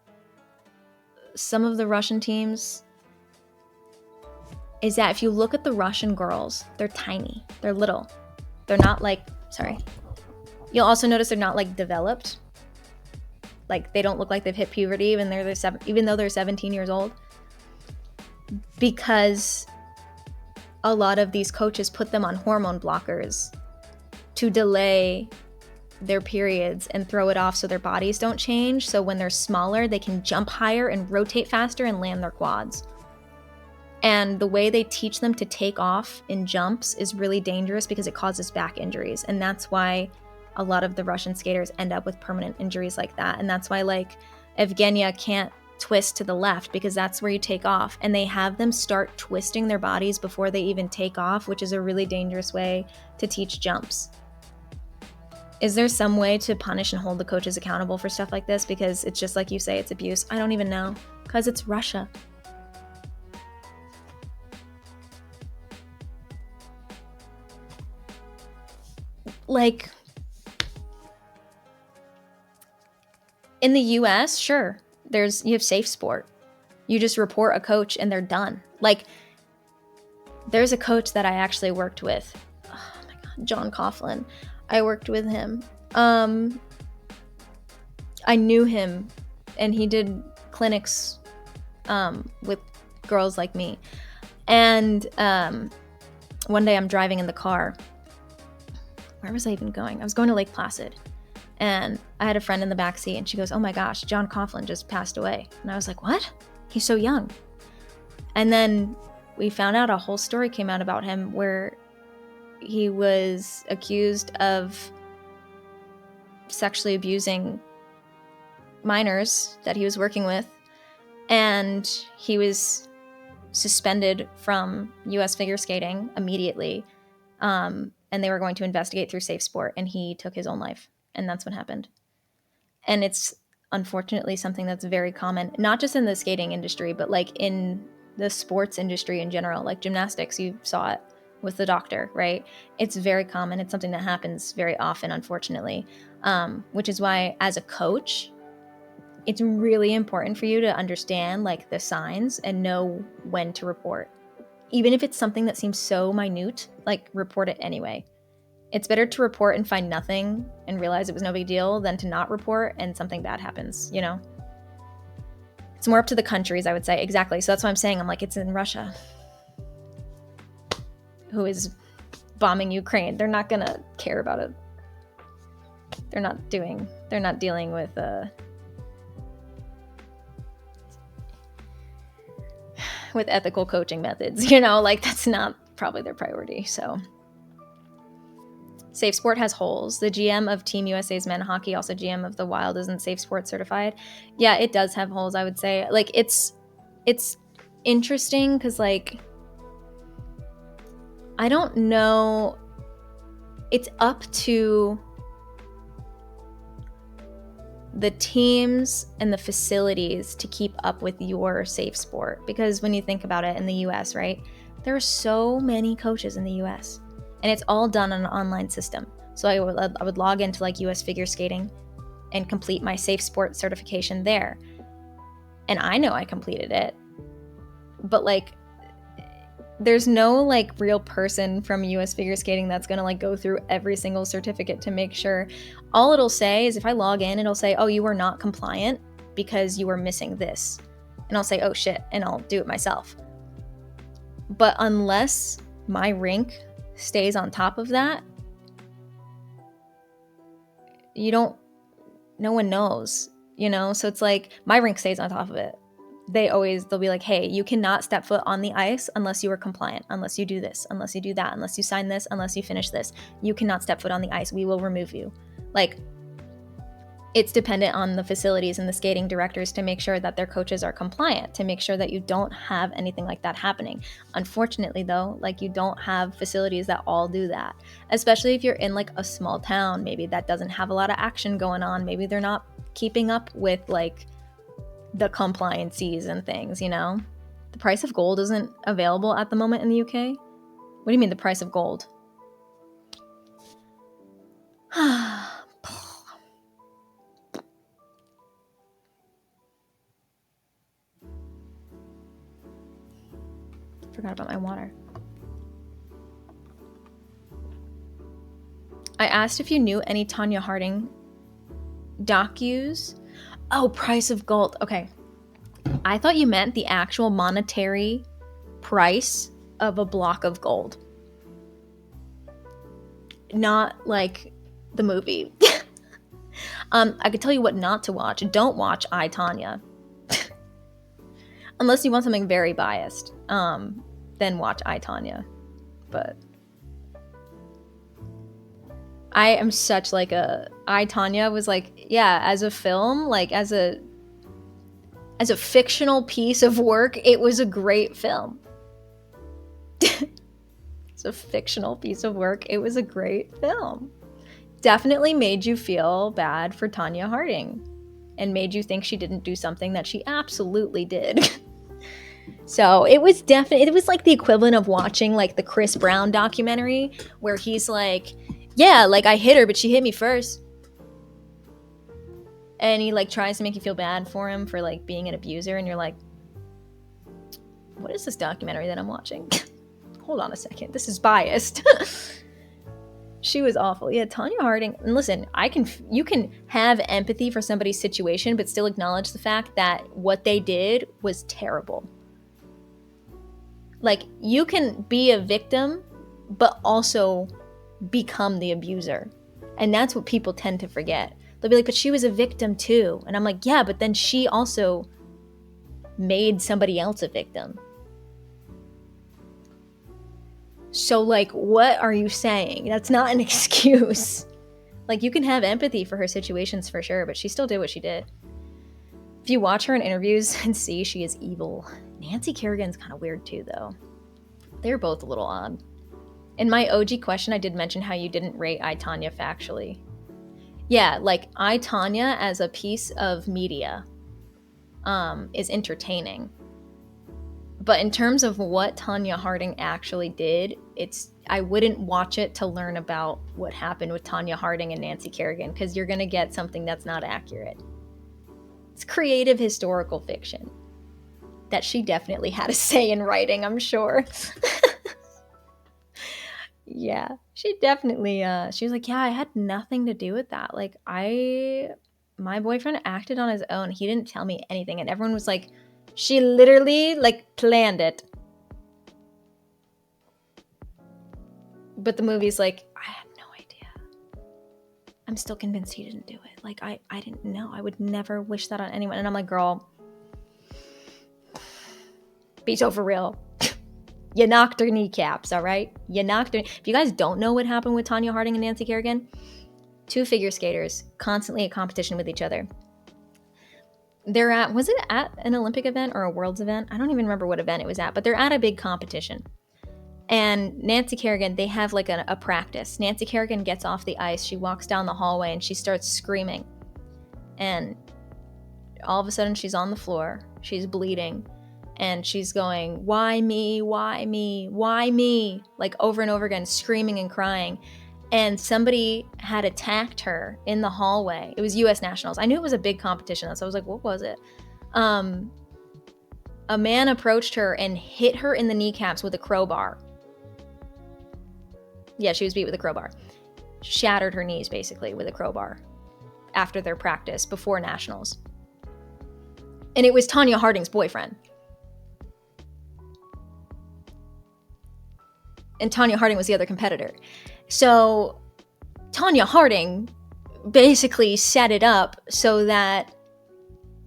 some of the Russian teams is that if you look at the Russian girls, they're tiny. They're little. They're not like, sorry. You'll also notice they're not like developed. Like they don't look like they've hit puberty even though they're 17 years old. Because a lot of these coaches put them on hormone blockers to delay their periods and throw it off so their bodies don't change. So when they're smaller, they can jump higher and rotate faster and land their quads. And the way they teach them to take off in jumps is really dangerous because it causes back injuries. And that's why a lot of the Russian skaters end up with permanent injuries like that. And that's why like Evgenia can't twist to the left, because that's where you take off. And they have them start twisting their bodies before they even take off, which is a really dangerous way to teach jumps. Is there some way to punish and hold the coaches accountable for stuff like this? Because it's just like you say, it's abuse. I don't even know. Because it's Russia. Like, in the US, sure, you have safe sport. You just report a coach and they're done. Like, there's a coach that I actually worked with. Oh my God, John Coughlin. I worked with him. I knew him, and he did clinics with girls like me. And one day I'm driving in the car. Where was I even going? I was going to Lake Placid. And I had a friend in the backseat, and she goes, "Oh my gosh, John Coughlin just passed away." And I was like, "What? He's so young." And then we found out, a whole story came out about him where he was accused of sexually abusing minors that he was working with. And he was suspended from US figure skating immediately. And they were going to investigate through Safe Sport, and he took his own life. And that's what happened. And it's unfortunately something that's very common, not just in the skating industry, but like in the sports industry in general, like gymnastics. You saw it with the doctor, right? It's very common. It's something that happens very often, unfortunately, which is why as a coach, it's really important for you to understand like the signs and know when to report. Even if it's something that seems so minute, like report it anyway. It's better to report and find nothing and realize it was no big deal than to not report and something bad happens, you know? It's more up to the countries, I would say. Exactly. So that's why I'm saying, I'm like, it's in Russia, who is bombing Ukraine. They're not going to care about it. They're not dealing with ethical coaching methods, you know, like that's not probably their priority. So Safe Sport has holes. The GM of Team USA's men hockey, also GM of the Wild, isn't Safe Sport certified. Yeah, it does have holes, I would say. Like, it's interesting because, like, I don't know. It's up to the teams and the facilities to keep up with your Safe Sport. Because when you think about it in the US, right, there are so many coaches in the US. And it's all done on an online system. So I would log into like US Figure Skating and complete my Safe Sport certification there. And I know I completed it. But like, there's no like real person from US Figure Skating that's gonna like go through every single certificate to make sure. All it'll say is if I log in, it'll say, "Oh, you were not compliant because you were missing this." And I'll say, "Oh shit," and I'll do it myself. But unless my rink stays on top of that, no one knows, you know? So it's like my rink stays on top of it. They'll be like, "Hey, you cannot step foot on the ice unless you are compliant, unless you do this, unless you do that, unless you sign this, unless you finish this. You cannot step foot on the ice. We will remove you." Like, it's dependent on the facilities and the skating directors to make sure that their coaches are compliant, to make sure that you don't have anything like that happening. Unfortunately, though, like, you don't have facilities that all do that, especially if you're in like a small town, maybe that doesn't have a lot of action going on. Maybe they're not keeping up with like the compliancies and things, you know? The price of gold isn't available at the moment in the UK. What do you mean the price of gold? Forgot about my water. I asked if you knew any Tanya Harding docus. Oh, price of gold. Okay. I thought you meant the actual monetary price of a block of gold. Not like the movie. I could tell you what not to watch. Don't watch I, Tanya. Unless you want something very biased. Then watch I, Tanya. But I am such like a I, Tanya was like, yeah, as a film, like as a fictional piece of work, it was a great film. It's a fictional piece of work. It was a great film. definitely made you feel bad for Tanya Harding and made you think she didn't do something that she absolutely did. So it was like the equivalent of watching like the Chris Brown documentary where he's like, yeah, like I hit her, but she hit me first. And he like tries to make you feel bad for him for like being an abuser. And you're like, what is this documentary that I'm watching? Hold on a second. This is biased. She was awful. Yeah, Tanya Harding. And listen, you can have empathy for somebody's situation, but still acknowledge the fact that what they did was terrible. Like, you can be a victim, but also become the abuser. And that's what people tend to forget. They'll be like, but she was a victim too. And I'm like, yeah, but then she also made somebody else a victim. So, like, what are you saying? That's not an excuse. Like, you can have empathy for her situations for sure, but she still did what she did. If you watch her in interviews and see she is evil. Nancy Kerrigan's kind of weird too, though. They're both a little odd. In my OG question, I did mention how you didn't rate I, Tonya factually. Yeah, like, I, Tonya as a piece of media is entertaining. But in terms of what Tanya Harding actually did, I wouldn't watch it to learn about what happened with Tanya Harding and Nancy Kerrigan, because you're going to get something that's not accurate. It's creative historical fiction that she definitely had a say in writing, I'm sure. Yeah, she definitely, she was like, yeah, I had nothing to do with that. Like, my boyfriend acted on his own. He didn't tell me anything. And everyone was like, she literally, like, planned it. But the movie's like, I had no idea. I'm still convinced he didn't do it. Like, I didn't know. I would never wish that on anyone. And I'm like, girl, be so for real. You knocked her kneecaps, all right? You knocked her. If you guys don't know what happened with Tanya Harding and Nancy Kerrigan, two figure skaters, constantly in competition with each other. Was it at an Olympic event or a Worlds event? I don't even remember what event it was at, but they're at a big competition. And Nancy Kerrigan, they have like a practice. Nancy Kerrigan gets off the ice. She walks down the hallway and she starts screaming. And all of a sudden she's on the floor. She's bleeding. And she's going, why me? Why me? Why me? Like over and over again, screaming and crying. And somebody had attacked her in the hallway. It was U.S. Nationals. I knew it was a big competition, so I was like, what was it? A man approached her and hit her in the kneecaps with a crowbar. Yeah, she was beat with a crowbar. Shattered her knees, basically, with a crowbar after their practice before Nationals. And it was Tanya Harding's boyfriend. And Tanya Harding was the other competitor. So Tanya Harding basically set it up so that,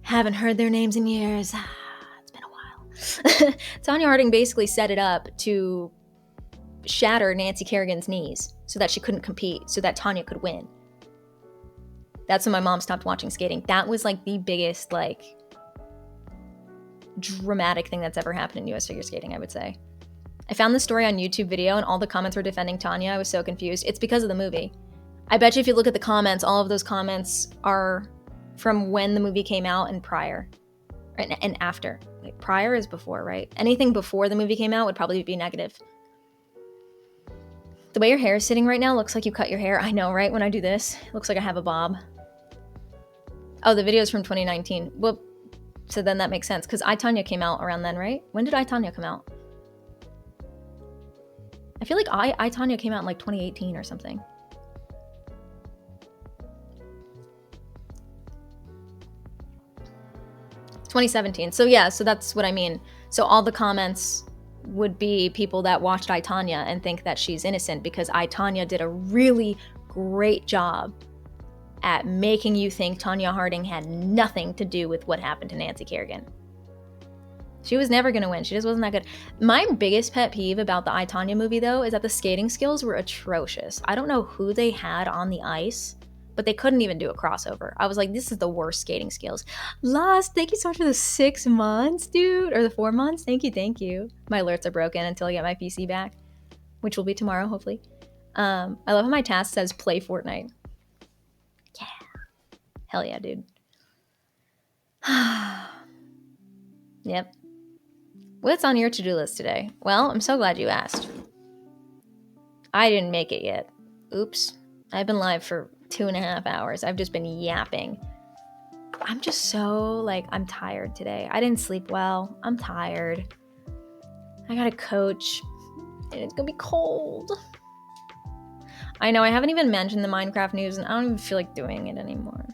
haven't heard their names in years, it's been a while. Tanya Harding basically set it up to shatter Nancy Kerrigan's knees so that she couldn't compete, so that Tanya could win. That's when my mom stopped watching skating. That was like the biggest like dramatic thing that's ever happened in US figure skating, I would say. I found this story on YouTube video and all the comments were defending Tanya. I was so confused. It's because of the movie. I bet you if you look at the comments, all of those comments are from when the movie came out and prior. And after. Wait, prior is before, right? Anything before the movie came out would probably be negative. The way your hair is sitting right now looks like you cut your hair. I know, right? When I do this, it looks like I have a bob. Oh, the video is from 2019. Well, so then that makes sense because I, Tonya came out around then, right? When did I, Tonya come out? I feel like I, Tonya came out in like 2018 or something. $2017. So yeah, so that's what I mean. So all the comments would be people that watched I, Tonya and think that she's innocent because I, Tonya did a really great job at making you think Tanya Harding had nothing to do with what happened to Nancy Kerrigan. She was never going to win. She just wasn't that good. My biggest pet peeve about the I, Tonya movie, though, is that the skating skills were atrocious. I don't know who they had on the ice, but they couldn't even do a crossover. I was like, this is the worst skating skills. Lost, thank you so much for the 6 months, dude. Or the 4 months. Thank you, thank you. My alerts are broken until I get my PC back, which will be tomorrow, hopefully. I love how my task says play Fortnite. Hell yeah, dude. Yep. What's on your to-do list today? Well, I'm so glad you asked. I didn't make it yet. Oops. I've been live for 2.5 hours. I've just been yapping. I'm just so, like, I'm tired today. I didn't sleep well. I'm tired. I got a coach, and it's gonna be cold. I know, I haven't even mentioned the Minecraft news, and I don't even feel like doing it anymore.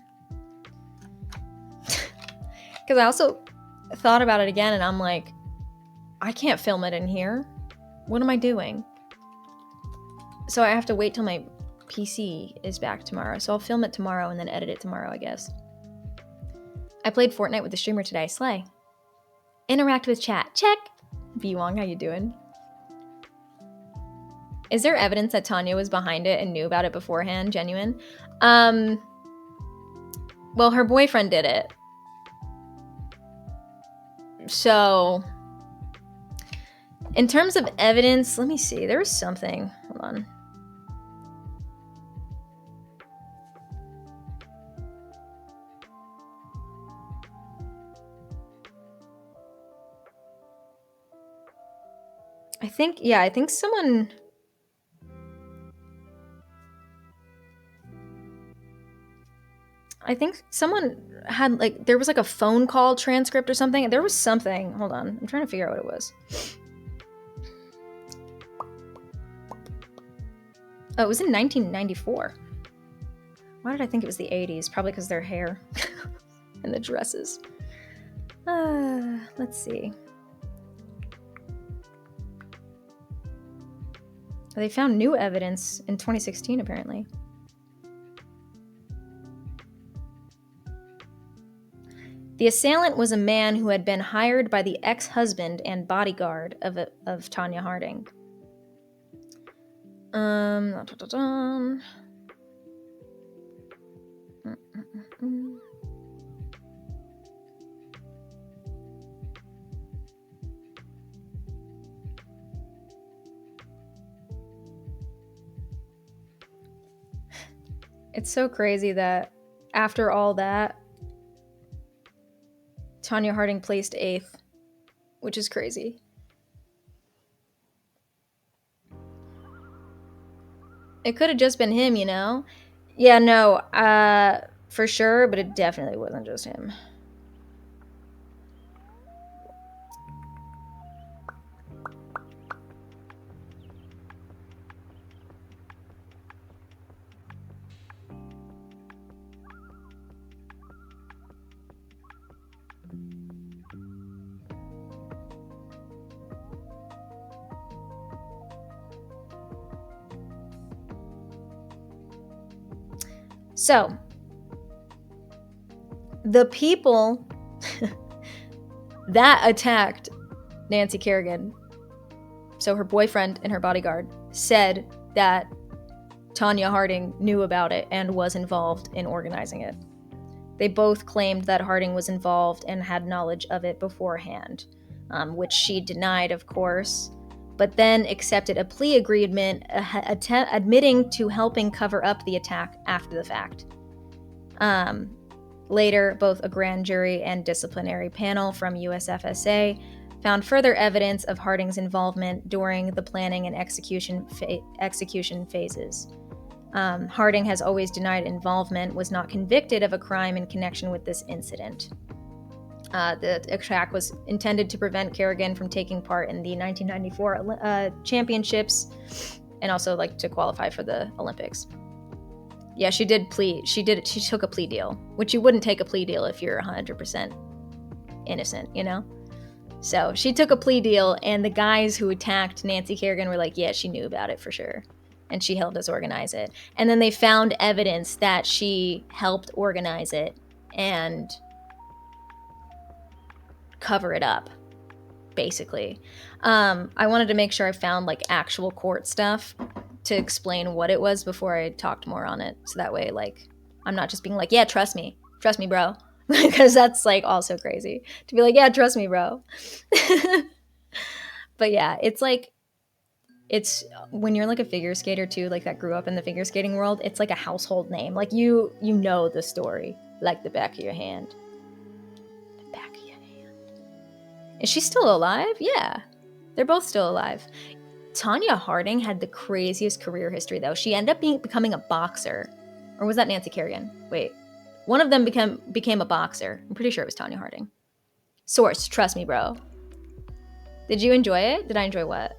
Because I also thought about it again, and I'm like, I can't film it in here. What am I doing? So I have to wait till my PC is back tomorrow. So I'll film it tomorrow and then edit it tomorrow, I guess. I played Fortnite with the streamer today. Slay. Interact with chat. Check. B-Wong, how you doing? Is there evidence that Tanya was behind it and knew about it beforehand? Genuine? Well, her boyfriend did it. So, in terms of evidence, let me see. There was something. Hold on. I think someone... I think someone had, like, there was like a phone call transcript or something. There was something. Hold on. I'm trying to figure out what it was. Oh, it was in 1994. Why did I think it was the 80s? Probably because their hair and the dresses. Let's see. They found new evidence in 2016, apparently. The assailant was a man who had been hired by the ex-husband and bodyguard of Tanya Harding. It's so crazy that after all that, Tanya Harding placed 8th, which is crazy. It could have just been him, you know? Yeah, no, for sure, but it definitely wasn't just him. So, the people that attacked Nancy Kerrigan, so her boyfriend and her bodyguard, said that Tanya Harding knew about it and was involved in organizing it. They both claimed that Harding was involved and had knowledge of it beforehand, which she denied, of course, but then accepted a plea agreement admitting to helping cover up the attack after the fact. Later, both a grand jury and disciplinary panel from USFSA found further evidence of Harding's involvement during the planning and execution phases. Harding has always denied involvement, was not convicted of a crime in connection with this incident. The attack was intended to prevent Kerrigan from taking part in the 1994 championships and also like to qualify for the Olympics. Yeah, she did plea. She took a plea deal, which you wouldn't take a plea deal if you're 100% innocent, you know? So she took a plea deal, and the guys who attacked Nancy Kerrigan were like, yeah, she knew about it for sure. And she helped us organize it. And then they found evidence that she helped organize it and cover it up, basically. I wanted to make sure I found like actual court stuff to explain what it was before I talked more on it. So that way, like, I'm not just being like, yeah, trust me, bro. Because that's like also crazy to be like, yeah, trust me, bro. But yeah, it's like, it's when you're like a figure skater too, like that grew up in the figure skating world, it's like a household name. Like you know the story. Like the back of your hand. The back of your hand. Is she still alive? Yeah. They're both still alive. Tanya Harding had the craziest career history, though. She ended up becoming a boxer. Or was that Nancy Kerrigan? Wait. One of them became a boxer. I'm pretty sure it was Tanya Harding. Source, trust me, bro. Did you enjoy it? Did I enjoy what?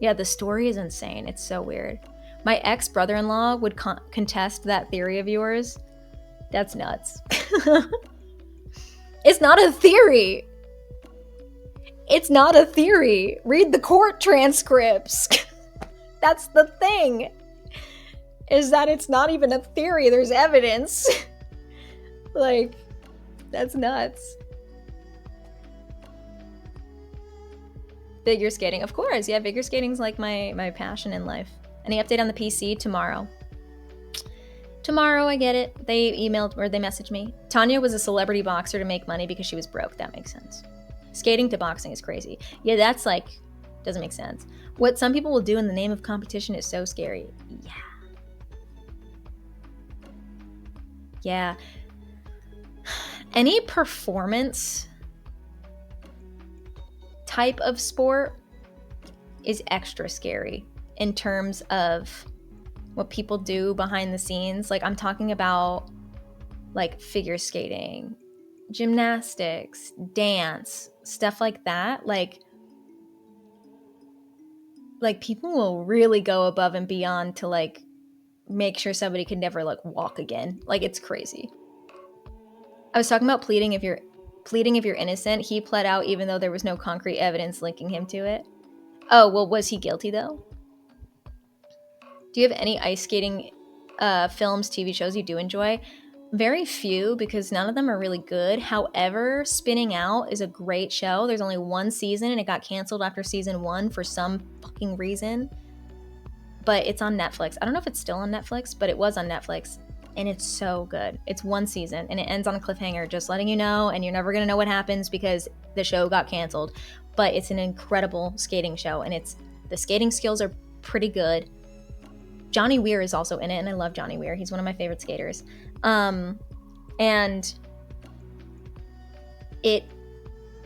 Yeah, the story is insane. It's so weird. My ex-brother-in-law would contest that theory of yours. That's nuts. It's not a theory. It's not a theory. Read the court transcripts. That's the thing. Is that it's not even a theory. There's evidence. Like, that's nuts. Figure skating. Of course. Yeah, figure skating's like my passion in life. Any update on the PC? Tomorrow. Tomorrow, I get it. They emailed or they messaged me. Tanya was a celebrity boxer to make money because she was broke. That makes sense. Skating to boxing is crazy. Yeah, that's like, doesn't make sense. What some people will do in the name of competition is so scary. Yeah. Yeah. Any performance type of sport is extra scary in terms of what people do behind the scenes. Like, I'm talking about like figure skating, gymnastics, dance, stuff like that. Like people will really go above and beyond to like make sure somebody can never like walk again. Like, it's crazy. I was talking about pleading if you're innocent. He pled out even though there was no concrete evidence linking him to it. Oh, well, was he guilty though? Do you have any ice skating films, TV shows you do enjoy? Very few, because none of them are really good. However, Spinning Out is a great show. There's only one season and it got canceled after season 1 for some fucking reason. But it's on Netflix. I don't know if it's still on Netflix, but it was on Netflix. And it's so good. It's one season and it ends on a cliffhanger, just letting you know, and you're never gonna know what happens because the show got canceled. But it's an incredible skating show, and the skating skills are pretty good. Johnny Weir is also in it, and I love Johnny Weir. He's one of my favorite skaters. And it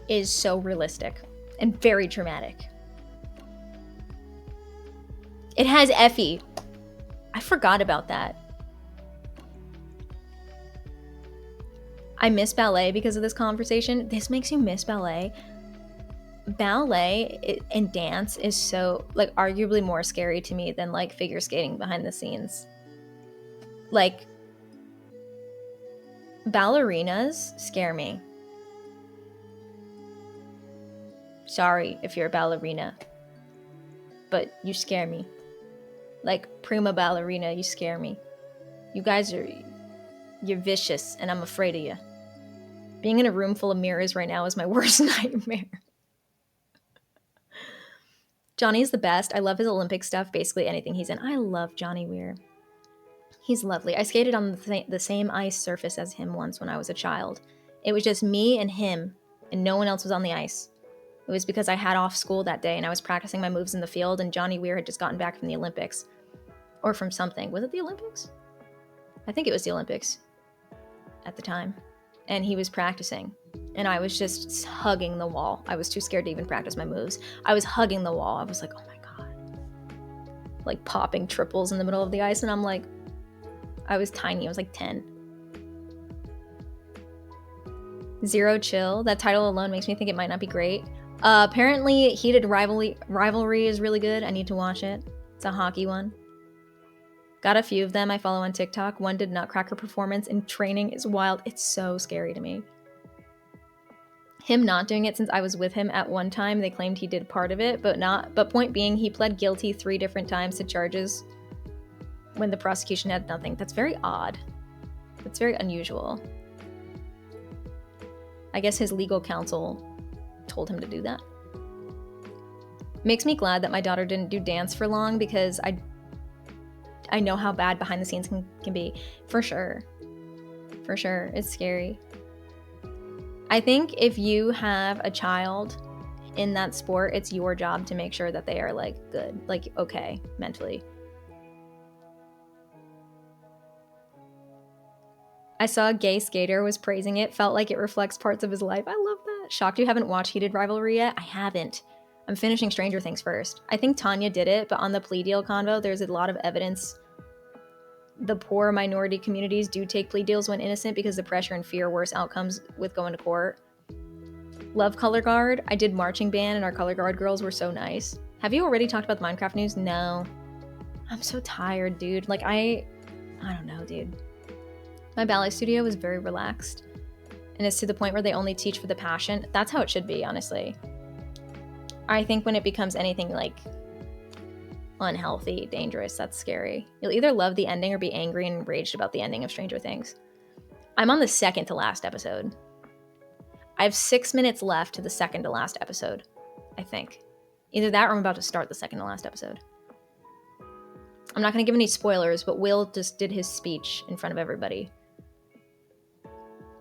is so realistic and very dramatic. It has Effie. I forgot about that. I miss ballet because of this conversation. This makes you miss ballet. Ballet and dance is so, like, arguably more scary to me than like figure skating behind the scenes. Like, ballerinas scare me. Sorry if you're a ballerina, but you scare me. Like, prima ballerina, you scare me. You guys you're vicious, and I'm afraid of you. Being in a room full of mirrors right now is my worst nightmare. Johnny's the best. I love his Olympic stuff, basically anything he's in. I love Johnny Weir. He's lovely. I skated on the same ice surface as him once when I was a child. It was just me and him, and no one else was on the ice. It was because I had off school that day, and I was practicing my moves in the field, and Johnny Weir had just gotten back from the Olympics. Or from something. Was it the Olympics? I think it was the Olympics at the time. And he was practicing. And I was just hugging the wall. I was too scared to even practice my moves. I was hugging the wall. I was like, oh my God. Like popping triples in the middle of the ice. And I'm like, I was tiny. I was like 10. Zero Chill. That title alone makes me think it might not be great. Apparently, Heated Rivalry is really good. I need to watch it. It's a hockey one. Got a few of them I follow on TikTok. One did Nutcracker performance in training is wild. It's so scary to me. Him not doing it since I was with him at one time. They claimed he did part of it, but point being, he pled guilty 3 different times to charges when the prosecution had nothing. That's very odd. That's very unusual. I guess his legal counsel told him to do that. Makes me glad that my daughter didn't do dance for long, because I know how bad behind the scenes can be. For sure. For sure. It's scary. I think if you have a child in that sport, it's your job to make sure that they are like good, like okay, mentally. I saw a gay skater was praising it. Felt like it reflects parts of his life. I love that. Shocked you haven't watched Heated Rivalry yet? I haven't. I'm finishing Stranger Things first. I think Tanya did it, but on the plea deal convo, there's a lot of evidence the poor minority communities do take plea deals when innocent because the pressure and fear worse outcomes with going to court. Love Color Guard. I did marching band and our Color Guard girls were so nice. Have you already talked about the Minecraft news? No. I'm so tired, dude. Like, I don't know, dude. My ballet studio was very relaxed. And it's to the point where they only teach for the passion. That's how it should be, honestly. I think when it becomes anything like unhealthy, dangerous, that's scary. You'll either love the ending or be angry and enraged about the ending of Stranger Things. I'm on the second to last episode. I have 6 minutes left to the second to last episode, I think. Either that or I'm about to start the second to last episode. I'm not going to give any spoilers, but Will just did his speech in front of everybody.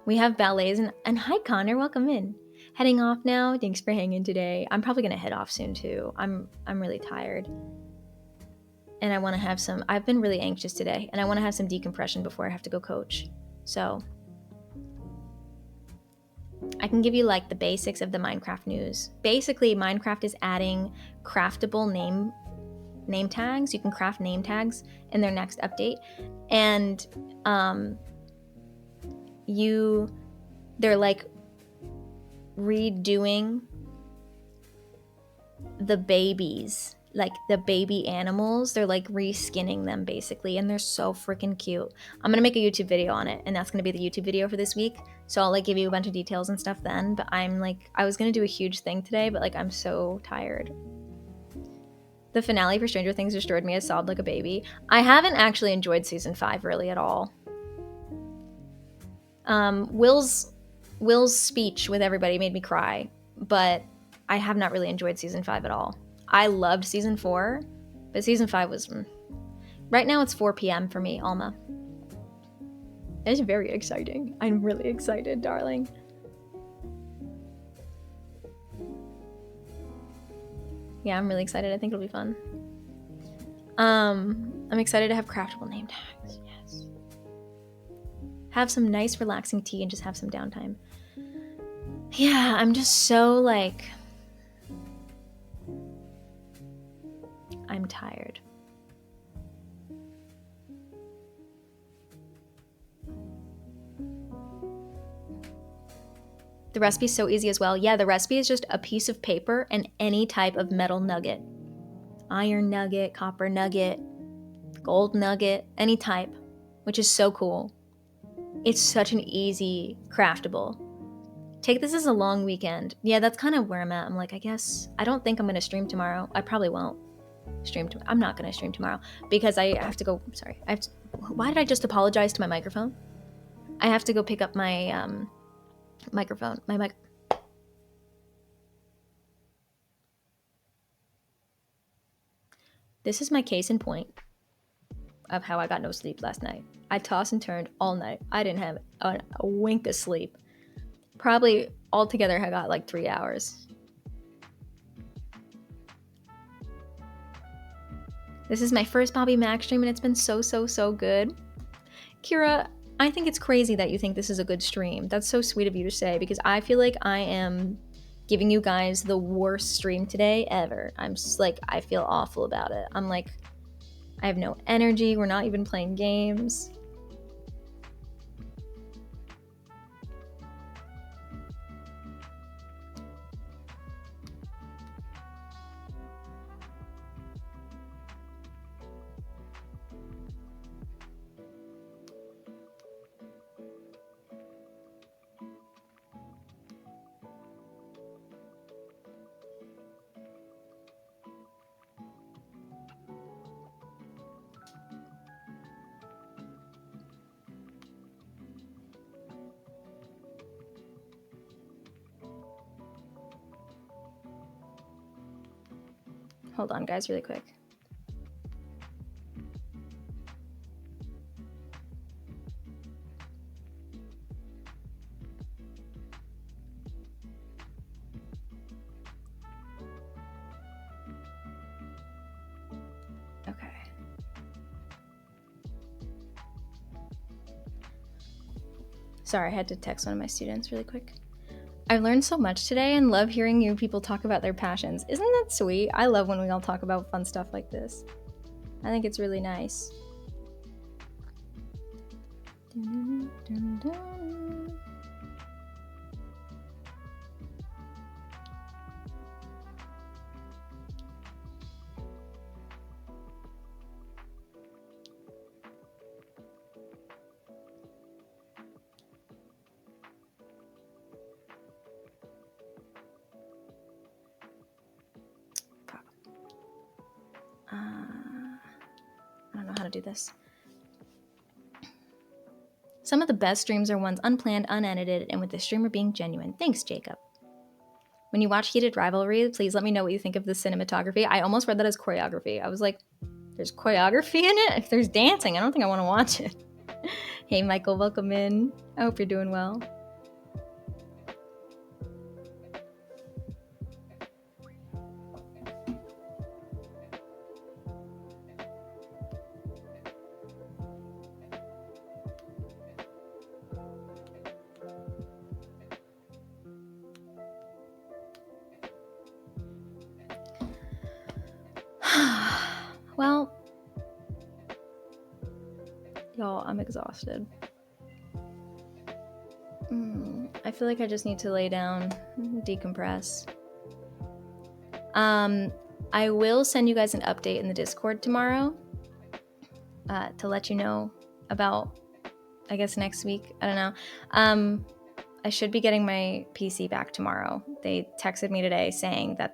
We have ballets and hi Connor, welcome in. Heading off now. Thanks for hanging today. I'm probably going to head off soon too. I'm really tired. And I want to have some, I've been really anxious today, and I want to have some decompression before I have to go coach. So I can give you like the basics of the Minecraft news. Basically, Minecraft is adding craftable name tags. You can craft name tags in their next update. And they're like redoing the babies, like the baby animals. They're like reskinning them basically, and they're so freaking cute. I'm gonna make a YouTube video on it, and that's gonna be the YouTube video for this week. So I'll like give you a bunch of details and stuff then, but I'm like, I was gonna do a huge thing today, but like I'm so tired. The finale for Stranger Things destroyed me. I sobbed like a baby. I haven't actually enjoyed season 5 really at all. Will's speech with everybody made me cry, but I have not really enjoyed season 5 at all. I loved season 4, but season 5 was... Right now it's 4 p.m. for me, Alma. It's very exciting. I'm really excited, darling. Yeah, I'm really excited. I think it'll be fun. I'm excited to have craftable name tags. Yes. Have some nice relaxing tea and just have some downtime. Yeah, I'm just so like... I'm tired. The recipe's so easy as well. Yeah, the recipe is just a piece of paper and any type of metal nugget. Iron nugget, copper nugget, gold nugget, any type, which is so cool. It's such an easy craftable. Take this as a long weekend. Yeah, that's kind of where I'm at. I'm like, I guess, I don't think I'm going to stream tomorrow. I probably won't stream tomorrow. I'm not going to stream tomorrow because I have to go, sorry. Why did I just apologize to my microphone? I have to go pick up my microphone. This is my case in point of how I got no sleep last night. I tossed and turned all night. I didn't have a wink of sleep. Probably altogether I got like 3 hours. This is my first Bobby Mac stream and it's been so good. Kira, I think it's crazy that you think this is a good stream. That's so sweet of you to say because I feel like I am giving you guys the worst stream today ever. I'm just like, I feel awful about it. I'm like, I have no energy. We're not even playing games. Hold on, guys, really quick. Okay. Sorry, I had to text one of my students really quick. I've learned so much today and love hearing you people talk about their passions. Isn't that sweet? I love when we all talk about fun stuff like this. I think it's really nice. I don't know how to do this. Some of the best streams are ones unplanned, unedited, and with the streamer being genuine. Thanks, Jacob. When you watch Heated Rivalry, please let me know what you think of the cinematography. I almost read that as choreography. I was like, there's choreography in it? If there's dancing, I don't think I want to watch it. Hey, Michael, welcome in. I hope you're doing well. Well, y'all, I'm exhausted. I feel like I just need to lay down, decompress. I will send you guys an update in the Discord tomorrow to let you know about, I guess, next week. I don't know. I should be getting my PC back tomorrow. They texted me today saying that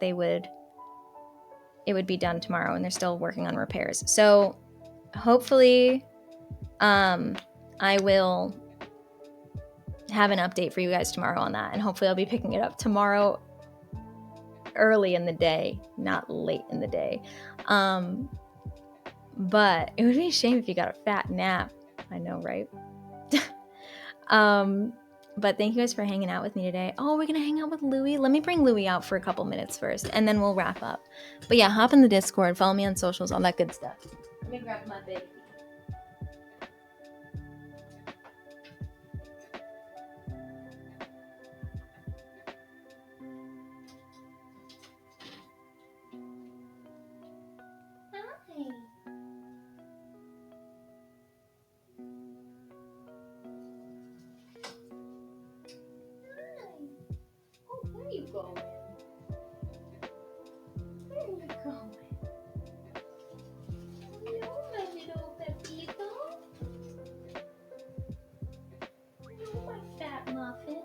it would be done tomorrow, and they're still working on repairs. So hopefully I will have an update for you guys tomorrow on that, and hopefully I'll be picking it up tomorrow early in the day, not late in the day. But it would be a shame if you got a fat nap. I know, right? But thank you guys for hanging out with me today. Oh, we're gonna hang out with Louie. Let me bring Louie out for a couple minutes first, and then we'll wrap up. But yeah, hop in the Discord, follow me on socials, all that good stuff. Let me grab my baby. Hi. Oh, where are you going? Where are you going? Hello, my little Pepito. Hello, my fat muffin.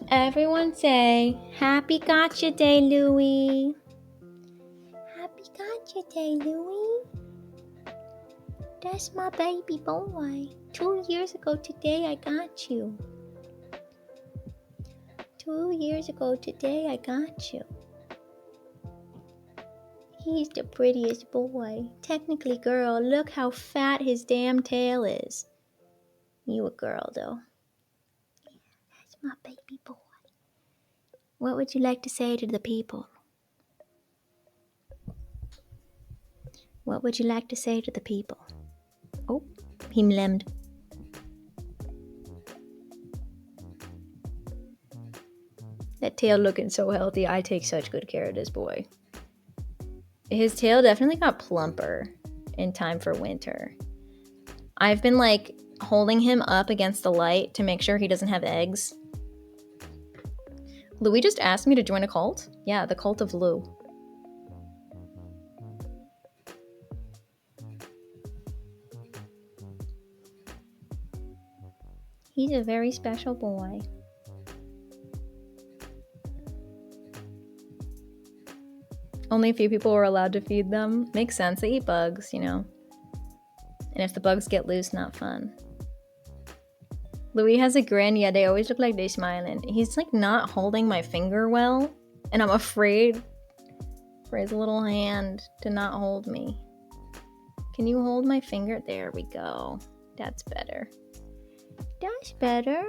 Everyone say, Happy Gotcha Day, Louie. Happy Gotcha Day, Louie. That's my baby boy. 2 years ago today, I got you. 2 years ago today, I got you. He's the prettiest boy. Technically girl, look how fat his damn tail is. You a girl, though. That's my baby boy. What would you like to say to the people? What would you like to say to the people? Oh, he mlemmed. That tail looking so healthy. I take such good care of this boy. His tail definitely got plumper in time for winter. I've been like holding him up against the light to make sure he doesn't have eggs. Louis just asked me to join a cult? Yeah, the cult of Lou. He's a very special boy. Only a few people were allowed to feed them. Makes sense, they eat bugs, you know. And if the bugs get loose, not fun. Louis has a grin, yeah, they always look like they're smiling. He's like not holding my finger well, and I'm afraid for his little hand to not hold me. Can you hold my finger? There we go. That's better. That's better.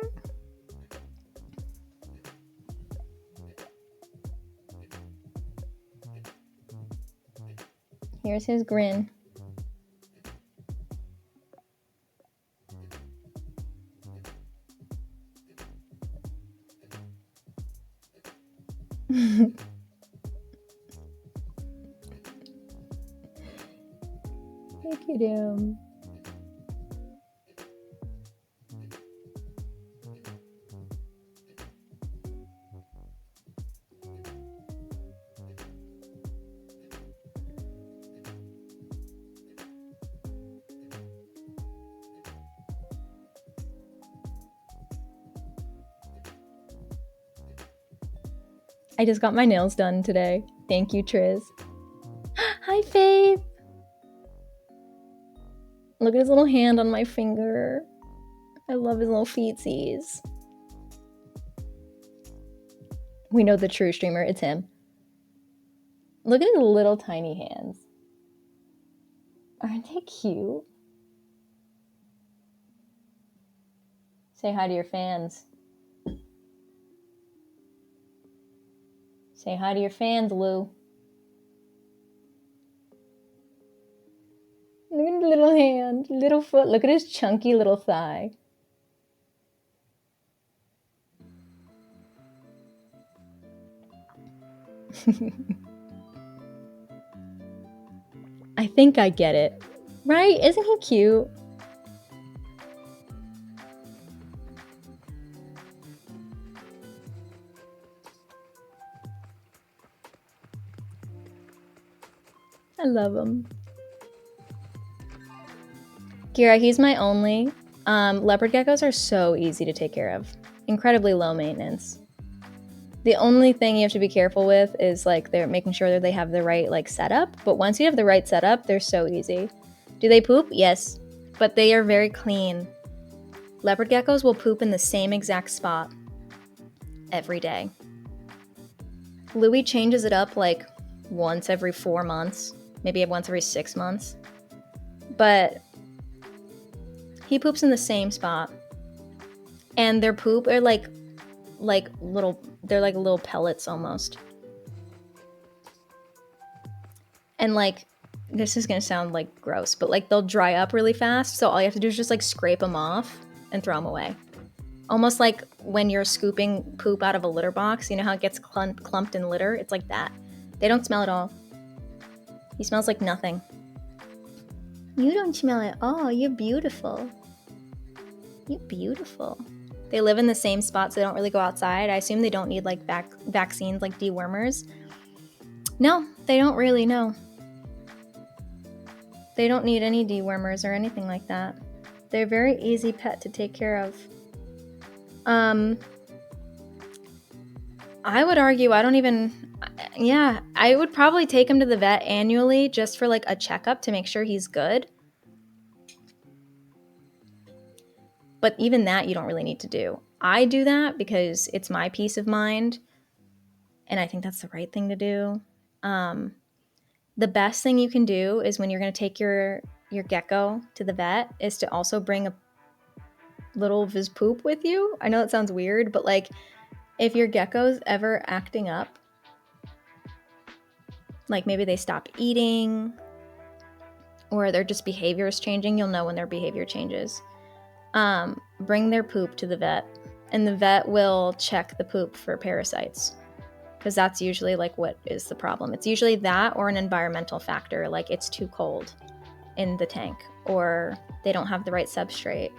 Here's his grin. Look at him. I just got my nails done today. Thank you, Triz. Hi, Faith. Look at his little hand on my finger. I love his little feetsies. We know the true streamer. It's him. Look at his little tiny hands. Aren't they cute? Say hi to your fans. Say hi to your fans, Lou. Look at his little hand, little foot. Look at his chunky little thigh. I think I get it. Right? Isn't he cute? I love him. Kira, he's my only. Leopard geckos are so easy to take care of. Incredibly low maintenance. The only thing you have to be careful with is like they're making sure that they have the right like setup. But once you have the right setup, they're so easy. Do they poop? Yes, but they are very clean. Leopard geckos will poop in the same exact spot every day. Louis changes it up like once every 4 months, maybe once every 6 months. But he poops in the same spot. And their poop are like little pellets almost. And like, this is gonna sound like gross, but like they'll dry up really fast. So all you have to do is just like scrape them off and throw them away. Almost like when you're scooping poop out of a litter box, you know how it gets clumped in litter? It's like that. They don't smell at all. He smells like nothing. You don't smell at all. You're beautiful. You're beautiful. They live in the same spots. They don't really go outside. I assume they don't need like vaccines like dewormers. No, they don't really, no. They don't need any dewormers or anything like that. They're a very easy pet to take care of. I would argue I would probably take him to the vet annually just for like a checkup to make sure he's good. But even that you don't really need to do. I do that because it's my peace of mind, and I think that's the right thing to do. The best thing you can do is when you're going to take your gecko to the vet is to also bring a little of his poop with you. I know that sounds weird, but like if your gecko's ever acting up, like maybe they stop eating or their just behavior is changing, you'll know when their behavior changes. Bring their poop to the vet, and the vet will check the poop for parasites, because that's usually like what is the problem. It's usually that or an environmental factor, like it's too cold in the tank or they don't have the right substrate.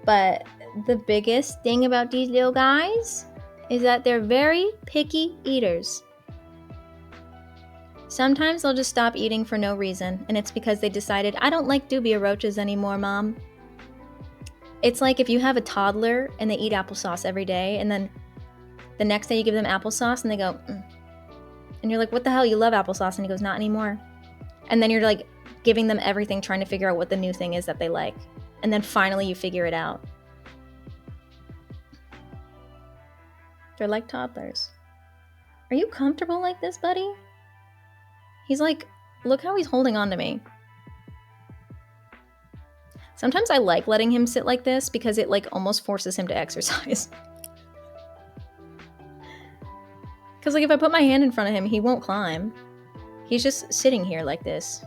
But the biggest thing about these little guys is that they're very picky eaters. Sometimes they'll just stop eating for no reason, and it's because they decided, I don't like dubia roaches anymore, Mom. It's like if you have a toddler and they eat applesauce every day, and then the next day you give them applesauce and they go, and you're like, what the hell, you love applesauce? And he goes, not anymore. And then you're like giving them everything, trying to figure out what the new thing is that they like. And then finally you figure it out. They're like toddlers. Are you comfortable like this, buddy? He's like, look how he's holding on to me. Sometimes I like letting him sit like this because it like almost forces him to exercise. Because like if I put my hand in front of him, he won't climb. He's just sitting here like this.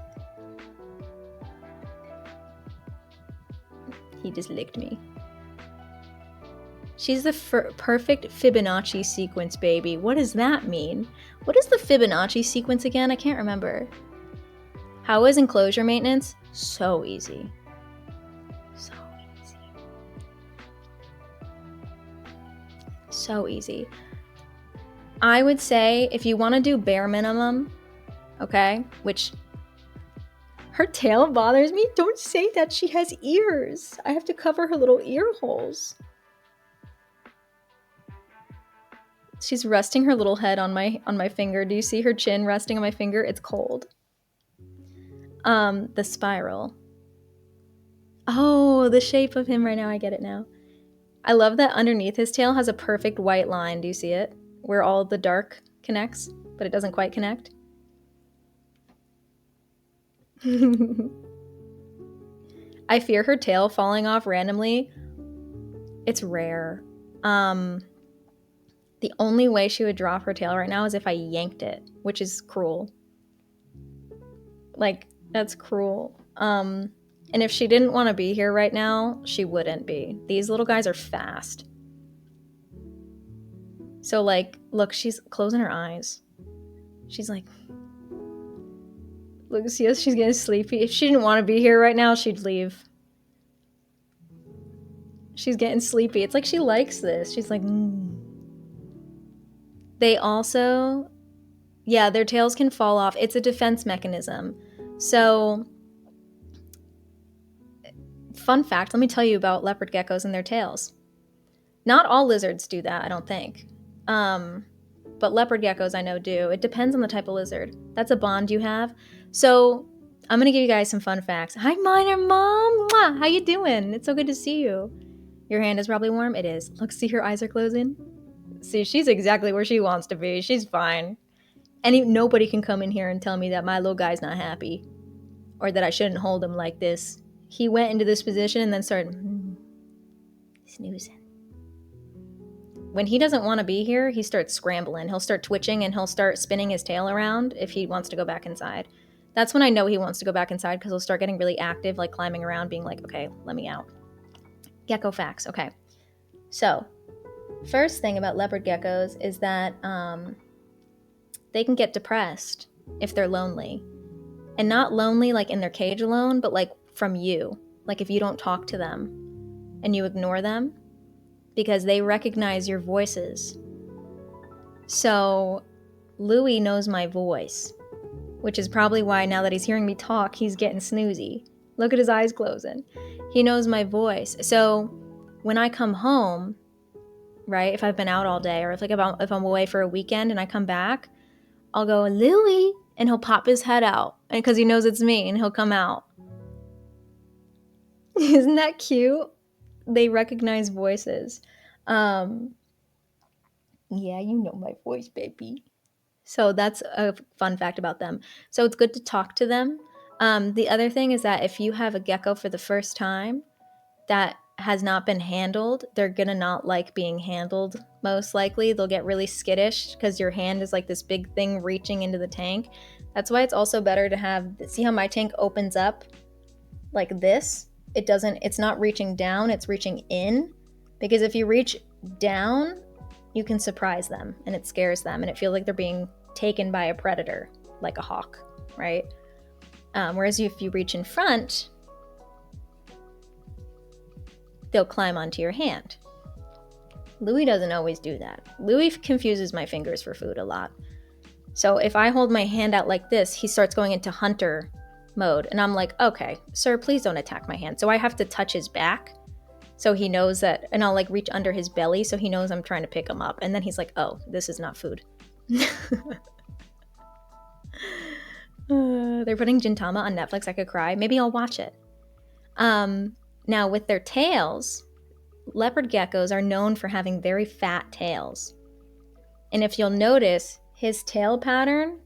He just licked me. She's the perfect Fibonacci sequence, baby. What does that mean? What is the Fibonacci sequence again? I can't remember. How is enclosure maintenance? So easy. So easy. So easy. I would say if you want to do bare minimum, okay, which her tail bothers me. Don't say that. She has ears. I have to cover her little ear holes. She's resting her little head on my finger. Do you see her chin resting on my finger? It's cold. The spiral. Oh, the shape of him right now. I get it now. I love that underneath his tail has a perfect white line. Do you see it? Where all the dark connects, but it doesn't quite connect. I fear her tail falling off randomly. It's rare. The only way she would drop her tail right now is if I yanked it, which is cruel. Like, that's cruel. And if she didn't want to be here right now, she wouldn't be. These little guys are fast. So, like, look, she's closing her eyes. She's like, look, see us, she's getting sleepy. If she didn't want to be here right now, she'd leave. She's getting sleepy. It's like she likes this. She's like, They also, yeah, their tails can fall off. It's a defense mechanism. So, fun fact, let me tell you about leopard geckos and their tails. Not all lizards do that, I don't think. But leopard geckos I know do. It depends on the type of lizard. That's a bond you have. So I'm gonna give you guys some fun facts. Hi, Miner Mom! Mwah! How you doing? It's so good to see you. Your hand is probably warm? It is. Look, see her eyes are closing? See, she's exactly where she wants to be. She's fine. Nobody can come in here and tell me that my little guy's not happy. Or that I shouldn't hold him like this. He went into this position and then started snoozing. When he doesn't want to be here, he starts scrambling. He'll start twitching and he'll start spinning his tail around if he wants to go back inside. That's when I know he wants to go back inside because he'll start getting really active, like climbing around, being like, okay, let me out. Gecko facts. Okay. So, first thing about leopard geckos is that they can get depressed if they're lonely. And not lonely like in their cage alone, but like from you. Like if you don't talk to them and you ignore them. Because they recognize your voices. So, Louis knows my voice, which is probably why now that he's hearing me talk, he's getting snoozy. Look at his eyes closing. He knows my voice. So, when I come home, right, if I've been out all day, or if I'm away for a weekend and I come back, I'll go, Louis, and he'll pop his head out, and because he knows it's me, and he'll come out. Isn't that cute? They recognize voices. Yeah, you know my voice, baby. So that's a fun fact about them. So it's good to talk to them. The other thing is that if you have a gecko for the first time that has not been handled, they're gonna not like being handled, most likely. They'll get really skittish because your hand is like this big thing reaching into the tank. That's why it's also better to have, see how my tank opens up like this? It's not reaching down, it's reaching in. Because if you reach down, you can surprise them and it scares them and it feels like they're being taken by a predator, like a hawk, right? Whereas if you reach in front, they'll climb onto your hand. Louis doesn't always do that. Louis confuses my fingers for food a lot. So if I hold my hand out like this, he starts going into hunter mode. And I'm like, okay, sir, please don't attack my hand. So I have to touch his back so he knows that, and I'll like reach under his belly so he knows I'm trying to pick him up. And then he's like, oh, this is not food. They're putting Gintama on Netflix. I could cry. Maybe I'll watch it. Now with their tails, leopard geckos are known for having very fat tails. And if you'll notice, his tail pattern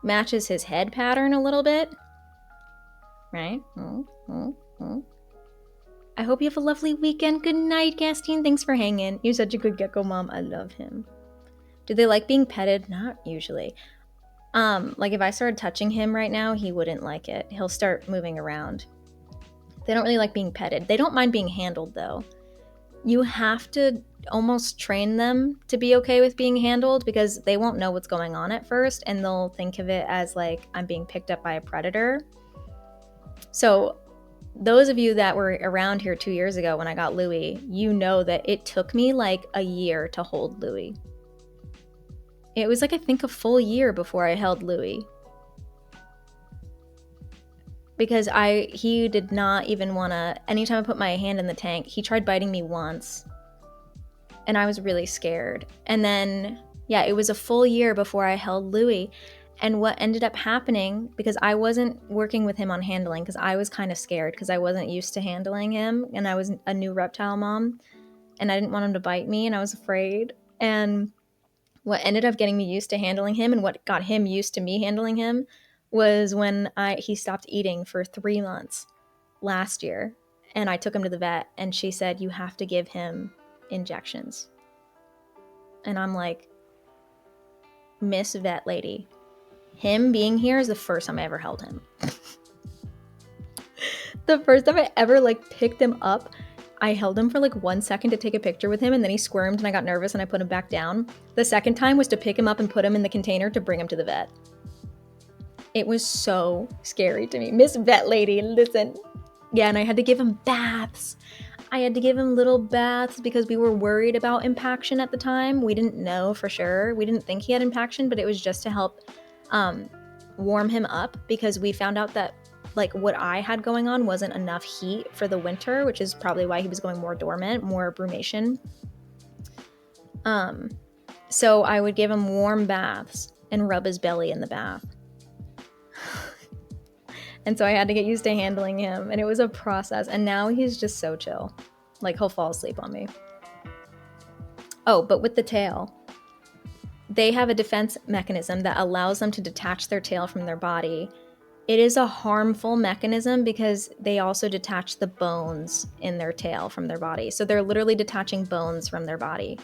matches his head pattern a little bit. Right? I hope you have a lovely weekend. Good night, Gastine. Thanks for hanging. You're such a good gecko mom. I love him. Do they like being petted? Not usually. Like if I started touching him right now, he wouldn't like it. He'll start moving around. They don't really like being petted. They don't mind being handled though. you have to almost train them to be okay with being handled, because they won't know what's going on at first and they'll think of it as like I'm being picked up by a predator. So those of you that were around here 2 years ago when I got Louis, you know that it took me like a year to hold Louis. It was like, I think, a full year before I held Louis. Because he did not even want to, anytime I put my hand in the tank, he tried biting me once. And I was really scared. And then, yeah, it was a full year before I held Louis. And what ended up happening, because I wasn't working with him on handling, because I was kind of scared because I wasn't used to handling him, and I was a new reptile mom, and I didn't want him to bite me, and I was afraid. And what ended up getting me used to handling him and what got him used to me handling him was when he stopped eating for 3 months last year. And I took him to the vet, and she said, you have to give him injections. And I'm like, Miss Vet Lady, him being here is the first time I ever held him. The first time I ever like picked him up, I held him for like 1 second to take a picture with him, and then he squirmed and I got nervous and I put him back down. The second time was to pick him up and put him in the container to bring him to the vet. It was so scary to me. Miss Vet Lady, listen. Yeah, and I had to give him baths. I had to give him little baths because we were worried about impaction at the time. We didn't know for sure. We didn't think he had impaction, but it was just to help warm him up, because we found out that like what I had going on wasn't enough heat for the winter, which is probably why he was going more dormant, more brumation. So I would give him warm baths and rub his belly in the bath. And so I had to get used to handling him, and it was a process. And now he's just so chill. Like, he'll fall asleep on me. Oh, but with the tail, they have a defense mechanism that allows them to detach their tail from their body. It is a harmful mechanism because they also detach the bones in their tail from their body. So they're literally detaching bones from their body.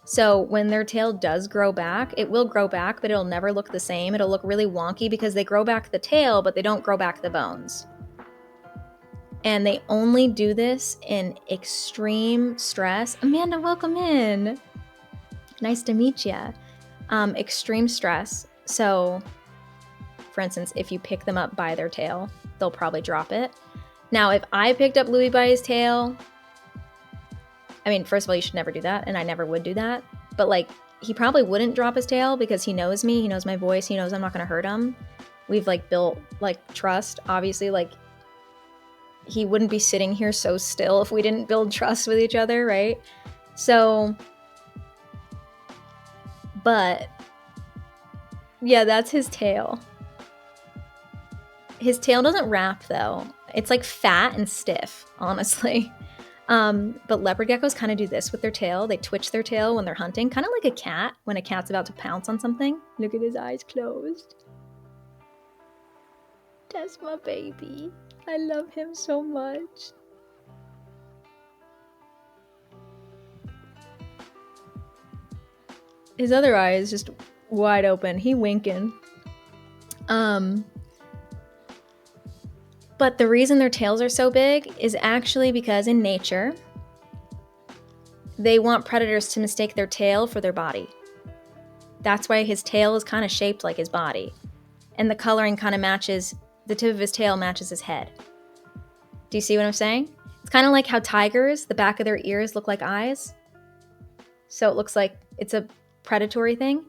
So when their tail does grow back, it will grow back, but it'll never look the same. It'll look really wonky because they grow back the tail, but they don't grow back the bones. And they only do this in extreme stress. Amanda, welcome in. Nice to meet you. Extreme stress. So, for instance, if you pick them up by their tail, they'll probably drop it. Now, if I picked up Louis by his tail, I mean, first of all, you should never do that, and I never would do that. But, like, he probably wouldn't drop his tail because he knows me, he knows my voice, he knows I'm not going to hurt him. We've, like, built, like, trust. Obviously, like, he wouldn't be sitting here so still if we didn't build trust with each other, right? So, but, yeah, that's his tail. His tail doesn't wrap, though. It's, like, fat and stiff, honestly. But leopard geckos kind of do this with their tail. They twitch their tail when they're hunting, kind of like a cat when a cat's about to pounce on something. Look at his eyes closed. That's my baby. I love him so much. His other eye is just wide open. He winking. But the reason their tails are so big is actually because in nature, they want predators to mistake their tail for their body. That's why his tail is kind of shaped like his body. And the coloring kind of matches, the tip of his tail matches his head. Do you see what I'm saying? It's kind of like how tigers, the back of their ears look like eyes. So it looks like it's a predatory thing.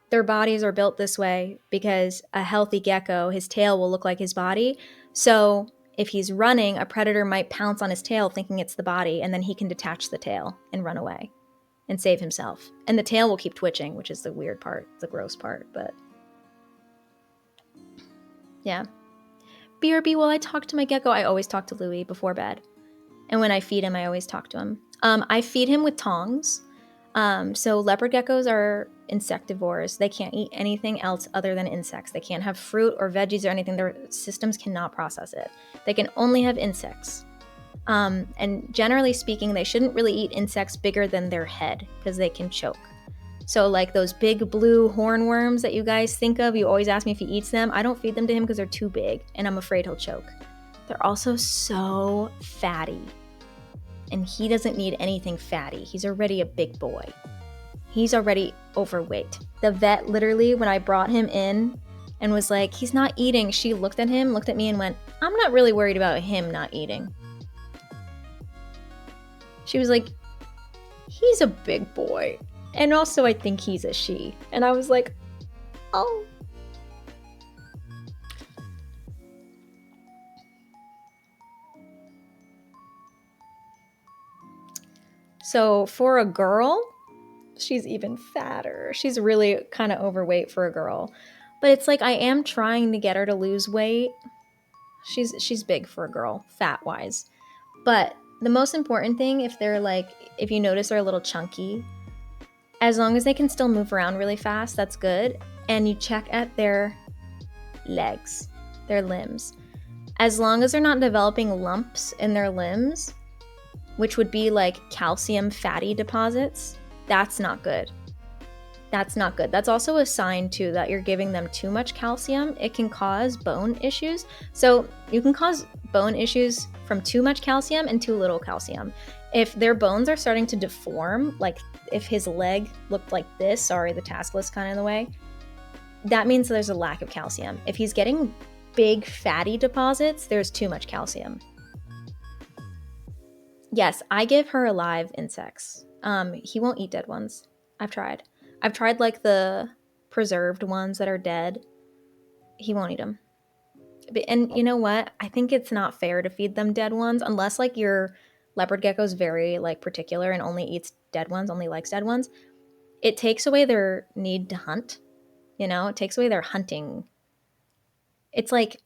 Their bodies are built this way because a healthy gecko, his tail will look like his body. So if he's running, a predator might pounce on his tail thinking it's the body, and then he can detach the tail and run away and save himself. And the tail will keep twitching, which is the weird part, the gross part, but yeah. BRB, while I talk to my gecko, I always talk to Louis before bed. And when I feed him, I always talk to him. I feed him with tongs. So leopard geckos are insectivores. They can't eat anything else other than insects. They can't have fruit or veggies or anything. Their systems cannot process it. They can only have insects. And generally speaking, they shouldn't really eat insects bigger than their head because they can choke. So like those big blue hornworms that you guys think of, you always ask me if he eats them. I don't feed them to him because they're too big and I'm afraid he'll choke. They're also so fatty. and he doesn't need anything fatty. He's already a big boy. He's already overweight. The vet literally, when I brought him in and was like, he's not eating, she looked at him, looked at me and went, I'm not really worried about him not eating. She was like, he's a big boy. And also I think he's a she. And I was like, oh. So for a girl, she's even fatter. She's really kind of overweight for a girl. But it's like I am trying to get her to lose weight. She's big for a girl, fat-wise. But the most important thing, if you notice they're a little chunky, as long as they can still move around really fast, that's good. And you check at their legs, their limbs. As long as they're not developing lumps in their limbs, which would be like calcium fatty deposits, that's not good. That's not good. That's also a sign too that you're giving them too much calcium. It can cause bone issues. So you can cause bone issues from too much calcium and too little calcium. If their bones are starting to deform, like if his leg looked like this, sorry, the task list kind of in the way, that means there's a lack of calcium. If he's getting big fatty deposits, there's too much calcium. Yes, I give her alive insects. He won't eat dead ones. I've tried like the preserved ones that are dead. He won't eat them. And you know what? I think it's not fair to feed them dead ones unless like your leopard gecko is very like particular and only eats dead ones, only likes dead ones. It takes away their need to hunt. It takes away their hunting. It's like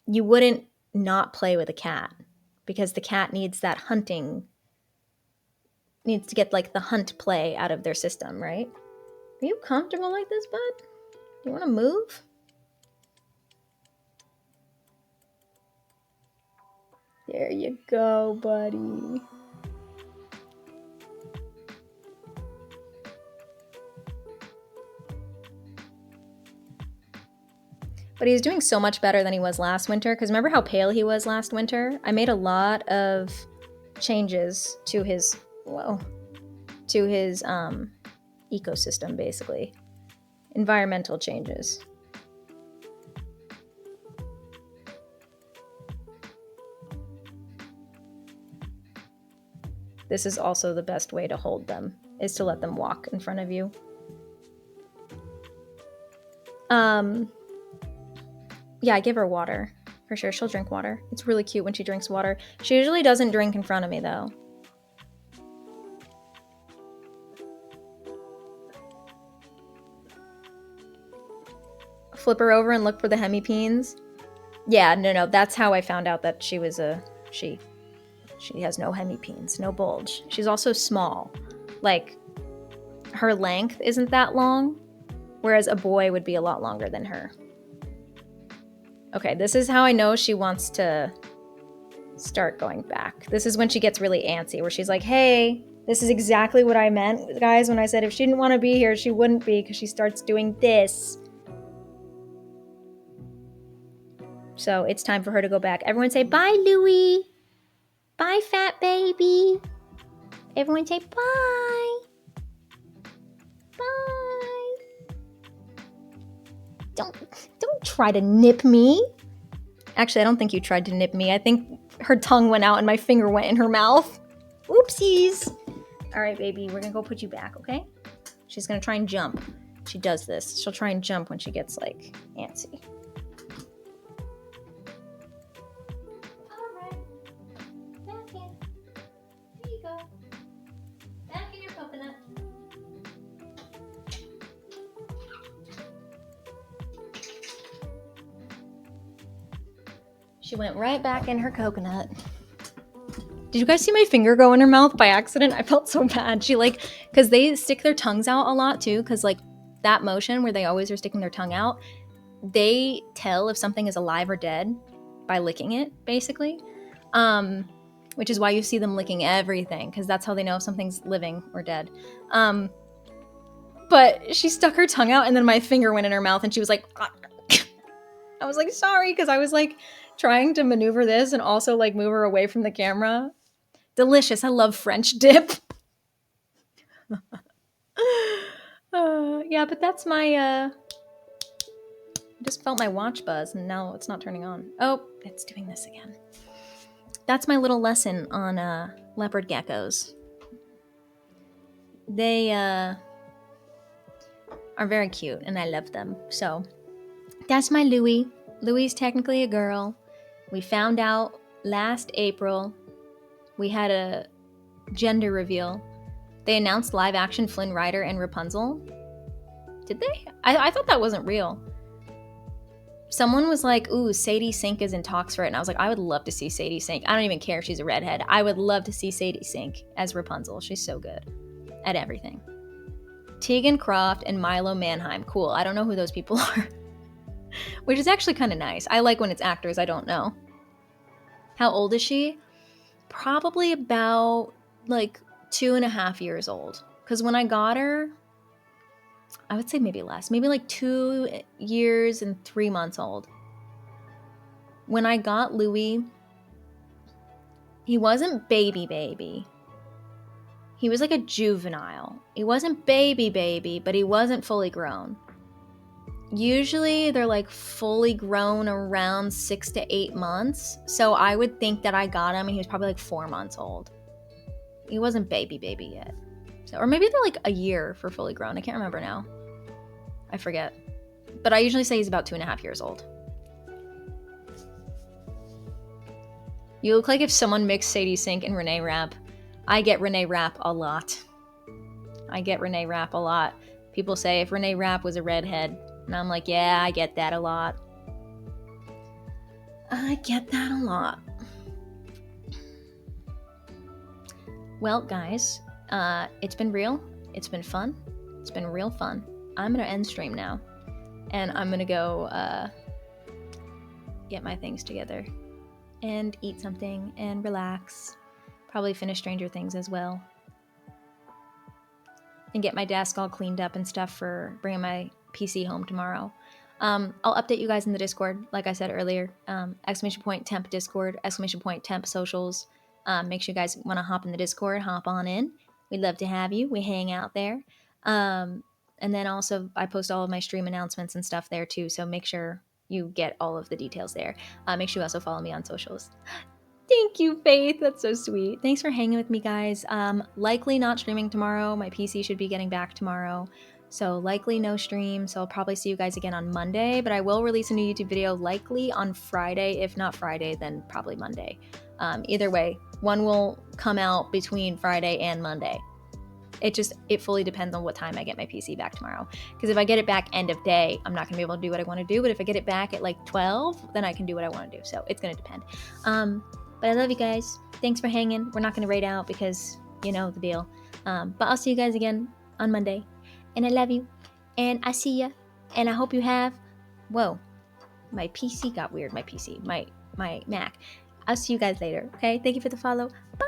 you wouldn't not play with a cat because the cat needs that hunting, needs to get like the hunt play out of their system, right? Are you comfortable like this, bud? You want to move? There you go, buddy. But he's doing so much better than he was last winter. Because remember how pale he was last winter? I made a lot of changes to his, ecosystem, basically. Environmental changes. This is also the best way to hold them, is to let them walk in front of you. Yeah, I give her water. For sure, she'll drink water. It's really cute when she drinks water. She usually doesn't drink in front of me, though. Flip her over and look for the hemipenes. Yeah, no, that's how I found out that she was a she. She has no hemipenes, no bulge. She's also small. Like, her length isn't that long, whereas a boy would be a lot longer than her. Okay, this is how I know she wants to start going back. This is when she gets really antsy, where she's like, hey, this is exactly what I meant, guys, when I said if she didn't want to be here, she wouldn't be, because she starts doing this. So it's time for her to go back. Everyone say, bye, Louie. Bye, fat baby. Everyone say, bye. Bye. Don't try to nip me. Actually, I don't think you tried to nip me. I think her tongue went out and my finger went in her mouth. Oopsies. All right, baby, we're gonna go put you back, okay? She's gonna try and jump. She does this. She'll try and jump when she gets, like, antsy. All right. Back in. Here you go. Back in your coconut. She went right back in her coconut. Did you guys see my finger go in her mouth by accident? I felt so bad. She because they stick their tongues out a lot too, because like that motion where they always are sticking their tongue out, they tell if something is alive or dead by licking it, basically. Which is why you see them licking everything, because that's how they know if something's living or dead. But she stuck her tongue out and then my finger went in her mouth and she was like, I was like, sorry, because I was like trying to maneuver this and also like move her away from the camera Delicious. I love French dip. Yeah, but that's my, I just felt my watch buzz and now it's not turning on. Oh, it's doing this again. That's my little lesson on leopard geckos. They are very cute and I love them. So that's my Louie. Louie's technically a girl. We found out last April. We had a gender reveal. They announced live action Flynn Rider and Rapunzel. Did they? I thought that wasn't real. Someone was like, ooh, Sadie Sink is in talks for it. And I was like, I would love to see Sadie Sink. I don't even care if she's a redhead. I would love to see Sadie Sink as Rapunzel. She's so good at everything. Tegan Croft and Milo Manheim. Cool. I don't know who those people are. Which is actually kind of nice. I like when it's actors I don't know. How old is she? Probably about like 2.5 years old. Because when I got her, I would say maybe less. Maybe like 2 years and 3 months old. When I got Louis, he wasn't baby. He was like a juvenile. He wasn't baby, but he wasn't fully grown. Usually they're like fully grown around 6 to 8 months. So I would think that I got him and he was probably like 4 months old. He wasn't baby yet. So, or maybe they're like a year for fully grown. I can't remember now. I forget. But I usually say he's about 2.5 years old. You look like if someone mixed Sadie Sink and Renee Rapp. I get Renee Rapp a lot. People say if Renee Rapp was a redhead. And I'm like, yeah, I get that a lot. Well, guys, it's been real. It's been fun. It's been real fun. I'm going to end stream now. And I'm going to go get my things together. And eat something and relax. Probably finish Stranger Things as well. And get my desk all cleaned up and stuff for bringing my PC home tomorrow. I'll update you guys in the Discord, like I said earlier. !temp Discord, !temp socials. Make sure you guys want to hop in the Discord, hop on in. We'd love to have you. We hang out there. And then also I post all of my stream announcements and stuff there too. So make sure you get all of the details there. Make sure you also follow me on socials. Thank you, Faith. That's so sweet. Thanks for hanging with me, guys. Likely not streaming tomorrow. My PC should be getting back tomorrow. So likely no stream. So I'll probably see you guys again on Monday. But I will release a new YouTube video likely on Friday. If not Friday, then probably Monday. Either way, one will come out between Friday and Monday. It fully depends on what time I get my PC back tomorrow. Because if I get it back end of day, I'm not going to be able to do what I want to do. But if I get it back at like 12, then I can do what I want to do. So it's going to depend. But I love you guys. Thanks for hanging. We're not going to raid out because you know the deal. But I'll see you guys again on Monday. And I love you. And I see ya. And I hope you have... Whoa. My PC got weird. My Mac. I'll see you guys later. Okay? Thank you for the follow. Bye.